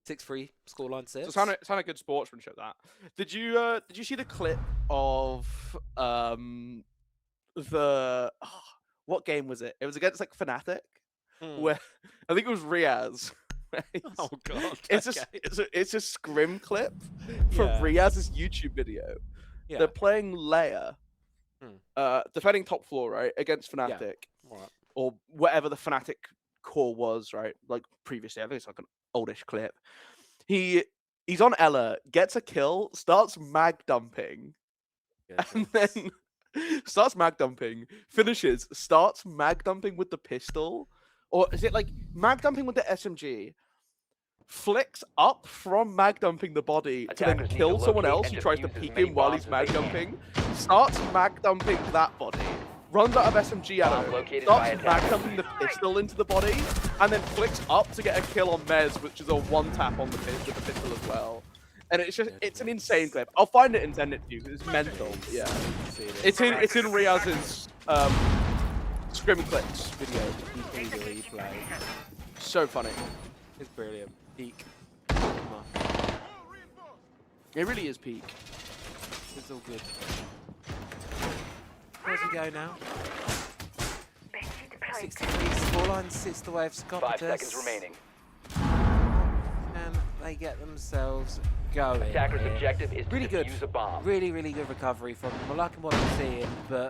6-3 scoreline sits. So it's kind of good sportsmanship. That. Did you see the clip of what game was it? It was against like Fnatic, where I think it was Riaz. Oh god. It's a scrim clip from Yeah. Riaz's YouTube video. Yeah. They're playing Leia, defending top floor, right, against Fnatic, Alright. or whatever the Fnatic core was, right? Like previously, I think it's like an oldish clip. He's on Ella, gets a kill, starts mag dumping, and then starts mag dumping, finishes, starts mag dumping with the pistol, or is it like mag dumping with the SMG? Flicks up from mag dumping the body to then Attackers need kill to someone locate else and who tries to defuse as peek many him while bombs he's as mag they can. dumping, starts mag dumping that body, runs out of SMG Bomb ammo, located starts by mag attackers. dumping the pistol into the body, and then flicks up to get a kill on Mez, which is a one tap on the with the pistol as well. And it's an insane clip. I'll find it and send it to you because it's mental. Yeah, it's in Riaz's scrim clips video. So funny. It's brilliant. Peak. It really is peak. It's all good. Where's he go now? 63 scoreline sits the way of Scott. 5 seconds remaining. And they get themselves going. Attacker's here. objective is Really to good. defuse a bomb. Really, really good recovery from them. I'm liking what I'm seeing, but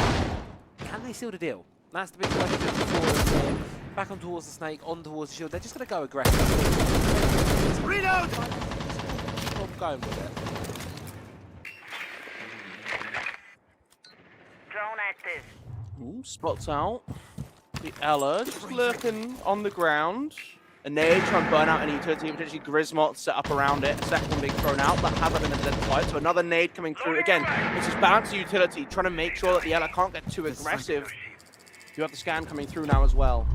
can they seal the deal? That's the big question before them. Back on towards the snake, on towards the shield. They're just going to go aggressive. Reload! I'm going with it. Drone active. Ooh, spots out. The Ella just lurking on the ground. A nade trying to burn out any utility, potentially Grismot set up around it. Second one being thrown out, but haven't been identified. So another nade coming through. Again, it's just balance the utility, trying to make sure that the Ella can't get too aggressive. You have the scan coming through now as well.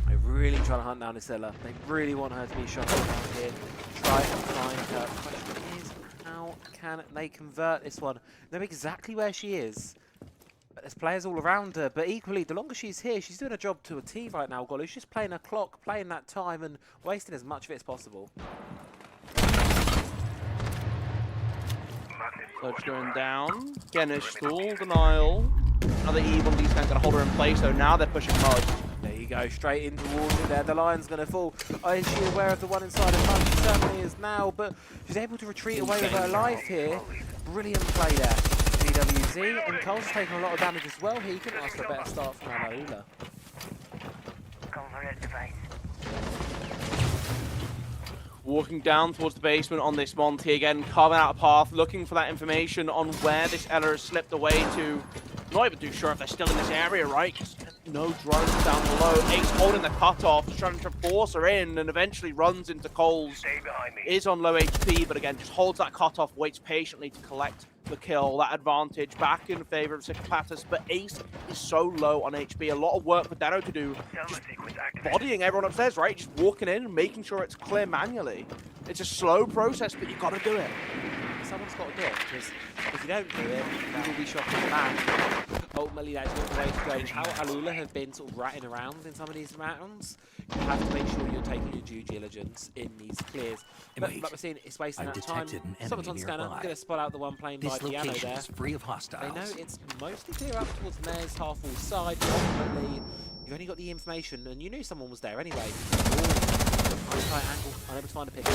They're really trying to hunt down this Ella. They really want her to be shot around here. Try and find her. The question is, how can they convert this one? They know exactly where she is. But there's players all around her. But equally, the longer she's here, she's doing a job to a T right now, Golu. She's just playing her clock, playing that time, and wasting as much of it as possible. Surge going down. Again, stall, denial. Another Eve on these guys gonna hold her in place, so now they're pushing hard. There you go, straight in towards it there. The Lion's going to fall. Is she aware of the one inside of her? She certainly is now, but she's able to retreat away with her life here. Brilliant play there. DWZ, and Cole's taking a lot of damage as well. He couldn't ask for a better start from Alaula. Converter device. Walking down towards the basement on this Monty again, carving out a path, looking for that information on where this Ella has slipped away to. Not even too sure if they're still in this area, right? 'Cause no drones down below. Ace holding the cutoff, trying to force her in, and eventually runs into Coles. Stay behind me. Is on low HP, but again, just holds that cutoff, waits patiently to collect the kill. That advantage back in favor of Sycopatus, but Ace is so low on HP. A lot of work for Dano to do. Just bodying everyone upstairs, right? Just walking in and making sure it's clear manually. It's a slow process, but you've got to do it. Someone's got to do it, because if you don't do it, you will be shot in the back. Ultimately, that's not the way to go. How Alula have been sort of ratting around in some of these rounds, you have to make sure you're taking your due diligence in these clears. But we're seeing it's wasting that time. Someone's on scanner. I'm going to spot out the one playing by Piano there. Free of hostiles. They know it's mostly clear up towards Mayor's half-wall side, but ultimately, you've only got the information, and you knew someone was there anyway. High angle, unable to find a pick.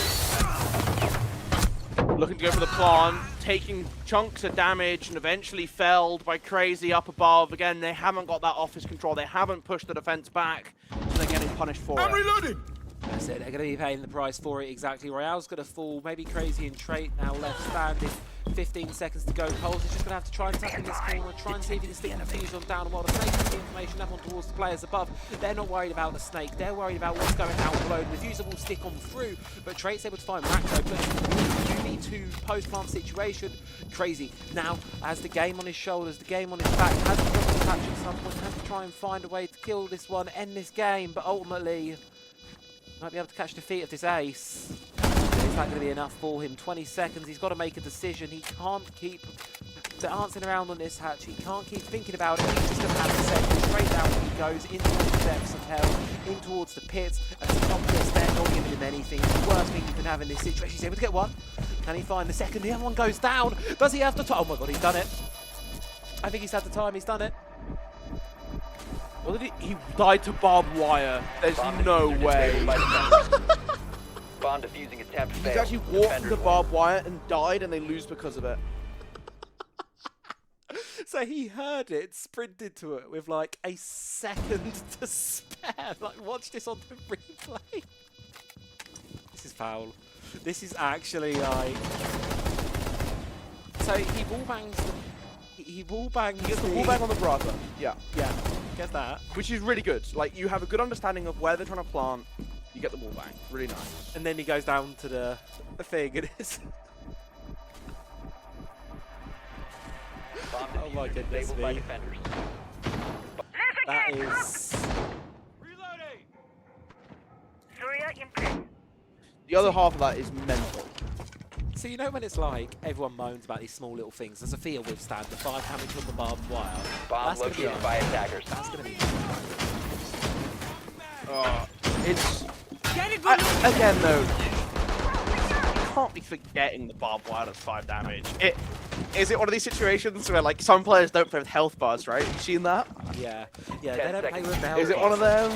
Looking to go for the plant, taking chunks of damage and eventually felled by Crazy up above. Again, they haven't got that office control. They haven't pushed the defense back, so they're getting punished for it. Reloading! That's it, they're going to be paying the price for it exactly. Royale's going to fall, maybe Crazy and Trait now left standing. 15 seconds to go. Coles is just going to have to try and tuck in this corner, try and see if he can stick the fuse on down. And while the Snake has the information up on towards the players above, they're not worried about the Snake. They're worried about what's going down below. The diffuser will stick on through, but Trait's able to find Macro. But you need to post-plant situation. Crazy now has the game on his shoulders, the game on his back. Has to come to touch at some point. Has to try and find a way to kill this one, end this game. But ultimately, might be able to catch the feet of this Ace. Is that going to be enough for him? 20 seconds, he's got to make a decision. He can't keep dancing around on this hatch. He can't keep thinking about it. He's just going to have to set his straight down he goes into the depths of hell, in towards the pits, and Scopus, they're not giving him anything. It's the worst thing you can have in this situation. He's able to get one. Can he find the second? The other one goes down. Does he have the time? Oh my god, he's done it. I think he's had the time. He's done it. What did he died to barbed wire. There's no way. Bomb defusing attempt He's failed. actually walked Defenders the win. barbed wire and died, and they lose because of it. So he heard it, sprinted to it with like a second to spare. Like, watch this on the replay. This is foul. This is actually like. So he wall bangs the. He wall bangs. He gets the wall bang on the Brava. Yeah. Yeah, get that. Which is really good. Like, you have a good understanding of where they're trying to plant. You get the wall bang. Really nice. And then he goes down to the thing and it's. Bomb Oh my diffuser goodness disabled by me. defenders. That is. Reloading! Surya in place. The other half of that is mental. So you know when it's like everyone moans about these small little things. The Sophia withstand the 5 damage on the barbed wire. Bomb That's gonna be located by attackers. That's gonna be. It's again though. You can't be forgetting the barbed wire that's 5 damage. Is it one of these situations where like some players don't play with health bars, right? You seen that? Yeah, yeah. 10 They don't play seconds. with the Is it one of them?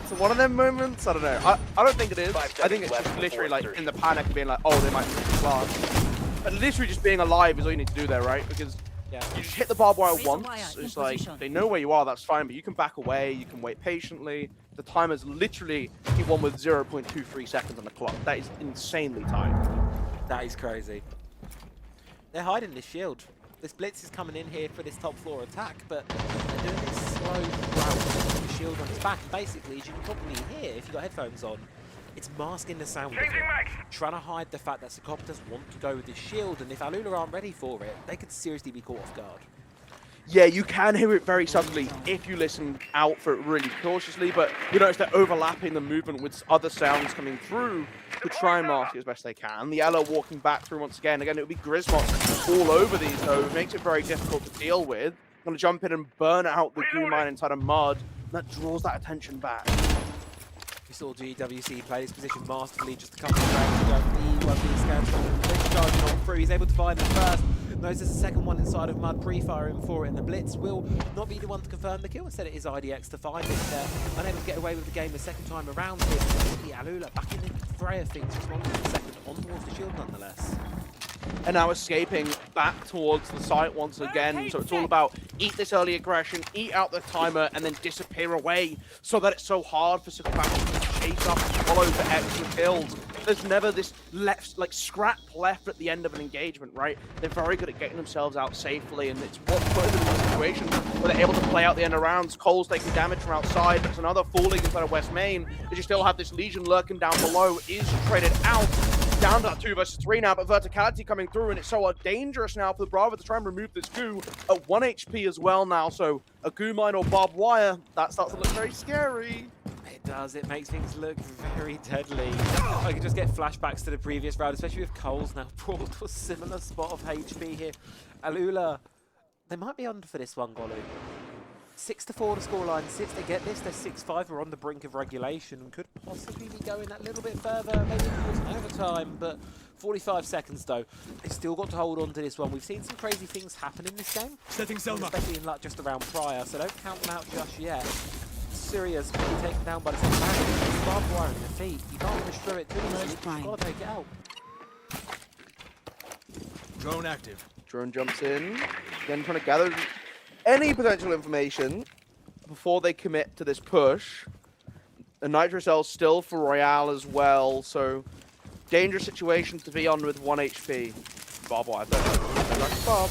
Is it one of them moments? I don't know. I don't think it is. 5 I think seconds it's left just before literally like insertion. in the panic of being like, oh, they might be class. But literally just being alive is all you need to do there, right? Because Yeah. you just hit the barbed wire Razor once. wire in It's like position. they know where you are. That's fine, but you can back away. You can wait patiently. The timer's literally he won with 0.23 seconds on the clock. That is insanely timed. That is crazy. They're hiding this shield. This blitz is coming in here for this top floor attack, but they're doing this slow route with the shield on its back. And basically, as you can probably hear if you've got headphones on, it's masking the sound of it, Changing mags! trying to hide the fact that Secopters want to go with this shield, and if Alula aren't ready for it, they could seriously be caught off guard. Yeah, you can hear it very subtly if you listen out for it really cautiously, but you notice they're overlapping the movement with other sounds coming through to try and mask it as best they can. The Ella walking back through once again. Again, it would be Grismot all over these, though. It makes it very difficult to deal with. Going to jump in and burn out the goo mine inside of mud. That draws that attention back. We saw GWC play this position masterfully just a couple of rounds ago. E1B scans charging on through. He's able to find the first. Knows there's a second one inside of mud, pre-firing for it, and the blitz will not be the one to confirm the kill. Instead, it is IDX to find it. Unable to get away with the game the second time around here. The Alula back in the fray of things, just 1 second on towards the shield nonetheless. And now escaping back towards the site once again. So it's all about eat this early aggression, eat out the timer, and then disappear away so that it's so hard for Sakapaki to chase up and follow for extra kills. There's never this left, like scrap left at the end of an engagement, right? They're very good at getting themselves out safely, and it's what put them in a situation where they're able to play out the end of rounds. Cole's taking damage from outside. There's another falling inside of West Main. As you still have this Legion lurking down below, is traded out. Down to that 2 versus 3 now, but verticality coming through, and it's so dangerous now for the Bravo to try and remove this goo at 1 HP as well now. So a goo mine or barbed wire, that starts to look very scary. It does. It makes things look very deadly. I can just get flashbacks to the previous round, especially with Cole's now brought to a similar spot of HP here. Alula, they might be under for this one, Golu. 6-4 the scoreline sits. They get this. They're 6-5. We're on the brink of regulation and could possibly be going that little bit further, maybe towards overtime. But 45 seconds though. They've still got to hold on to this one. We've seen some crazy things happen in this game, especially in luck just around prior. So don't count them out just yet. Syria's being taken down by the second man. Barbed wire in the feet. You can't push through it too easily. You've got to take it out. Drone active. Drone jumps in, then trying to gather any potential information before they commit to this push. A Nitro Cell still for Royale as well, so dangerous situation to be on with 1 HP. Barbed wire, Bob.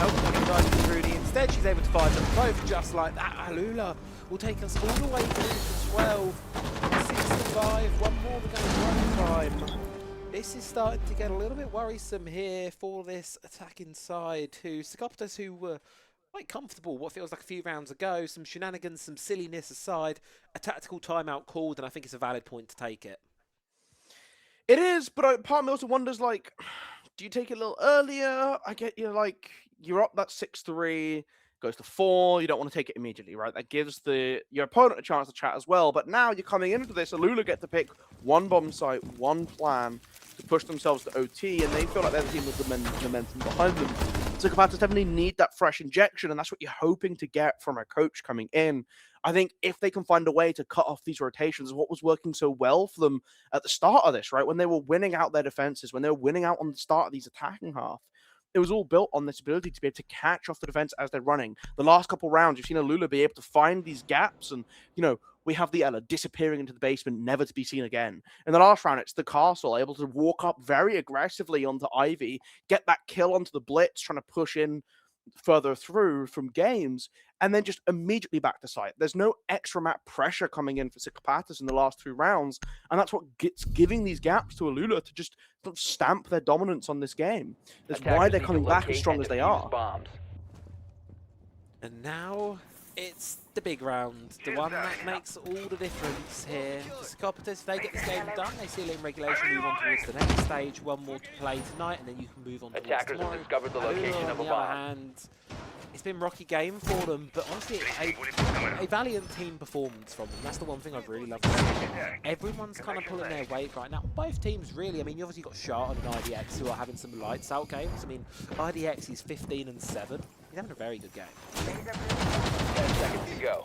Oh, Rudy. Instead, she's able to find them both just like that. Alula will take us all the way through to 12. 6-5. One more to go in time. This is starting to get a little bit worrisome here for this attacking side. Secopters who were quite comfortable what feels like a few rounds ago. Some shenanigans, some silliness aside. A tactical timeout called, and I think it's a valid point to take it. It is, but part of me also wonders, like, do you take it a little earlier? I get you, like, you're up that 6-3. goes to 4. You don't want to take it immediately, right? That gives your opponent a chance to chat as well. But now you're coming into this, Alula get to pick one bomb site, one plan to push themselves to OT, and they feel like they're the team with the momentum behind them. So Psychopaths definitely need that fresh injection, and that's what you're hoping to get from a coach coming in. I think if they can find a way to cut off these rotations, what was working so well for them at the start of this, right? When they were winning out their defenses, when they were winning out on the start of these attacking half, it was all built on this ability to be able to catch off the defense as they're running. The last couple rounds, you've seen Alula be able to find these gaps, and, you know, we have the Ella disappearing into the basement, never to be seen again. In the last round, it's the Castle able to walk up very aggressively onto Ivy, get that kill onto the Blitz, trying to push in further through from games, and then just immediately back to site. There's no extra map pressure coming in for Psychopaths in the last 2 rounds, and that's what gets giving these gaps to Alula to just sort of stamp their dominance on this game. That's why they're coming back as strong as they are. Bombs. And now it's the big round, the one that makes all the difference here. Psychopaths, they get this game done, they seal it in regulation, move on towards the next stage, one more to play tonight, and then you can move on towards Attackers tomorrow. have discovered the location of a On the bomb. other hand, it's been a rocky game for them, but honestly, a valiant team performance from them. That's the one thing I've really loved to see. Everyone's kind of pulling their weight right now. Both teams, really. I mean, you obviously got Shard and IDX who are having some lights out games. I mean, IDX is 15-7. He's having a very good game. 10 seconds to go.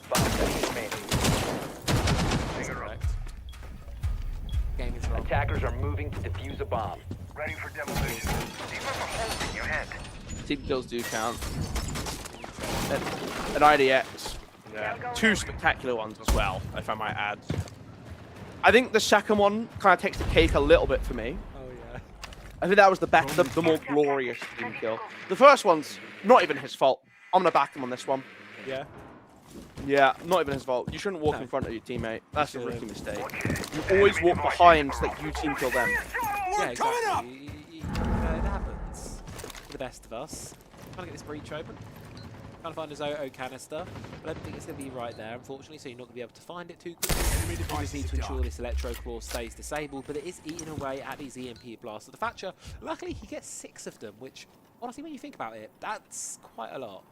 5 seconds remaining. Correct. Game is wrong. Attackers are moving to defuse a bomb. Ready for demolition. Leave up a hole in your head. Team kills do count. And IDX, yeah, 2 spectacular ones as well, if I might add. I think the second one kind of takes the cake a little bit for me. Oh, yeah. I think that was the more glorious team kill. The first one's not even his fault. I'm going to back him on this one. Yeah. Yeah, not even his fault. You shouldn't walk No. in front of your teammate. That's a shouldn't. rookie mistake. You always walk behind so that you team kill them. Yeah, exactly. You know, it happens. For the best of us. Trying to get this breach open. Trying to find a Zoto canister. But I don't think it's going to be right there, unfortunately, so you're not going to be able to find it too quickly. You just need to ensure this Electro Claw stays disabled, but it is eating away at these EMP blasts. So the Thatcher, luckily, he gets 6 of them, which, honestly, when you think about it, that's quite a lot.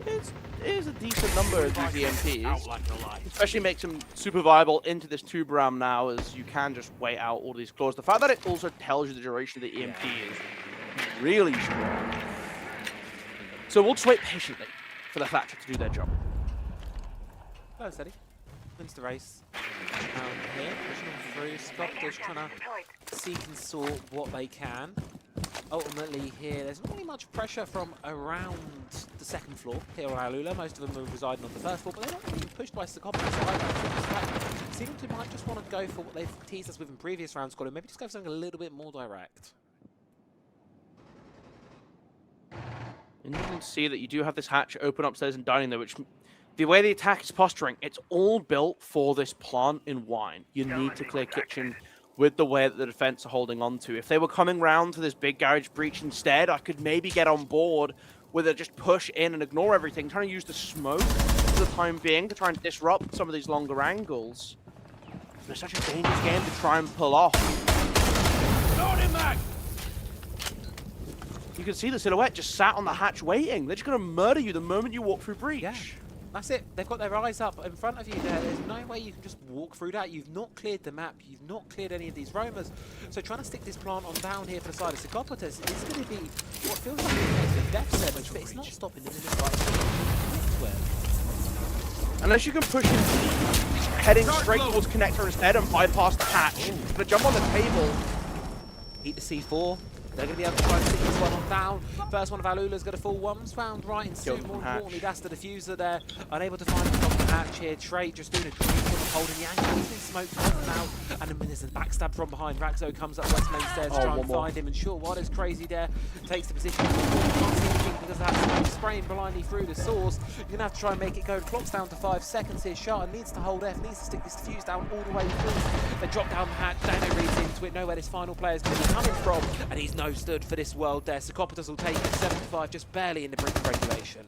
It is a decent number of these EMPs. Especially makes them super viable into this tube ram now, as you can just wait out all these claws. The fact that it also tells you the duration of the EMP is really strong. So we'll just wait patiently for the Thatcher to do their job. Hello, Steady. Wins the race. Here, pushing on through. Psychopaths trying to seek and sort what they can. Ultimately here, there's not really much pressure from around the second floor here on Alula. Most of them are residing on the first floor, but they're not really pushed by Psychopaths either. Seem to might just want to go for what they've teased us with in previous rounds, maybe just go for something a little bit more direct. And you can see that you do have this hatch open upstairs and dining there, which, the way the attack is posturing, it's all built for this plant in wine. You need to clear kitchen with the way that the defense are holding on to. If they were coming round to this big garage breach instead, I could maybe get on board with it, just push in and ignore everything, trying to use the smoke for the time being to try and disrupt some of these longer angles. It's such a dangerous game to try and pull off. You can see the silhouette just sat on the hatch waiting. They're just going to murder you the moment you walk through breach. Yeah. That's it. They've got their eyes up in front of you there. There's no way you can just walk through that. You've not cleared the map. You've not cleared any of these roamers. So trying to stick this plant on down here for the side of Psychopaths is going to be what feels like a death sentence, but it's not stopping them in this fight. Unless you can push him heading straight towards connector instead and bypass the hatch. But jump on the table. Eat the C4. They're going to be able to try and stick this one on down. First one of Alula's going to fall. One's found right in suit. More importantly, that's the diffuser there. Unable to find the top of the hatch here. Trey just doing a great job of holding the angle. He's been smoked off now. And then there's a backstab from behind. Raxo comes up West Main stairs to try and find him. And sure, what is crazy there? Takes the position. Can't see anything because that smoke spraying blindly through the source. You're going to have to try and make it go. The clock's down to 5 seconds here. Sharton needs to hold F. Needs to stick this diffuse down all the way through. They drop down the hatch. Dano reads into it. Know where this final player is going to be coming from. And he's no stood for this world there. Psychopaths will take it 7-5, just barely in the brink of regulation.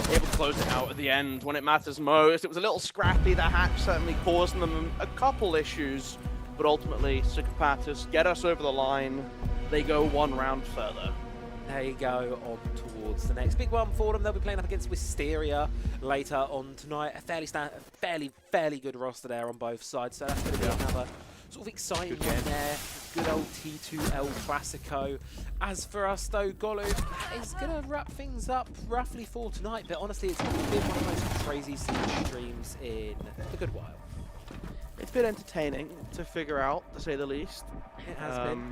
Able to close it out at the end when it matters most. It was a little scrappy. The hatch certainly causing them a couple issues, but ultimately Psychopaths get us over the line. they go one round further. There you go, on towards the next big one for them. They'll be playing up against Wisteria later on tonight. A fairly good roster there on both sides, so that's going to be another sort of exciting one there. Good old T2L Classico. As for us though, Golu is going to wrap things up roughly for tonight, but honestly it's been one of the most crazy Siege streams in a good while. It's been entertaining to figure out, to say the least. It has been.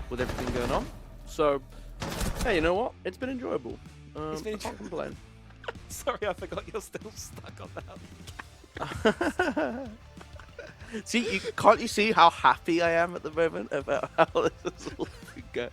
With everything going on. So, hey, you know what? It's been enjoyable. It's been I can't complain. Sorry, I forgot you're still stuck on that. See, can't you see how happy I am at the moment about how this is all going?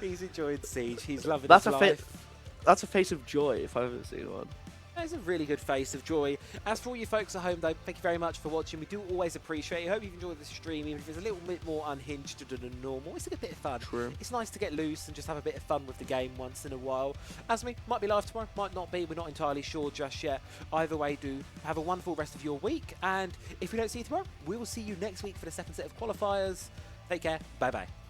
He's enjoyed Siege. He's loving That's his a life. That's a face of joy if I've ever seen one. It's a really good face of joy. As for all you folks at home, though, thank you very much for watching. We do always appreciate it. I hope you've enjoyed this stream, even if it's a little bit more unhinged than normal. It's a bit of fun. True. It's nice to get loose and just have a bit of fun with the game once in a while. As me, might be live tomorrow, might not be. We're not entirely sure just yet. Either way, do have a wonderful rest of your week. And if we don't see you tomorrow, we will see you next week for the second set of qualifiers. Take care. Bye-bye.